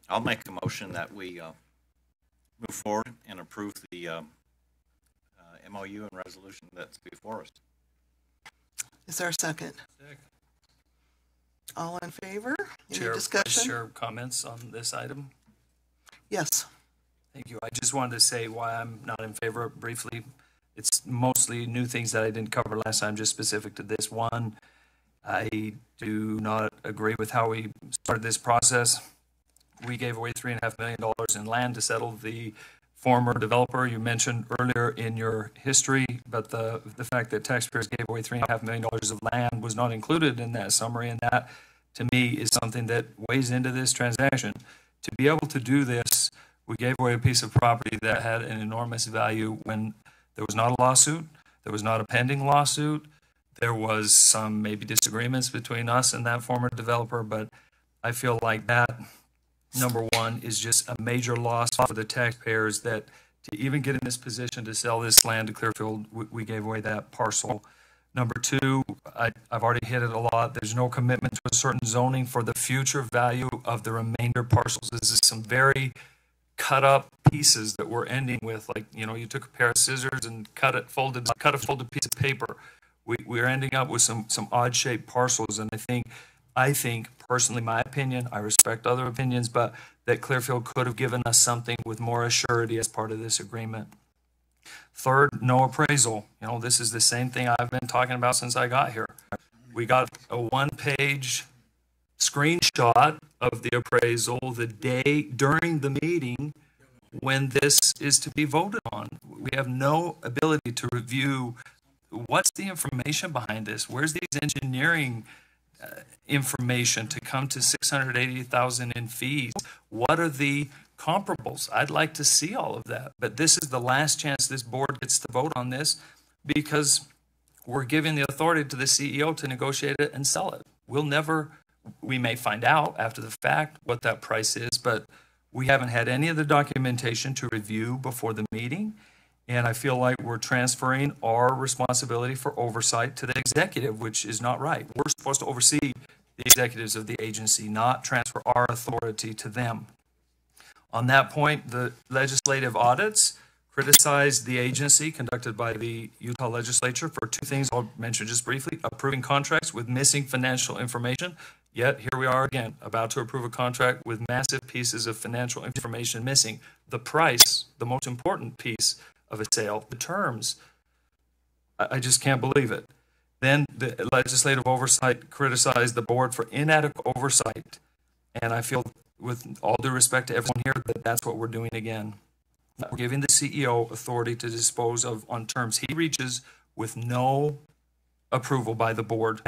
I'll make a motion that we move forward and approve the MOU and resolution that's before us. Is there a second? Second. All in favor? Any Chair, discussion? Chair, comments on this item? Yes. Thank you. I just wanted to say why I'm not in favor briefly. It's mostly new things that I didn't cover last time, just specific to this one. I do not agree with how we started this process. We gave away $3.5 million in land to settle the former developer you mentioned earlier in your history, but the fact that taxpayers gave away $3.5 million of land was not included in that summary, and that, to me, is something that weighs into this transaction. To be able to do this, we gave away a piece of property that had an enormous value when there was not a lawsuit, there was not a pending lawsuit, there was some maybe disagreements between us and that former developer, but I feel like that, number one, is just a major loss for the taxpayers that to even get in this position to sell this land to Clearfield, we gave away that parcel. Number two, I've already hit it a lot. There's no commitment to a certain zoning for the future value of the remainder parcels. This is some very cut up pieces that we're ending with. Like, you know, you took a pair of scissors and cut a folded piece of paper. We're ending up with some odd shaped parcels. And I think personally, my opinion, I respect other opinions, but that Clearfield could have given us something with more assurity as part of this agreement. Third, no appraisal. You know, this is the same thing I've been talking about since I got here. We got a one-page screenshot of the appraisal the day during the meeting when this is to be voted on. We have no ability to review what's the information behind this. Where's these engineering information to come to $680,000 in fees? What are the comparables? I'd like to see all of that, but this is the last chance this board gets to vote on this because we're giving the authority to the CEO to negotiate it and sell it. We may find out after the fact what that price is, but we haven't had any of the documentation to review before the meeting. And I feel like we're transferring our responsibility for oversight to the executive, which is not right. We're supposed to oversee the executives of the agency, not transfer our authority to them. On that point, the legislative audits, criticized the agency conducted by the Utah legislature for two things I'll mention just briefly: approving contracts with missing financial information. Yet here we are again, about to approve a contract with massive pieces of financial information missing. The price, the most important piece of a sale, the terms. I just can't believe it. Then the legislative oversight criticized the board for inadequate oversight. And I feel, with all due respect to everyone here, that that's what we're doing again. We're giving the CEO authority to dispose of on terms he reaches with no approval by the board.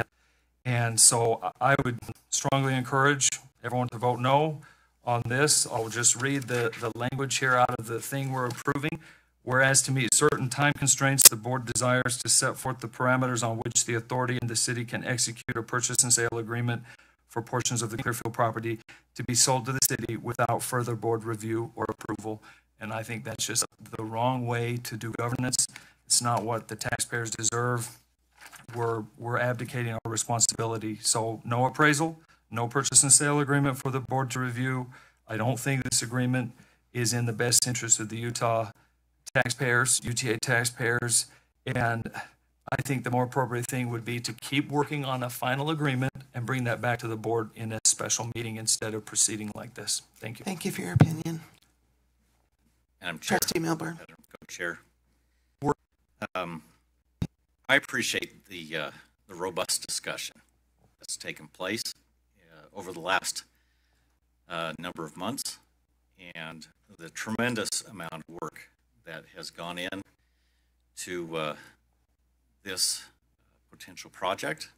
And so I would strongly encourage everyone to vote no on this. I'll just read the language here out of the thing we're approving. Whereas to meet certain time constraints, the board desires to set forth the parameters on which the authority and the city can execute a purchase and sale agreement for portions of the Clearfield property to be sold to the city without further board review or approval. And I think that's just the wrong way to do governance. It's not what the taxpayers deserve. We're abdicating our responsibility. So no appraisal, no purchase and sale agreement for the board to review. I don't think this agreement is in the best interest of the Utah taxpayers, UTA taxpayers, and I think the more appropriate thing would be to keep working on a final agreement and bring that back to the board in a special meeting instead of proceeding like this. Thank you. Thank you for your opinion. Madam Chair. Trustee Milburn. Madam Co-Chair. I appreciate the robust discussion that's taken place over the last number of months, and the tremendous amount of work that has gone in to this potential project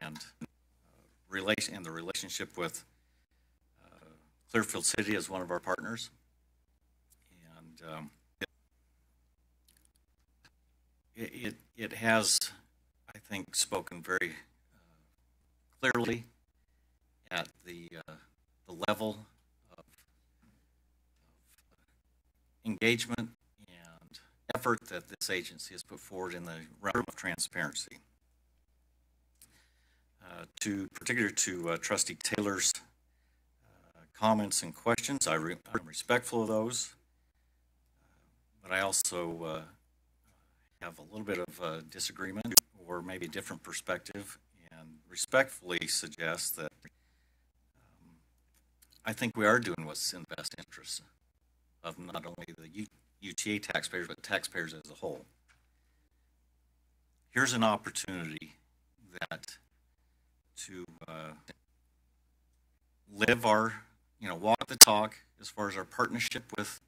and the relationship with Clearfield City as one of our partners. And it has, I think, spoken very clearly at the level of engagement and effort that this agency has put forward in the realm of transparency. Particularly to Trustee Taylor's comments and questions, I'm respectful of those, but I also have a little bit of disagreement or maybe a different perspective, and respectfully suggest that I think we are doing what's in the best interest of not only the UTA taxpayers, but taxpayers as a whole. Here's an opportunity to live our, walk the talk as far as our partnership with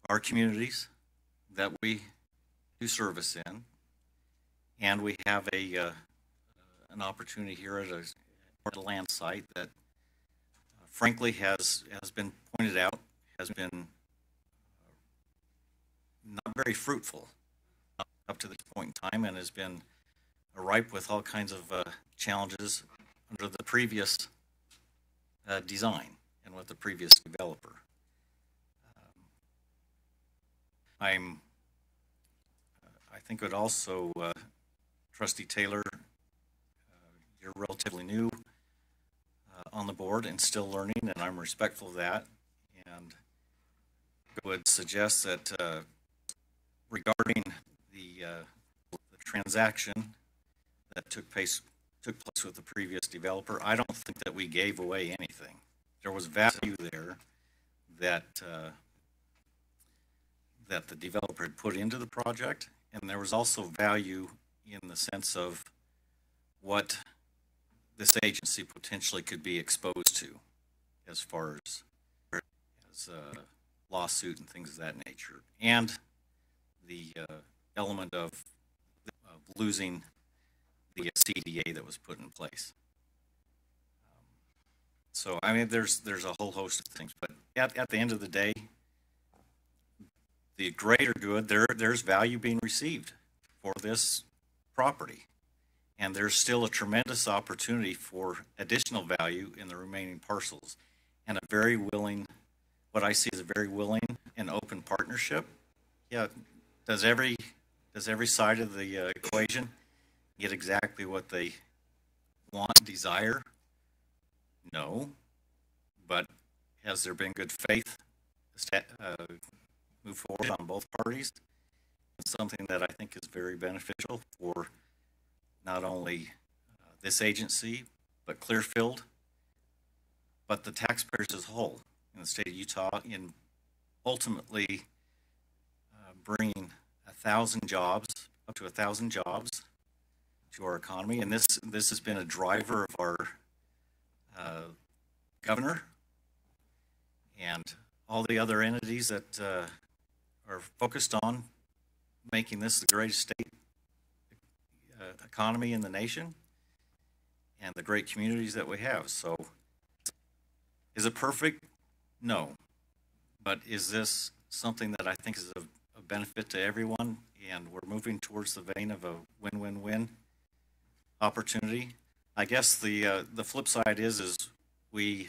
our communities that we do service in, and we have an opportunity here at a land site that frankly has been pointed out, has been not very fruitful up to this point in time, and has been ripe with all kinds of challenges under the previous design and with the previous developer. I think it also, Trustee Taylor, you're relatively new on the board and still learning, and I'm respectful of that, and would suggest that regarding the transaction that took place with the previous developer, I don't think that we gave away anything. There was value there that that the developer had put into the project, and there was also value in the sense of what this agency potentially could be exposed to as far as lawsuit and things of that nature, and the element of losing the CDA that was put in place. So I mean, there's a whole host of things, but at the end of the day, the greater good, there's value being received for this property, and there's still a tremendous opportunity for additional value in the remaining parcels, and a very willing, what I see as a very willing and open partnership. Yeah, does every side of the equation get exactly what they want, desire? No, but has there been good faith move forward on both parties. It's something that I think is very beneficial for not only this agency, but Clearfield, but the taxpayers as a whole in the state of Utah, in ultimately bringing 1,000 jobs, up to 1,000 jobs to our economy. And this has been a driver of our governor and all the other entities that are focused on making this the greatest state economy in the nation and the great communities that we have. So is it perfect? No. But is this something that I think is of benefit to everyone, and we're moving towards the vein of a win-win-win opportunity? I guess the flip side is we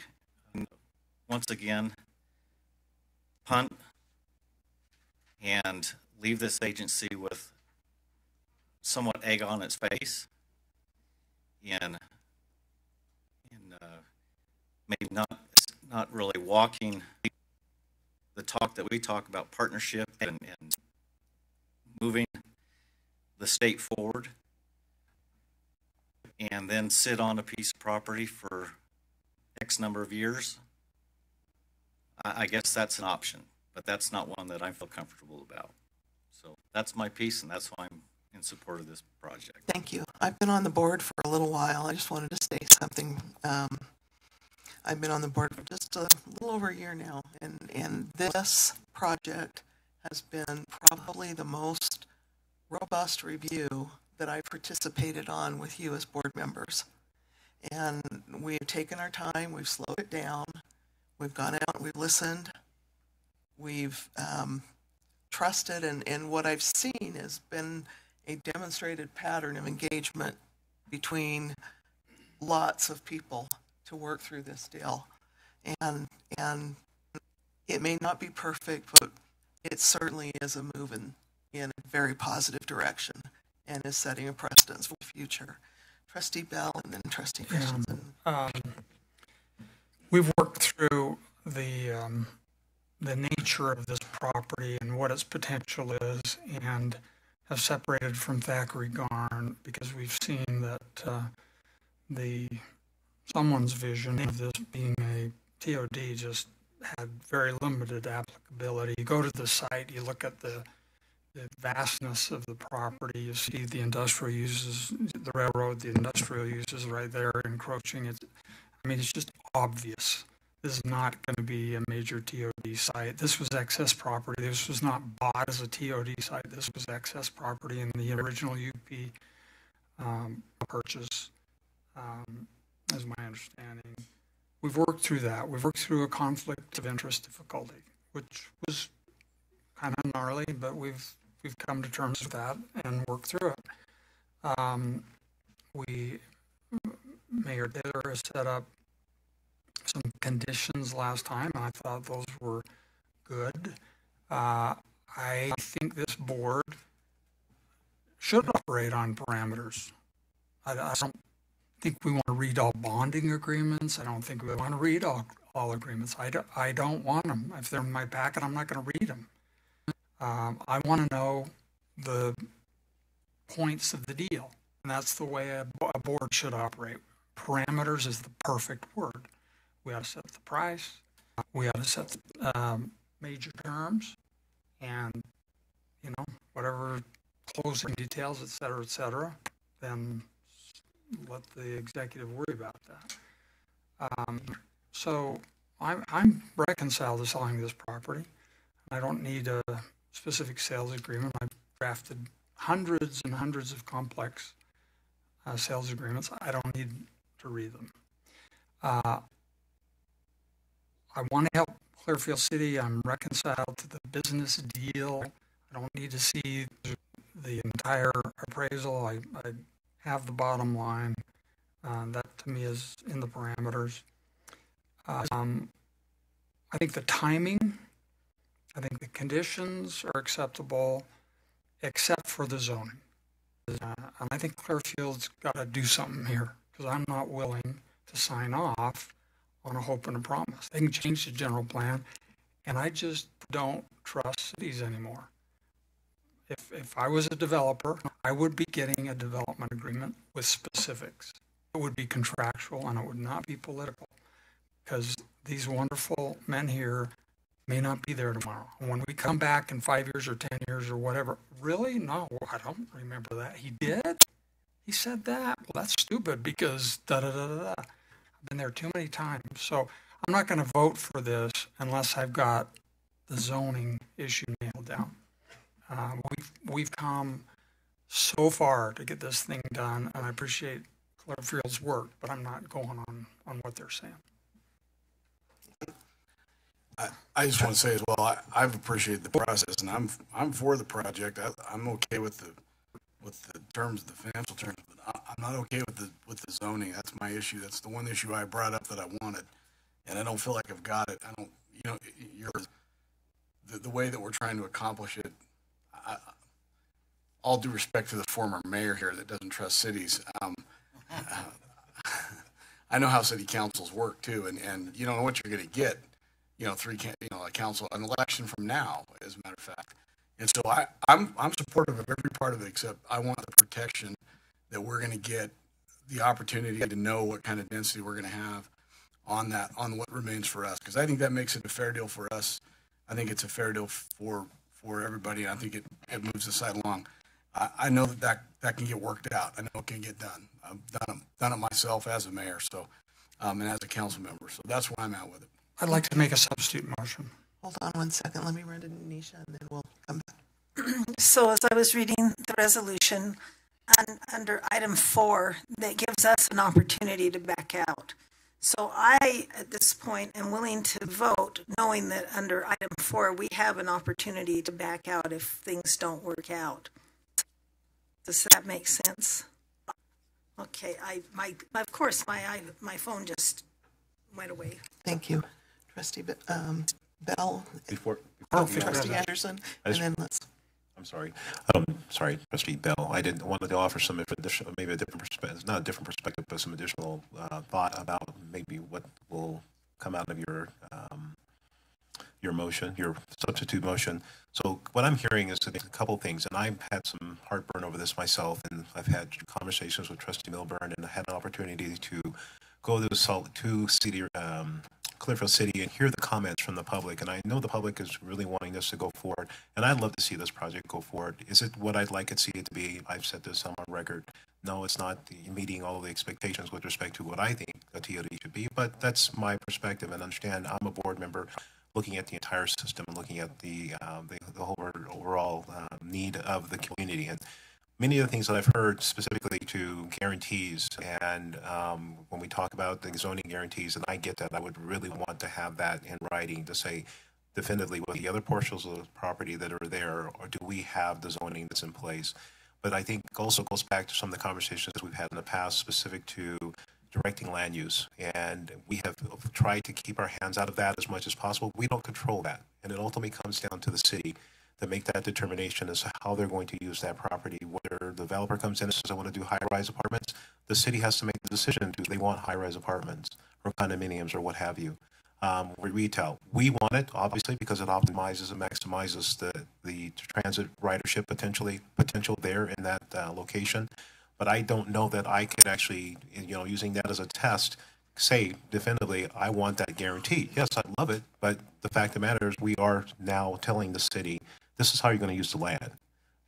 once again punt and leave this agency with somewhat egg on its face in maybe not really walking the talk that we talk about, partnership and moving the state forward, and then sit on a piece of property for X number of years. I guess that's an option, but that's not one that I feel comfortable about. So that's my piece, and that's why I'm in support of this project. Thank you. I've been on the board for a little while. I just wanted to say something. I've been on the board for just a little over a year now, and this project has been probably the most robust review that I've participated on with you as board members. And we've taken our time, we've slowed it down, we've gone out, we've listened, we've trusted, and what I've seen has been a demonstrated pattern of engagement between lots of people to work through this deal. And it may not be perfect, but it certainly is a move in a very positive direction and is setting a precedence for the future. Trustee Bell and then Trustee Christensen. We've worked through the nature of this property and what its potential is, and have separated from Thackeray Garn because we've seen that someone's vision of this being a TOD just had very limited applicability. You go to the site, you look at the vastness of the property, you see the industrial uses, the railroad, the industrial uses right there encroaching. It's just obvious. This is not going to be a major TOD site. This was excess property. This was not bought as a TOD site. This was excess property in the original UP purchase, is my understanding. We've worked through that. We've worked through a conflict of interest difficulty, which was kind of gnarly, but we've come to terms with that and worked through it. Mayor Taylor has set up some conditions last time, and I thought those were good. I think this board should operate on parameters. I don't think we want to read all bonding agreements. I don't think we want to read all agreements. I don't want them. If they're in my packet, I'm not going to read them. I want to know the points of the deal, and that's the way a board should operate. Parameters is the perfect word. We ought to set the price. We ought to set the major terms, and whatever closing details, et cetera, then let the executive worry about that. So I'm reconciled to selling this property. I don't need a specific sales agreement. I've drafted hundreds and hundreds of complex sales agreements. I don't need to read them. I want to help Clearfield City. I'm reconciled to the business deal. I don't need to see the entire appraisal. I have the bottom line. That to me is in the parameters. I think the timing, I think the conditions are acceptable, except for the zoning. And I think Clearfield's got to do something here, because I'm not willing to sign off on a hope and a promise. They can change the general plan, And I just don't trust cities anymore. If I was a developer, I would be getting a development agreement with specifics. It would be contractual and it would not be political, because these wonderful men here may not be there tomorrow. And when we come back in 5 years or 10 years or whatever, really? No, I don't remember that. He did? He said that? Well, that's stupid because da-da-da-da-da. I've been there too many times. So I'm not going to vote for this unless I've got the zoning issue nailed down. We've come so far to get this thing done, and I appreciate Clearfield's work, but I'm not going on what they're saying. I just want to say as well, I've appreciated the process, and I'm for the project. I'm okay with the terms, the financial terms, but I'm not okay with the zoning. That's my issue. That's the one issue I brought up that I wanted, and I don't feel like I've got it. I don't, the way that we're trying to accomplish it. All due respect to the former mayor here that doesn't trust cities. I know how city councils work too, and you don't know what you're going to get. A council, an election from now, as a matter of fact. And so I'm supportive of every part of it, except I want the protection that we're going to get the opportunity to know what kind of density we're going to have on what remains for us. Because I think that makes it a fair deal for us. I think it's a fair deal for everybody. And I think it moves the side along. I know that can get worked out. I know it can get done. I've done it myself as a mayor, so and as a council member. So that's where I'm at with it. I'd like to make a substitute motion. Hold on one second. Let me run to Nisha and then we'll come back. So as I was reading the resolution, under item 4, that gives us an opportunity to back out. So I, at this point, am willing to vote knowing that under item 4, we have an opportunity to back out if things don't work out. Does that make sense? Okay, of course, my phone just went away. Thank you. Trustee Bell, Before Trustee Anderson, and then let's. I'm sorry. Sorry, Trustee Bell. I wanted to offer some additional, maybe a different perspective, not a different perspective, but some additional thought about maybe what will come out of your motion, your substitute motion. So what I'm hearing is a couple of things, and I've had some heartburn over this myself, and I've had conversations with Trustee Milburn, and I had an opportunity to go to Clearfield City and hear the comments from the public. And I know the public is really wanting this to go forward, and I'd love to see this project go forward. Is it what I'd like to see it to be? I've said this on record. No, it's not meeting all the expectations with respect to what I think a TOD should be, but that's my perspective. And understand, I'm a board member looking at the entire system and looking at the whole overall need of the community. And many of the things that I've heard specifically to guarantees, and when we talk about the zoning guarantees, and I get that, I would really want to have that in writing to say definitively what the other portions of the property that are there, or do we have the zoning that's in place. But I think also goes back to some of the conversations we've had in the past specific to directing land use. And we have tried to keep our hands out of that as much as possible. We don't control that. And it ultimately comes down to the city to make that determination as to how they're going to use that property. Whether the developer comes in and says, I want to do high-rise apartments, the city has to make the decision, do they want high-rise apartments or condominiums or what have you. Retail, we want it, obviously, because it optimizes and maximizes the transit ridership potential there in that location. But I don't know that I could actually, using that as a test, say definitively, I want that guarantee. Yes, I love it, but the fact of the matter is we are now telling the city, this is how you're going to use the land.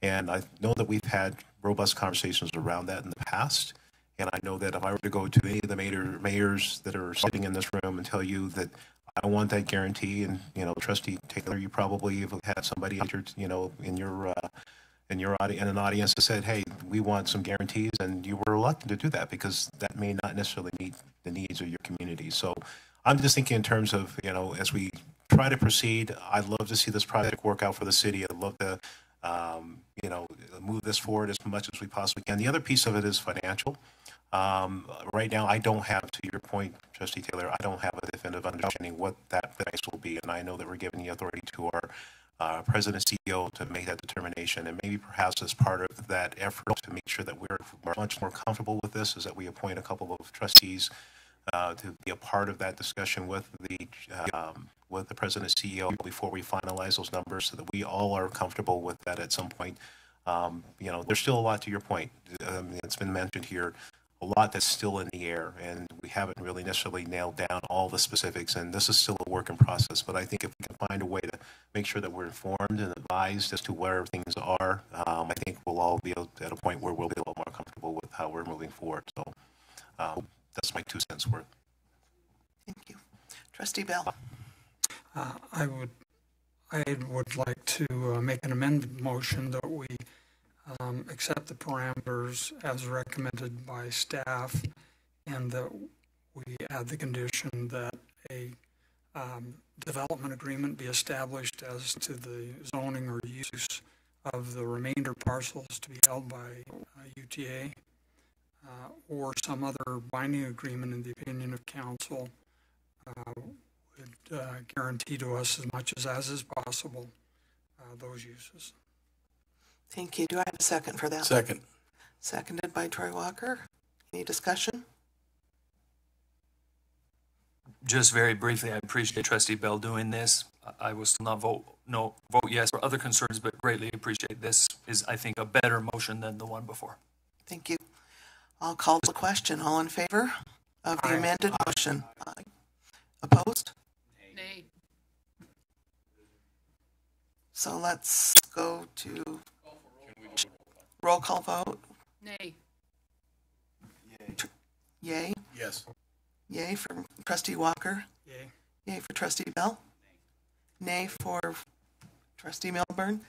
And I know that we've had robust conversations around that in the past. And I know that if I were to go to any of the mayors that are sitting in this room and tell you that I want that guarantee, and, Trustee Taylor, you probably have had somebody in an audience that said, hey, we want some guarantees, and you were reluctant to do that because that may not necessarily meet the needs of your community. So I'm just thinking in terms of, as we try to proceed, I'd love to see this project work out for the city. I'd love to, move this forward as much as we possibly can. The other piece of it is financial. Right now, I don't have, to your point, Trustee Taylor, I don't have a definitive understanding what that price will be. And I know that we're giving the authority to our President and CEO to make that determination. And maybe perhaps as part of that effort to make sure that we're much more comfortable with this is that we appoint a couple of trustees to be a part of that discussion with the president and CEO before we finalize those numbers, so that we all are comfortable with that at some point. There's still a lot, to your point. It's been mentioned here, a lot that's still in the air, and we haven't really necessarily nailed down all the specifics, and this is still a work in process. But I think if we can find a way to make sure that we're informed and advised as to where things are, I think we'll all be at a point where we'll be a little more comfortable with how we're moving forward. So that's my 2 cents worth. Thank you. Trustee Bell. I would like to make an amended motion that we accept the parameters as recommended by staff, and that we add the condition that a development agreement be established as to the zoning or use of the remainder parcels to be held by UTA, or some other binding agreement in the opinion of council would guarantee to us as much as is possible those uses. Thank you. Do I have a second for that? Second. Seconded by Troy Walker. Any discussion? Just very briefly, I appreciate Trustee Bell doing this. I will still not vote yes for other concerns, but greatly appreciate this is, I think, a better motion than the one before. Thank you. I'll call the question. All in favor of the amended motion? Aye. Opposed? Nay. So let's go to roll call vote. Nay. Yay. Yes. Yay for Trustee Walker. Yay. Yay for Trustee Bell. Nay for Trustee Milburn.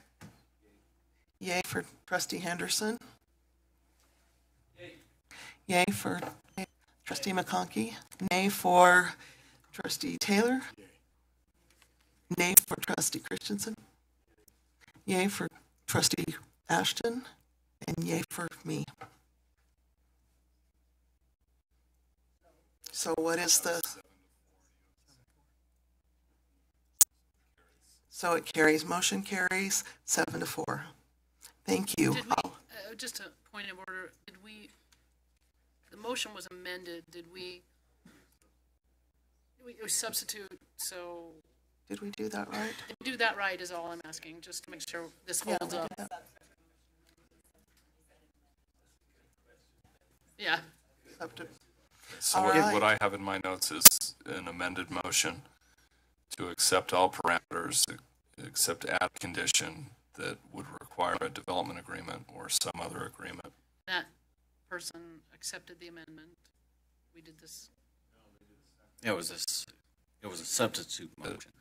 Yay for Trustee Henderson. Yay for Trustee McConkey. Nay for Trustee Taylor. Nay for Trustee Christensen. Yay for Trustee Ashton. And yay for me. So what is the... So it carries, motion carries 7-4. Thank you. Did we, just a point of order, the motion was amended, did we substitute, so... Did we do that right? Did we do that right is all I'm asking, just to make sure this holds up. Yeah. So what I have in my notes is an amended motion to accept all parameters, except add a condition that would require a development agreement or some other agreement. That person accepted the amendment. We did this. Yeah, it was a substitute motion.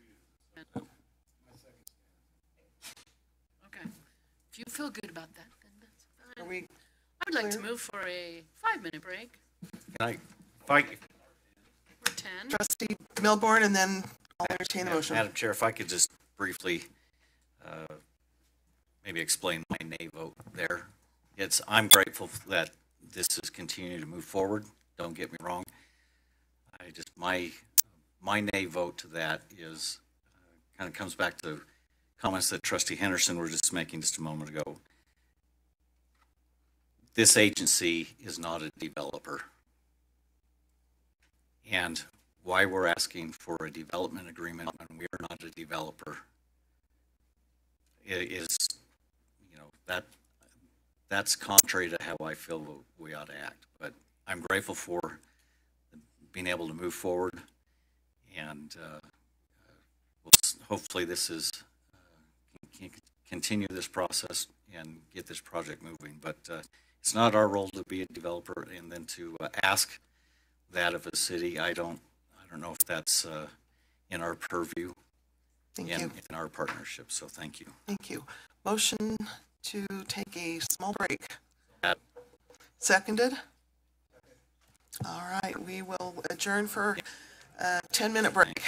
Okay. If you feel good about that, then that's fine. Are we I would like to move for a 5-minute break. Can I, Or 10. Trustee Milburn, and then I'll entertain the motion. Madam Chair, if I could just briefly maybe explain my nay vote there. I'm grateful that this is continuing to move forward. Don't get me wrong. My nay vote to that is kind of comes back to comments that Trustee Henderson were just making just a moment ago. This agency is not a developer. And why we're asking for a development agreement when we're not a developer is, that's contrary to how I feel we ought to act. But I'm grateful for being able to move forward, and hopefully this is continue this process and get this project moving. But it's not our role to be a developer and then to ask that of a city. I don't know if that's in our purview in our partnership. So thank you. Thank you. Motion to take a small break. Seconded? All right, we will adjourn for a 10-minute break.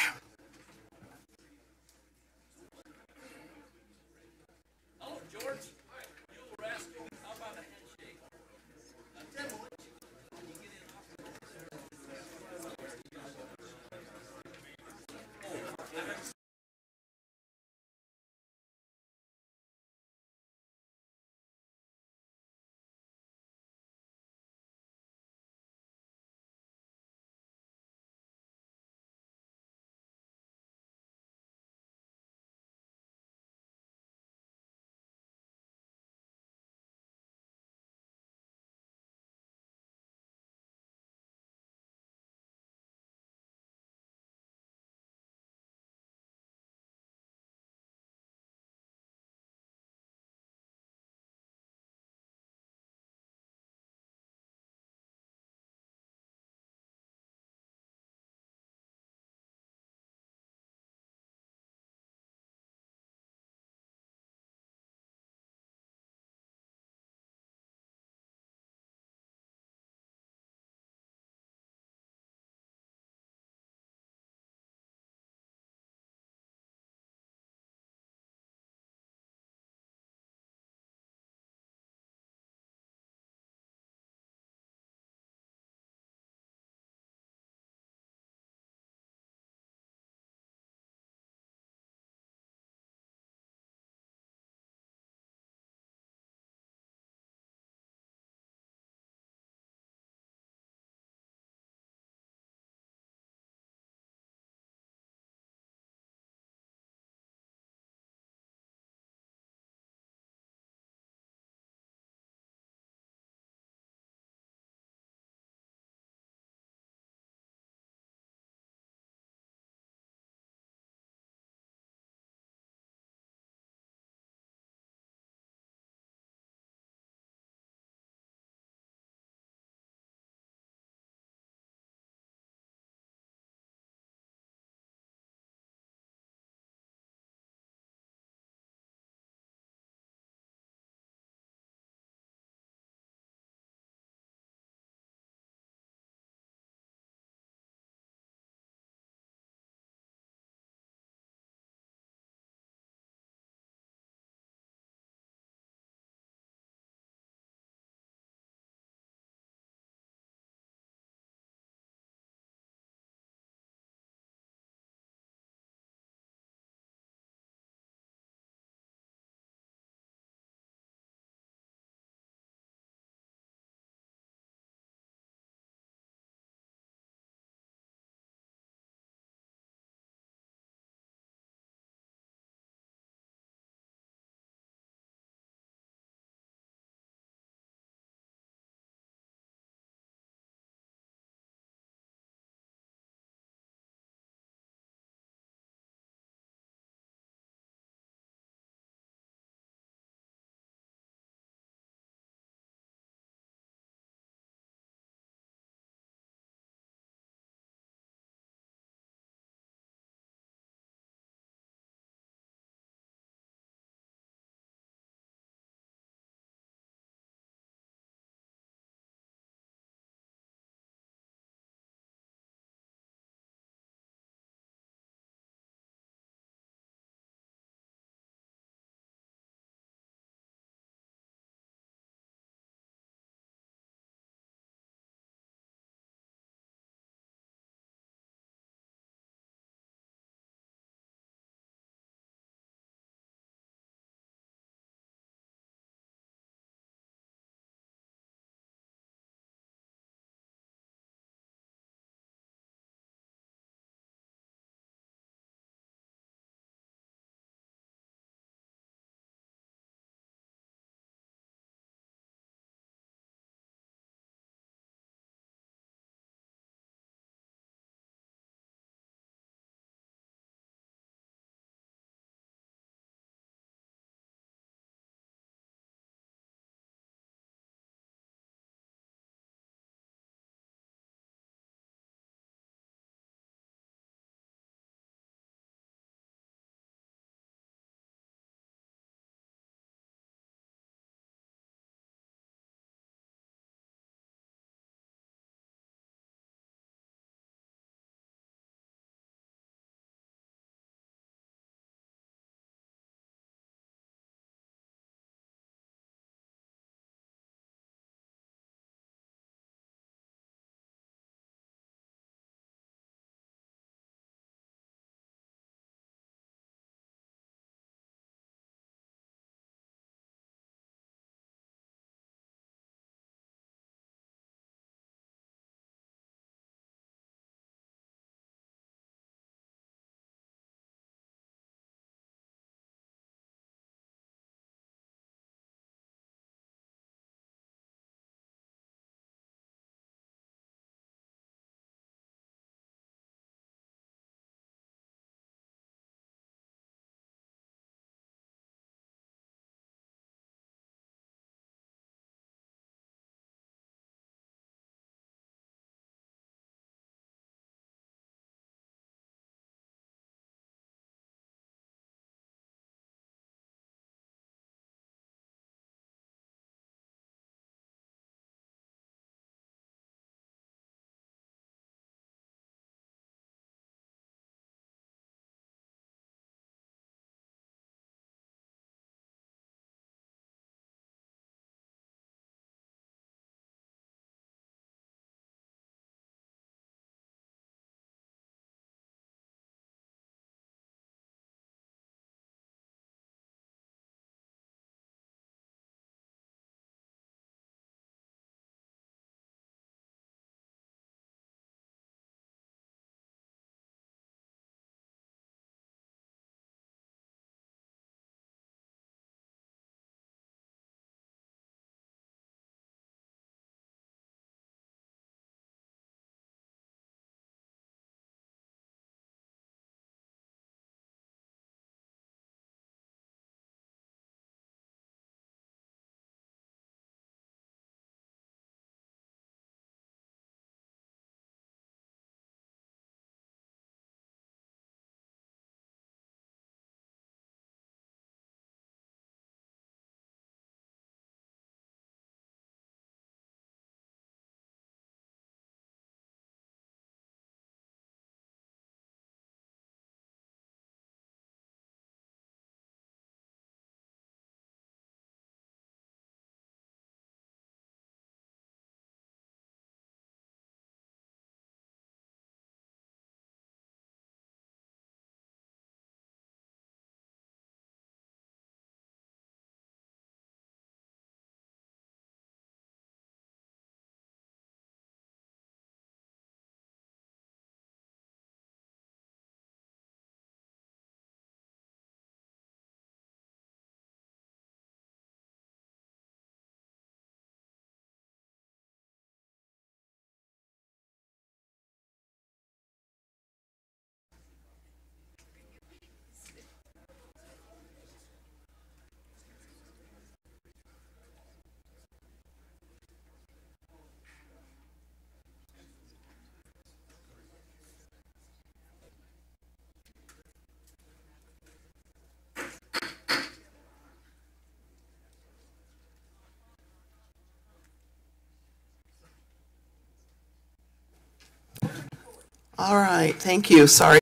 All right, thank you. Sorry,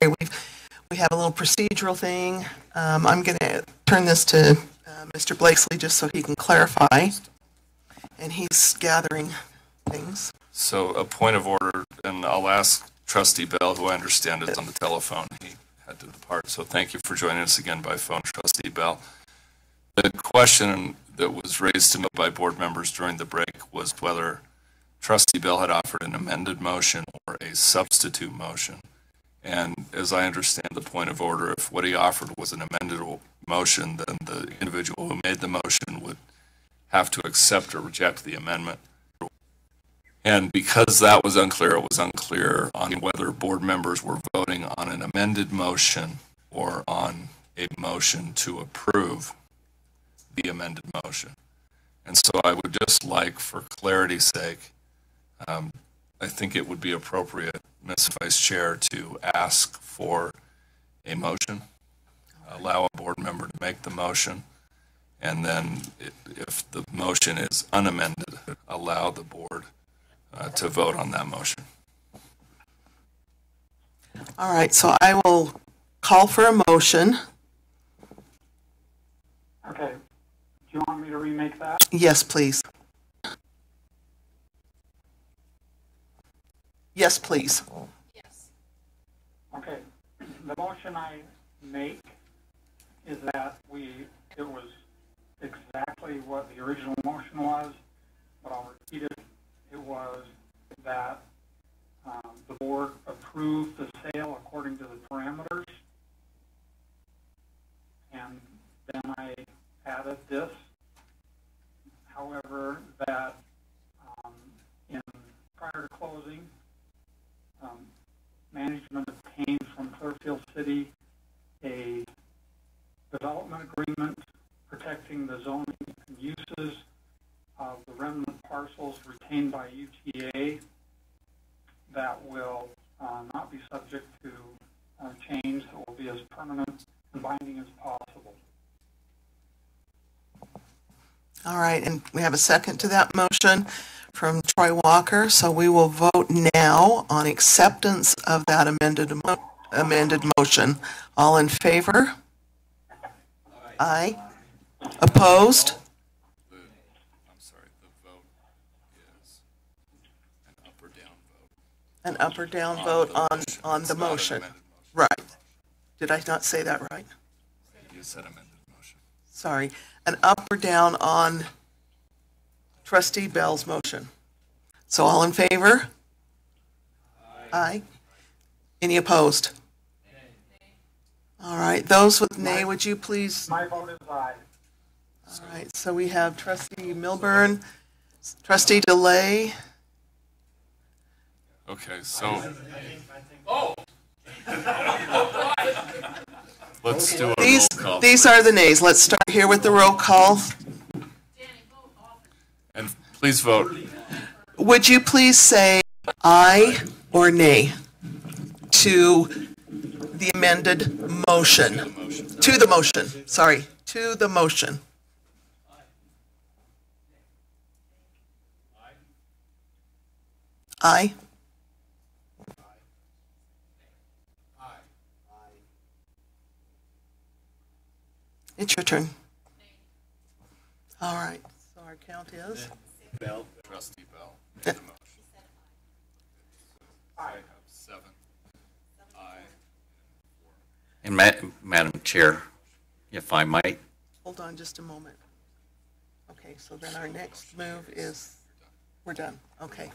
we have a little procedural thing. I'm going to turn this to Mr. Blakesley just so he can clarify, and he's gathering things. So a point of order, and I'll ask Trustee Bell, who I understand is on the telephone. He had to depart, so thank you for joining us again by phone, Trustee Bell. The question that was raised to me by board members during the break was whether Trustee Bell had offered an amended motion or a substitute motion. And as I understand the point of order, if what he offered was an amended motion, then the individual who made the motion would have to accept or reject the amendment. And because that was unclear, it was unclear on whether board members were voting on an amended motion or on a motion to approve the amended motion. And so I would just like, for clarity's sake, I think it would be appropriate, Ms. Vice Chair, to ask for a motion, allow a board member to make the motion, and then if the motion is unamended, allow the board to vote on that motion. All right, so I will call for a motion. Okay. Do you want me to remake that? Yes, please. Yes, please. Yes. Okay. The motion I make is that it was exactly what the original motion was, but I'll repeat it. It was that the board approved the sale according to the parameters, and then I added this. However, that prior to closing, management obtained from Clearfield City a development agreement protecting the zoning and uses of the remnant parcels retained by UTA that will not be subject to change, that will be as permanent and binding as possible. All right, and we have a second to that motion from Troy Walker, so we will vote now on acceptance of that amended motion. All in favor? Aye. Opposed? I'm sorry, the vote is an up or down vote. An up or down vote on the motion. Right. Did I not say that right? You said amended motion. Sorry. An up or down on Trustee Bell's motion. So all in favor? Aye. Any opposed? All right. Those with nay, would you please? My vote is aye. All right. So we have Trustee Milburn, Trustee DeLay. Okay, so. Let's do a roll call. These are the nays. Let's start here with the roll call. And please vote. Would you please say aye or nay to the amended motion? To the motion. Sorry, to the motion. Aye. It's your turn. All right, so our count is? Bell. Trustee Bell. I have 7. Aye. And Madam Chair, if I might. Hold on just a moment. Okay, so then our next move is, we're done. Okay.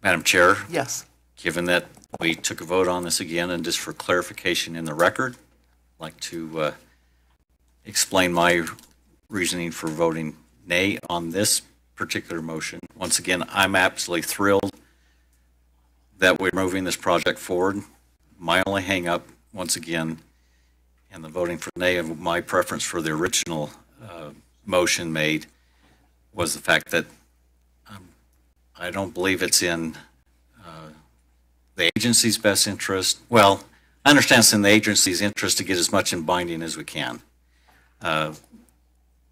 Madam Chair? Yes. Given that we took a vote on this again, and just for clarification in the record, I'd like to explain my reasoning for voting nay on this particular motion. Once again, I'm absolutely thrilled that we're moving this project forward. My only hang-up, once again, and the voting for nay of my preference for the original motion made was the fact that I don't believe it's in the agency's best interest. Well, I understand it's in the agency's interest to get as much in binding as we can.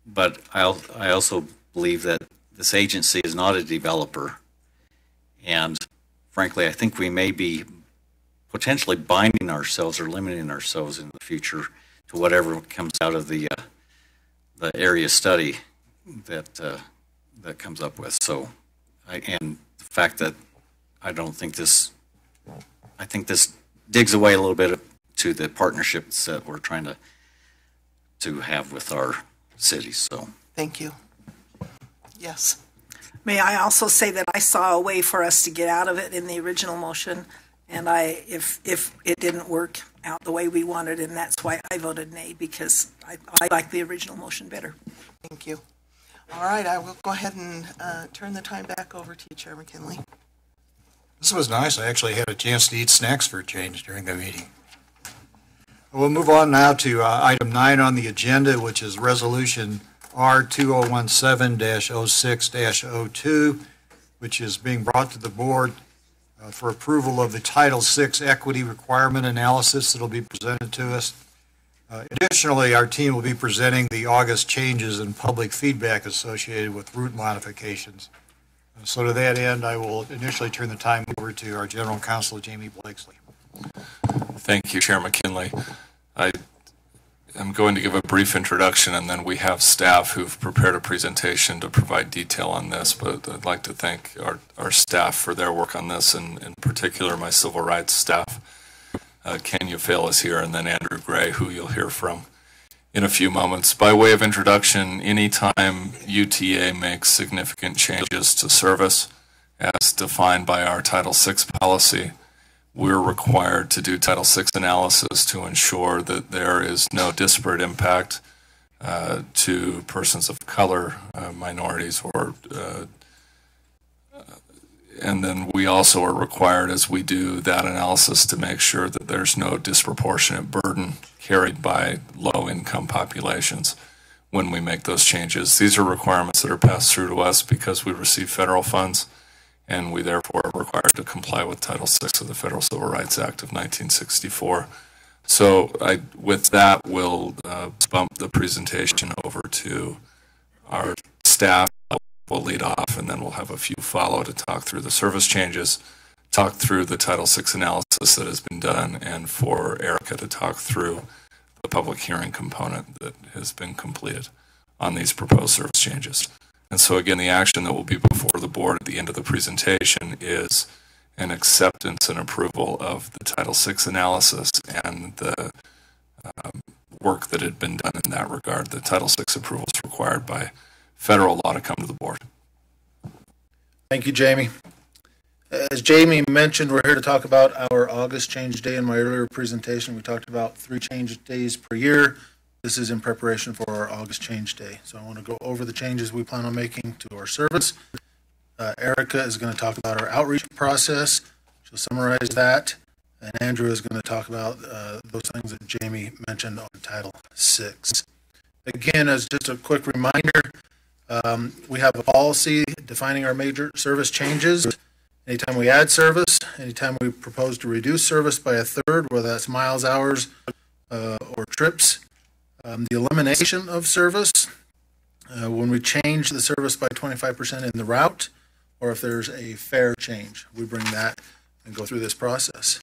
But I also believe that this agency is not a developer. And frankly, I think we may be potentially binding ourselves or limiting ourselves in the future to whatever comes out of the area study that that comes up with. So, and the fact that I think this digs away a little bit to the partnerships that we're trying to have with our cities. So, thank you. Yes. May I also say that I saw a way for us to get out of it in the original motion, and if it didn't work out the way we wanted, and that's why I voted nay, because I like the original motion better. Thank you. All right, I will go ahead and turn the time back over to you, Chair McKinley. This was nice. I actually had a chance to eat snacks for a change during the meeting. We'll move on now to item 9 on the agenda, which is Resolution R2017-06-02, which is being brought to the board for approval of the Title VI equity requirement analysis that will be presented to us. Additionally, our team will be presenting the August changes and public feedback associated with route modifications. So to that end, I will initially turn the time over to our General Counsel, Jamie Blakesley. Thank you, Chair McKinley. I'm going to give a brief introduction, and then we have staff who've prepared a presentation to provide detail on this, but I'd like to thank our staff for their work on this, and in particular my civil rights staff. Ken Ufale is here, and then Andrew Gray, who you'll hear from in a few moments. By way of introduction, anytime UTA makes significant changes to service, as defined by our Title VI policy, we're required to do Title VI analysis to ensure that there is no disparate impact to persons of color, minorities, and then we also are required, as we do that analysis, to make sure that there's no disproportionate burden carried by low-income populations when we make those changes. These are requirements that are passed through to us because we receive federal funds, and we therefore are required to comply with Title VI of the Federal Civil Rights Act of 1964. So with that, we'll bump the presentation over to our staff. We'll lead off, and then we'll have a few follow to talk through the service changes, talk through the Title VI analysis that has been done, and for Erica to talk through the public hearing component that has been completed on these proposed service changes. And so again, the action that will be before the board at the end of the presentation is an acceptance and approval of the Title VI analysis and the work that had been done in that regard. The Title VI approval is required by federal law to come to the board. Thank you, Jamie. As Jamie mentioned, we're here to talk about our August change day. In my earlier presentation, we talked about 3 change days per year. This is in preparation for our August change day. So I want to go over the changes we plan on making to our service. Erica is going to talk about our outreach process. She'll summarize that. And Andrew is going to talk about those things that Jamie mentioned on Title VI. Again, as just a quick reminder, we have a policy defining our major service changes. Anytime we add service, anytime we propose to reduce service by 1/3, whether that's miles, hours, or trips, the elimination of service, when we change the service by 25% in the route, or if there's a fare change, we bring that and go through this process.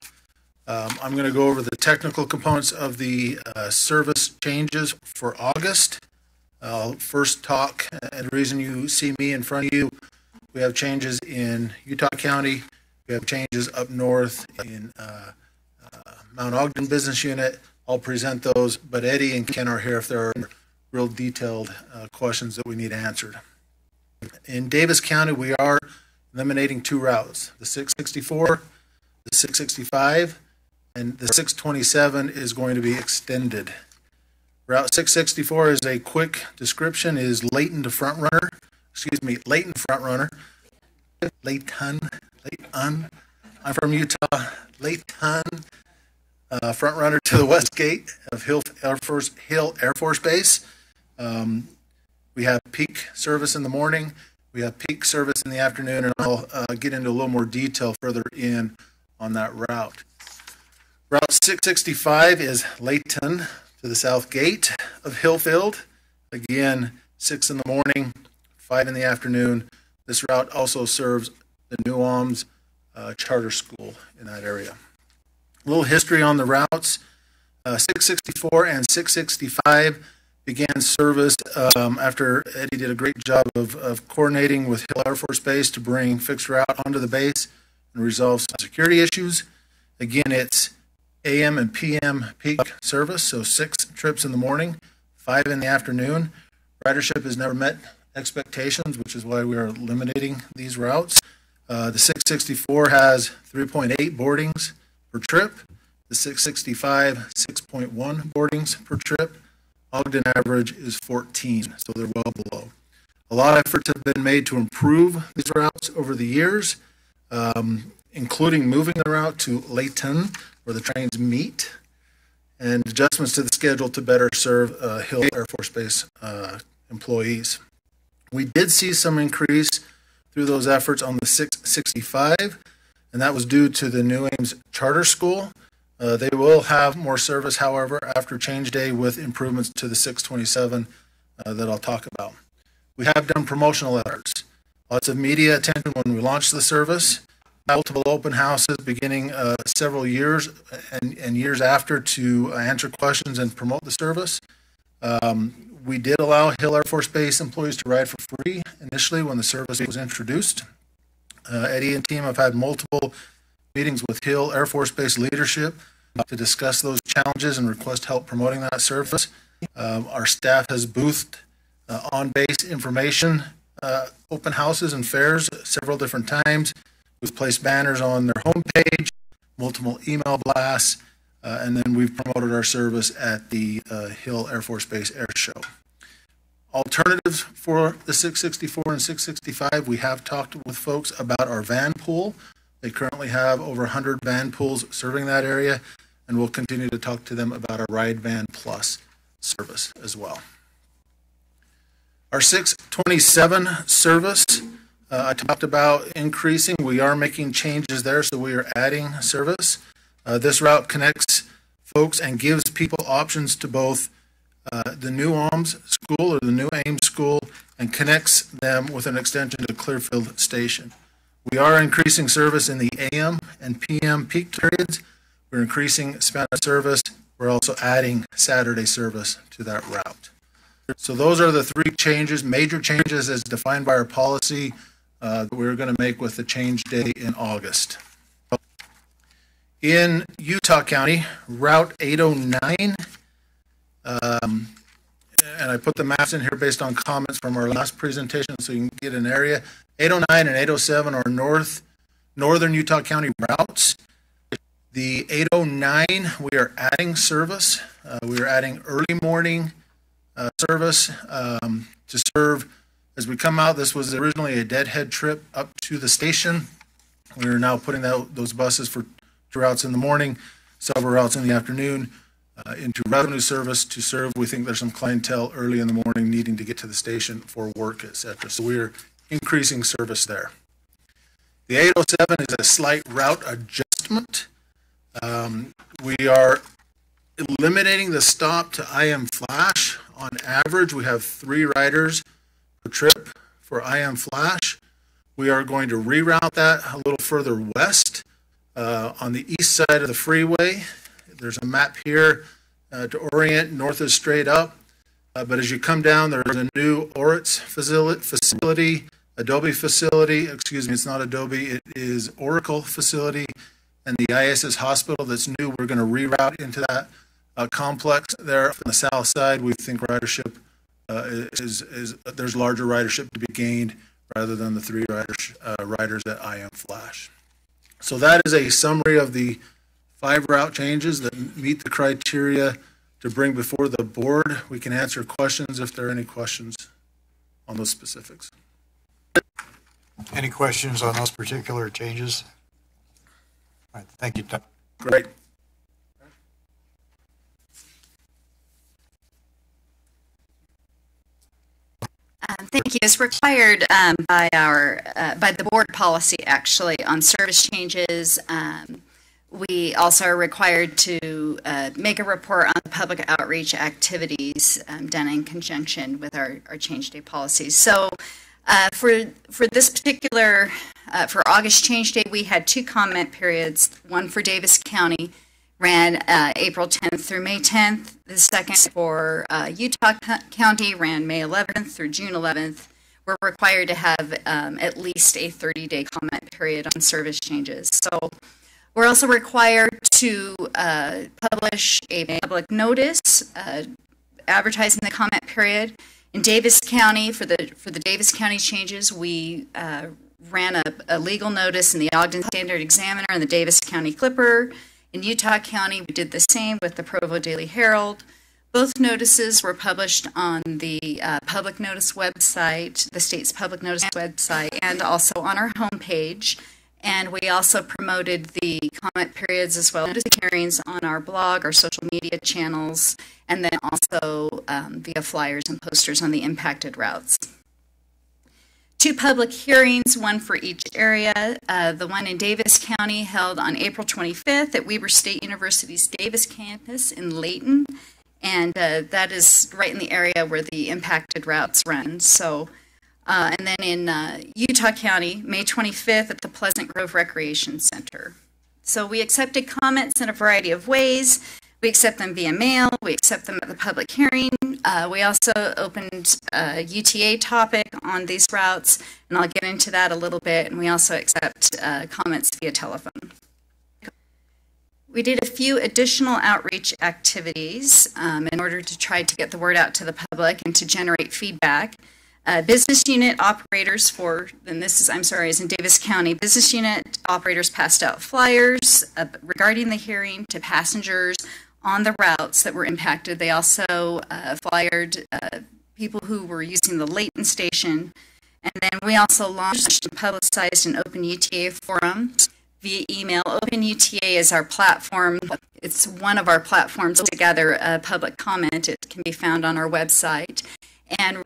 I'm going to go over the technical components of the service changes for August. I'll first talk, and the reason you see me in front of you, we have changes in Utah County, we have changes up north in Mount Ogden Business Unit. I'll present those, but Eddie and Ken are here if there are real detailed questions that we need answered. In Davis County, we are eliminating 2 routes, the 664, the 665, and the 627 is going to be extended. Route 664 is a quick description, is Layton to front runner, Layton front runner, Layton, I'm from Utah, Layton, front runner to the west gate of Hill Air Force Base. We have peak service in the morning, we have peak service in the afternoon, and I'll get into a little more detail further in on that route. Route 665 is Layton to the south gate of Hillfield. Again, 6 in the morning, 5 in the afternoon. This route also serves the New Ulms Charter School in that area. A little history on the routes. 664 and 665 began service after Eddie did a great job of coordinating with Hill Air Force Base to bring fixed route onto the base and resolve some security issues. Again, it's AM and PM peak service, so 6 trips in the morning, 5 in the afternoon. Ridership has never met expectations, which is why we are eliminating these routes. The 664 has 3.8 boardings per trip. The 665, 6.1 boardings per trip. Ogden average is 14, so they're well below. A lot of efforts have been made to improve these routes over the years, including moving the route to Layton, where the trains meet, and adjustments to the schedule to better serve Hill Air Force Base employees. We did see some increase through those efforts on the 665, and that was due to the New Ames Charter School. They will have more service, however, after change day with improvements to the 627 that I'll talk about. We have done promotional efforts. Lots of media attention when we launched the service. Multiple open houses beginning several years and years after to answer questions and promote the service. We did allow Hill Air Force Base employees to ride for free initially when the service was introduced. Eddie and team have had multiple meetings with Hill Air Force Base leadership to discuss those challenges and request help promoting that service. Our staff has boothed on-base information, open houses and fairs several different times. We've placed banners on their homepage, multiple email blasts, and then we've promoted our service at the Hill Air Force Base Air Show. Alternatives for the 664 and 665, we have talked with folks about our van pool. They currently have over 100 van pools serving that area, and we'll continue to talk to them about our Ride Van Plus service as well. Our 627 service, I talked about increasing. We are making changes there, so we are adding service. This route connects folks and gives people options to both the New Ames School or the New Ames School and connects them with an extension to Clearfield Station. We are increasing service in the AM and PM peak periods. We're increasing Spanish service. We're also adding Saturday service to that route. So those are the 3 changes, major changes as defined by our policy that we're going to make with the change day in August. In Utah County, Route 809, and I put the maps in here based on comments from our last presentation so you can get an area. 809 and 807 are northern Utah County routes. The 809, we are adding service. We are adding early morning service to serve as we come out. This was originally a deadhead trip up to the station. We are now putting those buses for 2 routes in the morning, several routes in the afternoon, into revenue service to serve. We think there's some clientele early in the morning needing to get to the station for work, etc. So we are increasing service there. The 807 is a slight route adjustment. We are eliminating the stop to IM Flash. On average, we have 3 riders per trip for IM Flash. We are going to reroute that a little further west on the east side of the freeway. There's a map here to orient. North is straight up, but as you come down, there's a new Oritz facility, Adobe facility, excuse me, it's not Adobe, it is Oracle facility, and the ISS hospital that's new. We're going to reroute into that complex there on the south side. We think ridership there's larger ridership to be gained rather than the 3 riders at IM Flash. So that is a summary of the 5 route changes that meet the criteria to bring before the board. We can answer questions if there are any questions on those specifics. Any questions on those particular changes? All right, thank you, Tom. Great. Thank you. As required by the board policy, actually, on service changes, we also are required to make a report on the public outreach activities done in conjunction with our change day policies. So for this particular, for August change day, we had 2 comment periods, one for Davis County ran April 10th through May 10th. The second for Utah County ran May 11th through June 11th. We're required to have at least a 30-day comment period on service changes. So we're also required to publish a public notice advertising the comment period. In Davis County, for the Davis County changes, we ran a legal notice in the Ogden Standard Examiner and the Davis County Clipper. In Utah County, we did the same with the Provo Daily Herald. Both notices were published on the public notice website, the state's public notice website, and also on our homepage. And we also promoted the comment periods as well as hearings on our blog, our social media channels, and then also via flyers and posters on the impacted routes. 2 public hearings, one for each area. The one in Davis County held on April 25th at Weber State University's Davis campus in Layton. And that is right in the area where the impacted routes run. So, and then in Utah County, May 25th at the Pleasant Grove Recreation Center. So we accepted comments in a variety of ways. We accept them via mail. We accept them at the public hearing. We also opened a UTA topic on these routes, and I'll get into that a little bit. And we also accept comments via telephone. We did a few additional outreach activities in order to try to get the word out to the public and to generate feedback. Business unit operators is in Davis County. Business unit operators passed out flyers regarding the hearing to passengers on the routes that were impacted. They also flyered people who were using the Layton station. And then we also launched and publicized an open UTA forum via email. Open UTA is our platform. It's one of our platforms to gather public comment. It can be found on our website. And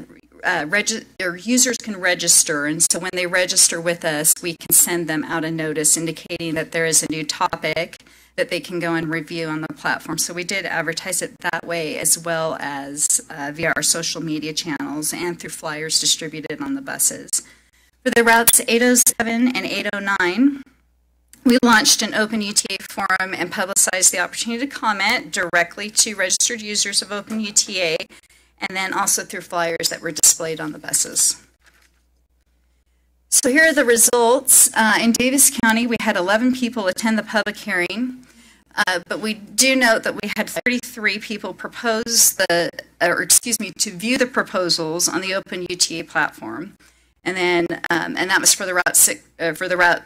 users can register. And so when they register with us, we can send them out a notice indicating that there is a new topic that they can go and review on the platform. So we did advertise it that way, as well as via our social media channels and through flyers distributed on the buses. For the routes 807 and 809, we launched an open UTA forum and publicized the opportunity to comment directly to registered users of open UTA, and then also through flyers that were displayed on the buses. So here are the results. In Davis County, we had 11 people attend the public hearing, but we do note that we had 33 people to view the proposals on the open UTA platform. And then, and that was for the route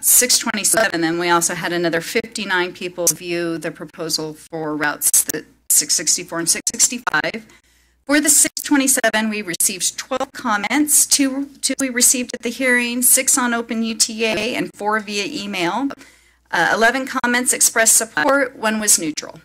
627. Then we also had another 59 people view the proposal for routes 664 and 665. For the 627, we received 12 comments. Two we received at the hearing, 6 on open UTA, and 4 via email. 11 comments expressed support, 1 was neutral.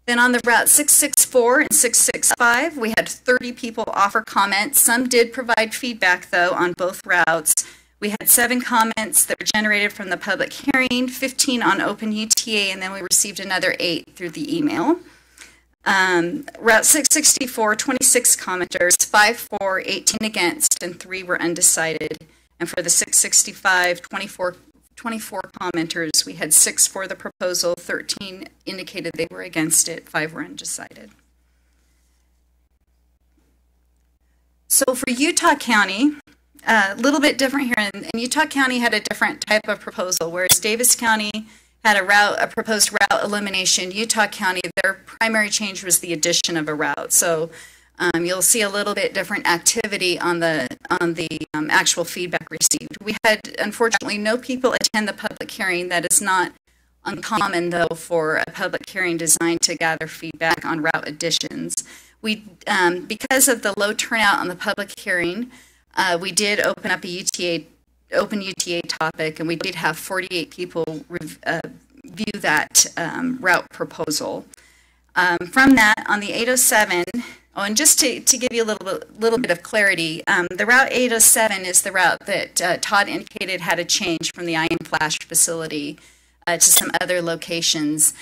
Then on the route 664 and 665, we had 30 people offer comments. Some did provide feedback, though, on both routes. We had 7 comments that were generated from the public hearing, 15 on open UTA, and then we received another 8 through the email. Route 664, 26 commenters, 5 for, 18 against, and 3 were undecided. And for the 665, 24 commenters, we had 6 for the proposal, 13 indicated they were against it, 5 were undecided. So for Utah County, a little bit different here, and Utah County had a different type of proposal, whereas Davis County had a proposed route elimination. Utah County, their primary change was the addition of a route. So you'll see a little bit different activity on the actual feedback received. We had, unfortunately, no people attend the public hearing. That is not uncommon, though, for a public hearing designed to gather feedback on route additions. Because of the low turnout on the public hearing, we did open up a open UTA topic, and we did have 48 people view that route proposal. From that, on the 807, and just to give you a little bit of clarity, the route 807 is the route that Todd indicated had a change from the IM Flash facility to some other locations.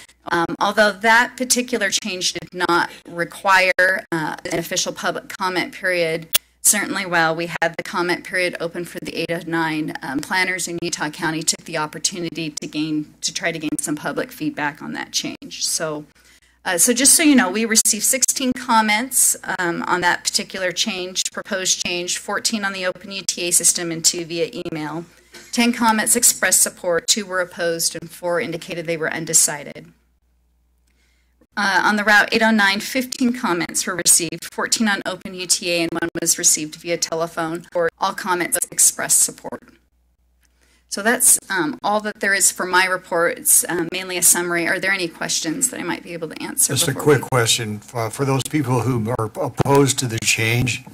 Although that particular change did not require an official public comment period, certainly while we had the comment period open for the 809, planners in Utah County took the opportunity to try to gain some public feedback on that change. So just so you know, we received 16 comments on that particular change, proposed change, 14 on the Open UTA system and 2 via email. 10 comments expressed support, 2 were opposed, and 4 indicated they were undecided. On the Route 809, 15 comments were received, 14 on Open UTA, and 1 was received via telephone. All comments expressed support. So that's all that there is for my report. It's mainly a summary. Are there any questions that I might be able to answer? Just a quick question. For those people who are opposed to the change,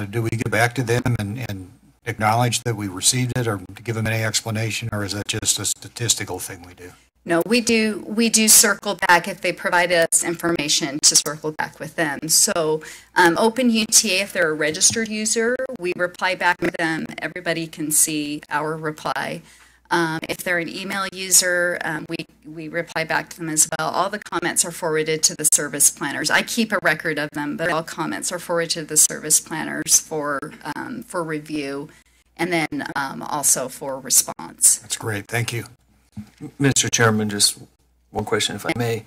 do we get back to them and acknowledge that we received it, or to give them any explanation, or is that just a statistical thing we do? No, we do circle back if they provide us information to circle back with them. So Open UTA, if they're a registered user, we reply back with them. Everybody can see our reply. If they're an email user, we reply back to them as well. All the comments are forwarded to the service planners. I keep a record of them, but all comments are forwarded to the service planners for review, and then also for response. That's great. Thank you. Mr. Chairman, just one question, if I may,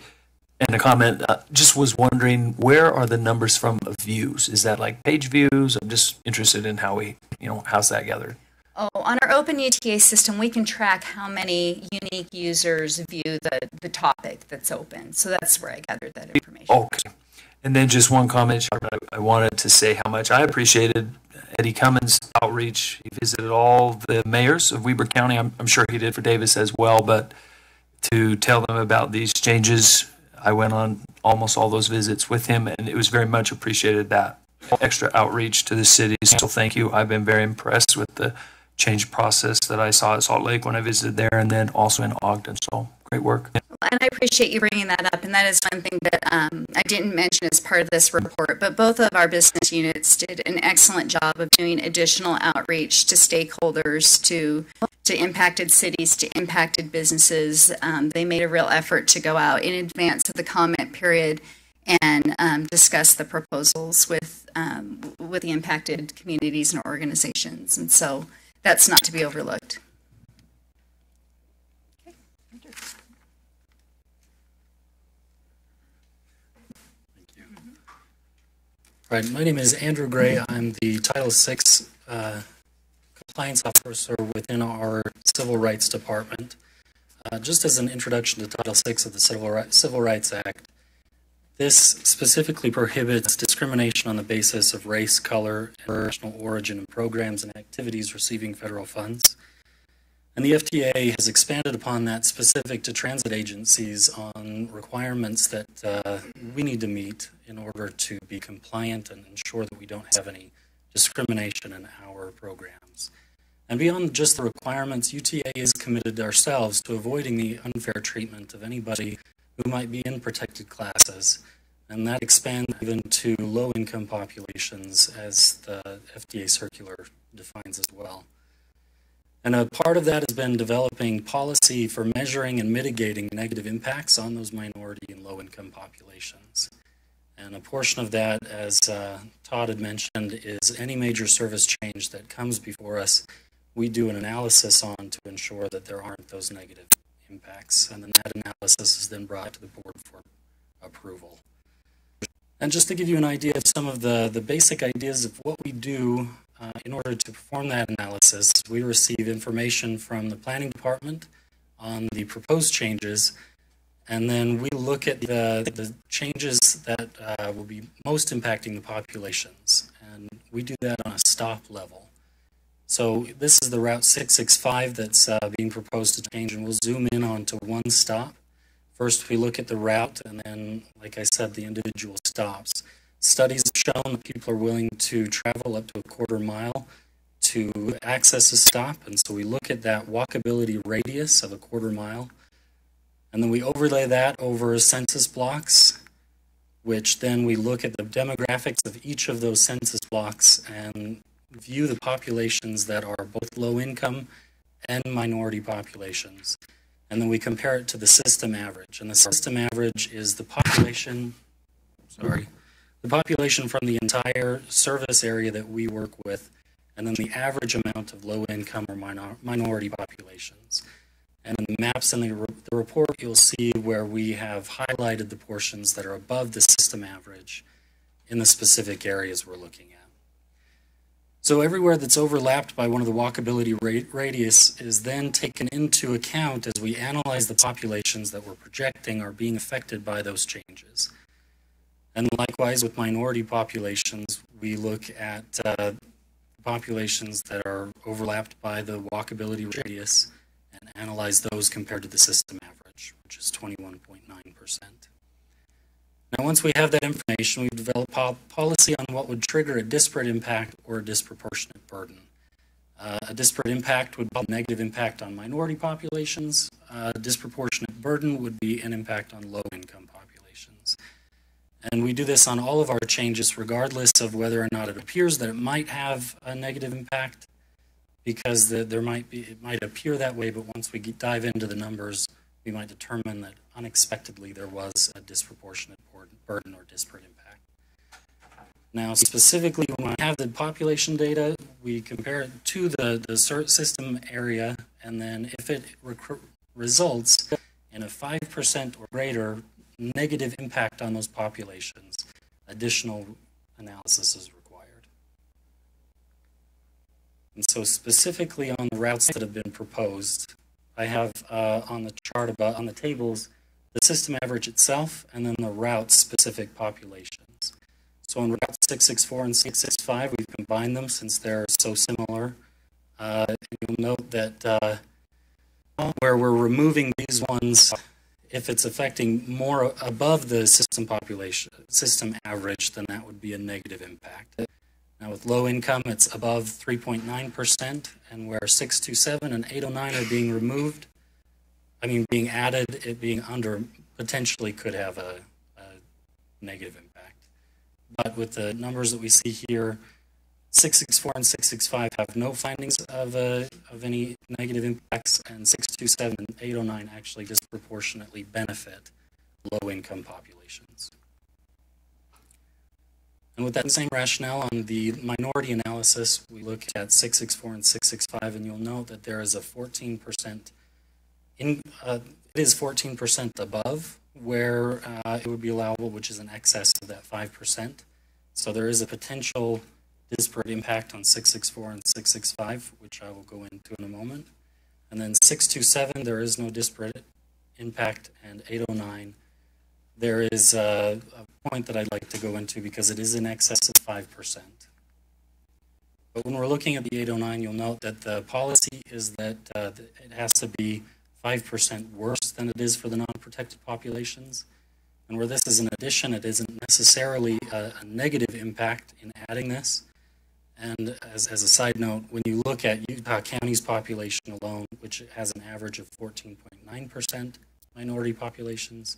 and a comment. Just was wondering, where are the numbers from of views? Is that like page views? I'm just interested in how how's that gathered? Oh, on our Open UTA system, we can track how many unique users view the topic that's open. So that's where I gathered that information. Okay. And then just one comment, I wanted to say how much I appreciated Eddie Cummins' outreach. He visited all the mayors of Weber County. I'm sure he did for Davis as well, but to tell them about these changes, I went on almost all those visits with him, and it was very much appreciated, that extra outreach to the city. So thank you. I've been very impressed with the change process that I saw at Salt Lake when I visited there, and then also in Ogden. So great work. And I appreciate you bringing that up. And that is one thing that I didn't mention as part of this report, but both of our business units did an excellent job of doing additional outreach to stakeholders, to impacted cities, to impacted businesses. They made a real effort to go out in advance of the comment period and discuss the proposals with the impacted communities and organizations. And so that's not to be overlooked. Right, my name is Andrew Gray. I'm the Title VI compliance officer within our Civil Rights Department. Just as an introduction to Title VI of the Civil Rights Act, this specifically prohibits discrimination on the basis of race, color, and national origin in programs and activities receiving federal funds. And the FDA has expanded upon that specific to transit agencies on requirements that we need to meet in order to be compliant and ensure that we don't have any discrimination in our programs. And beyond just the requirements, UTA is committed ourselves to avoiding the unfair treatment of anybody who might be in protected classes. And that expands even to low-income populations, as the FDA circular defines as well. And a part of that has been developing policy for measuring and mitigating negative impacts on those minority and low-income populations. And a portion of that, as Todd had mentioned, is any major service change that comes before us, we do an analysis on to ensure that there aren't those negative impacts. And then that analysis is then brought to the board for approval. And just to give you an idea of some of the basic ideas of what we do in order to perform that analysis, we receive information from the planning department on the proposed changes, and then we look at the changes that will be most impacting the populations, and we do that on a stop level. So this is the Route 665 that's being proposed to change, and we'll zoom in onto one stop. First, we look at the route, and then, like I said, the individual stops. Studies have shown that people are willing to travel up to a quarter mile to access a stop, and so we look at that walkability radius of a quarter mile, and then we overlay that over census blocks, which then we look at the demographics of each of those census blocks and view the populations that are both low income and minority populations. And then we compare it to the system average. And the system average is the population, the population from the entire service area that we work with, and then the average amount of low income or minority populations. And in the maps in the report, you'll see where we have highlighted the portions that are above the system average in the specific areas we're looking at. So everywhere that's overlapped by one of the walkability radius is then taken into account as we analyze the populations that we're projecting are being affected by those changes. And likewise with minority populations, we look at populations that are overlapped by the walkability radius and analyze those compared to the system average, which is 21.9%. Now, once we have that information, we've developed policy on what would trigger a disparate impact or a disproportionate burden. A disparate impact would be a negative impact on minority populations. A disproportionate burden would be an impact on low-income populations. And we do this on all of our changes, regardless of whether or not it appears that it might have a negative impact, because it might appear that way, but once we dive into the numbers, we might determine that unexpectedly there was a disproportionate burden or disparate impact. Now, specifically, when we have the population data, we compare it to the system area, and then if it results in a 5% or greater negative impact on those populations, additional analysis is required. And so specifically on the routes that have been proposed, I have on the chart on the tables the system average itself and then the route-specific populations. So on Route 664 and 665, we've combined them since they're so similar. You'll note that where we're removing these ones, if it's affecting more above the system average, then that would be a negative impact. Now with low income, it's above 3.9%, and where 627 and 809 are being removed, being added, it being under potentially could have a negative impact. But with the numbers that we see here, 664 and 665 have no findings of any negative impacts, and 627 and 809 actually disproportionately benefit low-income populations. And with that same rationale on the minority analysis, we look at 664 and 665, and you'll note that there is a 14%, it is 14% above where it would be allowable, which is in excess of that 5%. So there is a potential disparate impact on 664 and 665, which I will go into in a moment. And then 627, there is no disparate impact, and 809, there is a point that I'd like to go into because it is in excess of 5%. But when we're looking at the 809, you'll note that the policy is that it has to be 5% worse than it is for the non-protected populations. And where this is an addition, it isn't necessarily a negative impact in adding this. And as a side note, when you look at Utah County's population alone, which has an average of 14.9% minority populations,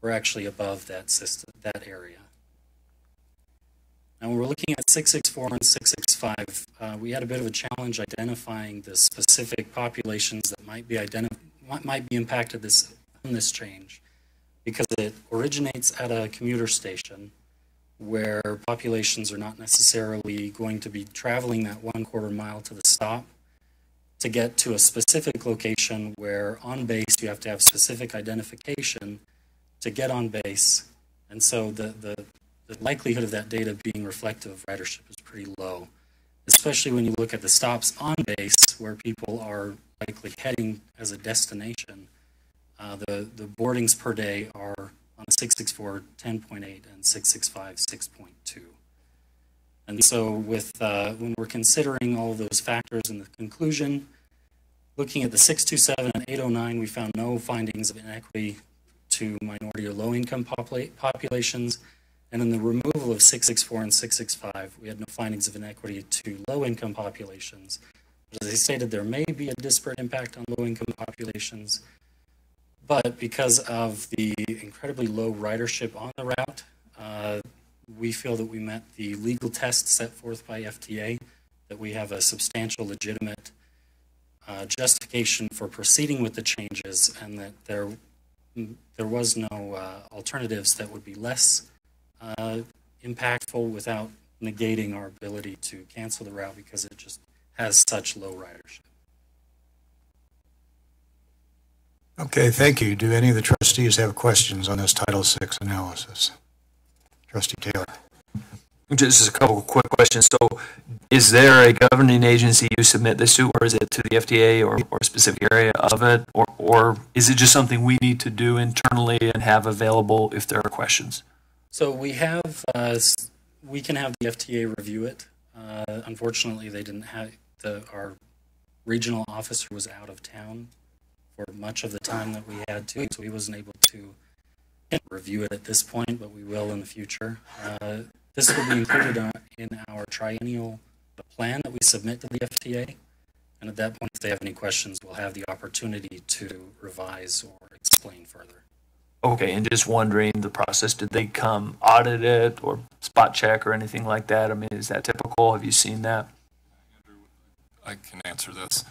we're actually above that area. Now, when we're looking at 664 and 665, we had a bit of a challenge identifying the specific populations that might be impacted from this change, because it originates at a commuter station where populations are not necessarily going to be traveling that 1/4 mile to the stop to get to a specific location where on base you have to have specific identification to get on base. And so the likelihood of that data being reflective of ridership is pretty low, especially when you look at the stops on base where people are likely heading as a destination. The boardings per day are on 664, 10.8, and 665, 6.2. And so when we're considering all of those factors in the conclusion, looking at the 627 and 809, we found no findings of inequity to minority or low-income populations. And in the removal of 664 and 665, we had no findings of inequity to low-income populations. But as I stated, there may be a disparate impact on low-income populations. But because of the incredibly low ridership on the route, we feel that we met the legal test set forth by FTA, that we have a substantial, legitimate justification for proceeding with the changes, and that there was no alternatives that would be less impactful without negating our ability to cancel the route because it just has such low ridership. Okay, thank you. Do any of the trustees have questions on this Title VI analysis? Trustee Taylor. Just a couple of quick questions. So is there a governing agency you submit this to, or is it to the FDA or a specific area of it? Or is it just something we need to do internally and have available if there are questions? So we have, we can have the FTA review it. Unfortunately, they didn't have, our regional officer was out of town for much of the time that we had to, so he wasn't able to review it at this point, but we will in the future. This will be included in our triennial plan that we submit to the FTA, and at that point, if they have any questions, we'll have the opportunity to revise or explain further. Okay, and just wondering the process, did they come audit it or spot check or anything like that? I mean, is that typical? Have you seen that? I can answer this.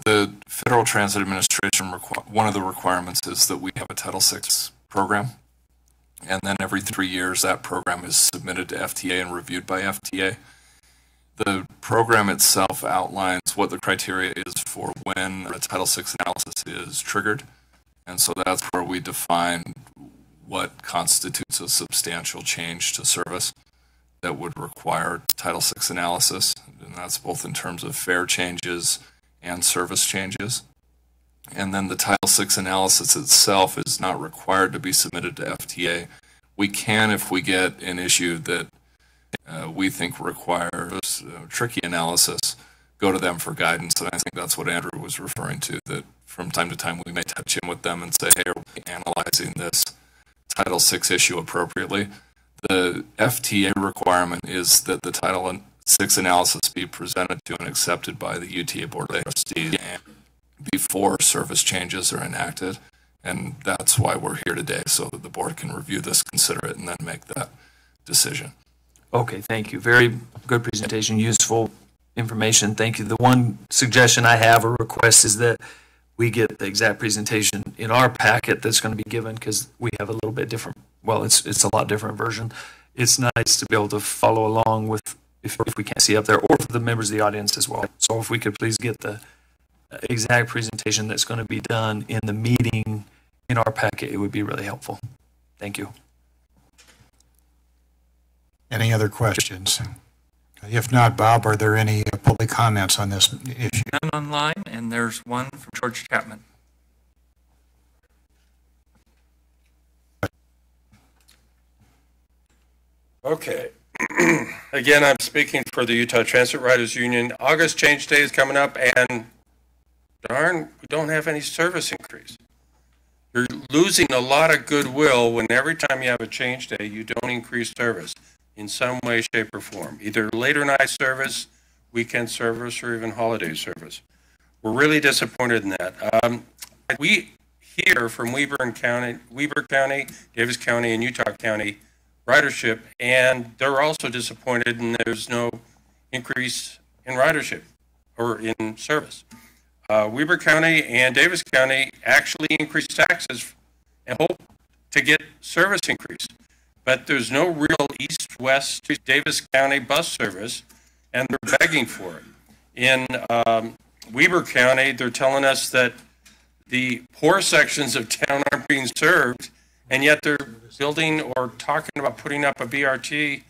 The Federal Transit Administration, one of the requirements is that we have a Title VI program. And then every 3 years, that program is submitted to FTA and reviewed by FTA. The program itself outlines what the criteria is for when a Title VI analysis is triggered. And so that's where we define what constitutes a substantial change to service that would require Title VI analysis. And that's both in terms of fare changes and service changes. And then the Title VI analysis itself is not required to be submitted to FTA. We can, if we get an issue that we think requires tricky analysis, go to them for guidance. And I think that's what Andrew was referring to, that from time to time we may touch in with them and say, hey, are we analyzing this Title VI issue appropriately? The FTA requirement is that the Title VI analysis be presented to and accepted by the UTA Board of Trustees before service changes are enacted. And that's why we're here today, so that the board can review this, consider it, and then make that decision. Okay, thank you. Very good presentation, useful information. Thank you. The one suggestion I have or request is that we get the exact presentation in our packet that's going to be given, because we have a little bit different, well, it's a lot different version. It's nice to be able to follow along with, if we can't see up there, or for the members of the audience as well. So if we could please get the exact presentation that's going to be done in the meeting in our packet, it would be really helpful. Thank you. Any other questions? If not, Bob, are there any public comments on this issue? None online, and there's one from George Chapman. Okay. Again, I'm speaking for the Utah Transit Riders Union. August change day is coming up, and darn, we don't have any service increase. You're losing a lot of goodwill when every time you have a change day, you don't increase service in some way, shape, or form, either later night service, weekend service, or even holiday service. We're really disappointed in that. We hear from Weber County, Davis County, and Utah County ridership, and they're also disappointed and there's no increase in ridership or in service. Weber County and Davis County actually increased taxes and hope to get service increase. But there's no real east-west Davis County bus service, and they're begging for it. In Weber County, they're telling us that the poor sections of town aren't being served, and yet they're building or talking about putting up a BRT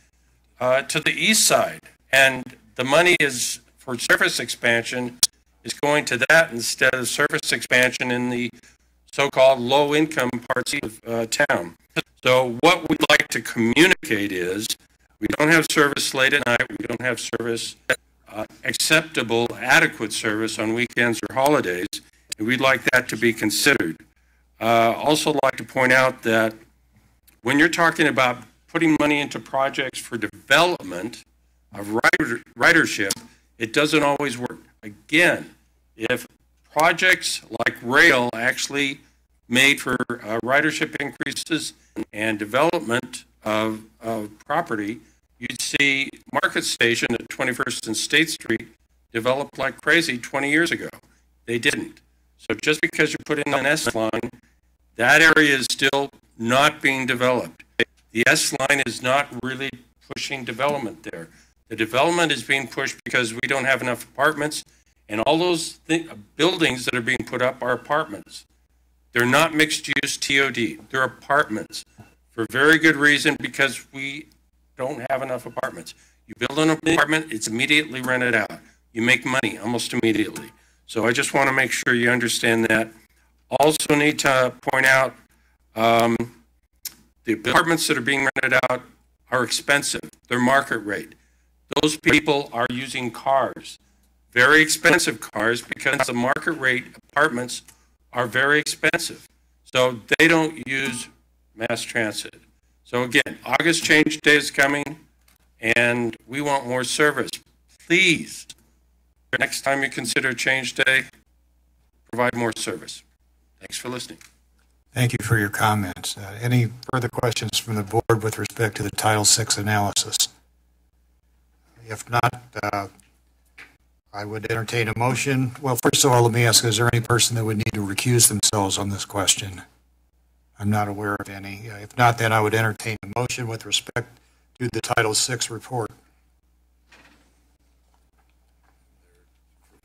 to the east side. And the money is for service expansion is going to that instead of service expansion in the so-called low-income parts of town. So what we'd like to communicate is we don't have service late at night, we don't have service, acceptable, adequate service on weekends or holidays, and we'd like that to be considered. Also like to point out that when you're talking about putting money into projects for development of ridership, it doesn't always work. Again, if projects like rail actually made for ridership increases and development of property, you'd see Market Station at 21st and State Street developed like crazy 20 years ago. They didn't. So just because you put in an S line, that area is still not being developed. The S line is not really pushing development there. The development is being pushed because we don't have enough apartments, and all those buildings that are being put up are apartments. They're not mixed-use TOD. They're apartments for very good reason, because we don't have enough apartments. You build an apartment, it's immediately rented out. You make money almost immediately. So I just want to make sure you understand that. Also need to point out the apartments that are being rented out are expensive. They're market rate. Those people are using cars, very expensive cars, because the market rate apartments are very expensive. So they don't use mass transit. So again, August change day is coming, and we want more service. Please, next time you consider change day, provide more service. Thanks for listening. Thank you for your comments. Any further questions from the board with respect to the Title VI analysis? If not, I would entertain a motion. Well, first of all, let me ask, is there any person that would need to recuse themselves on this question? I'm not aware of any. If not, then I would entertain a motion with respect to the Title VI report.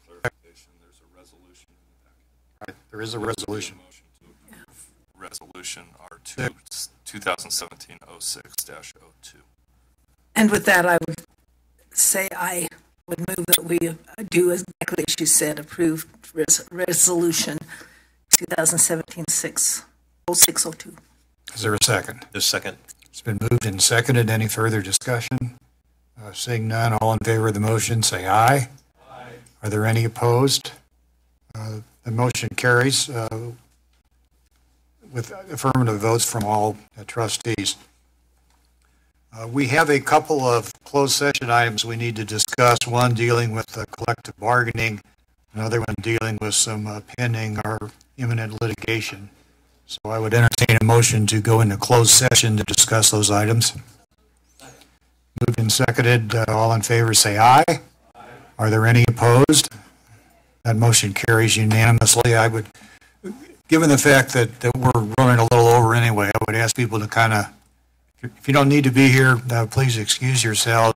For clarification, there's a resolution in the packet. Right, there is a resolution. Resolution R2 2017-06-02. And with that, I would say I would move that we do exactly as you said, approve resolution 2017-06-02. Is there a second? There's a second. It's been moved and seconded. Any further discussion? Seeing none, all in favor of the motion, say aye. Aye. Are there any opposed? The motion carries with affirmative votes from all trustees. We have a couple of closed session items we need to discuss, one dealing with collective bargaining, another one dealing with some pending or imminent litigation. So I would entertain a motion to go into closed session to discuss those items. Moved and seconded. All in favor say aye. Aye. Are there any opposed? That motion carries unanimously. I would, given the fact that we're running a little over anyway, I would ask people to kind of, if you don't need to be here, please excuse yourselves.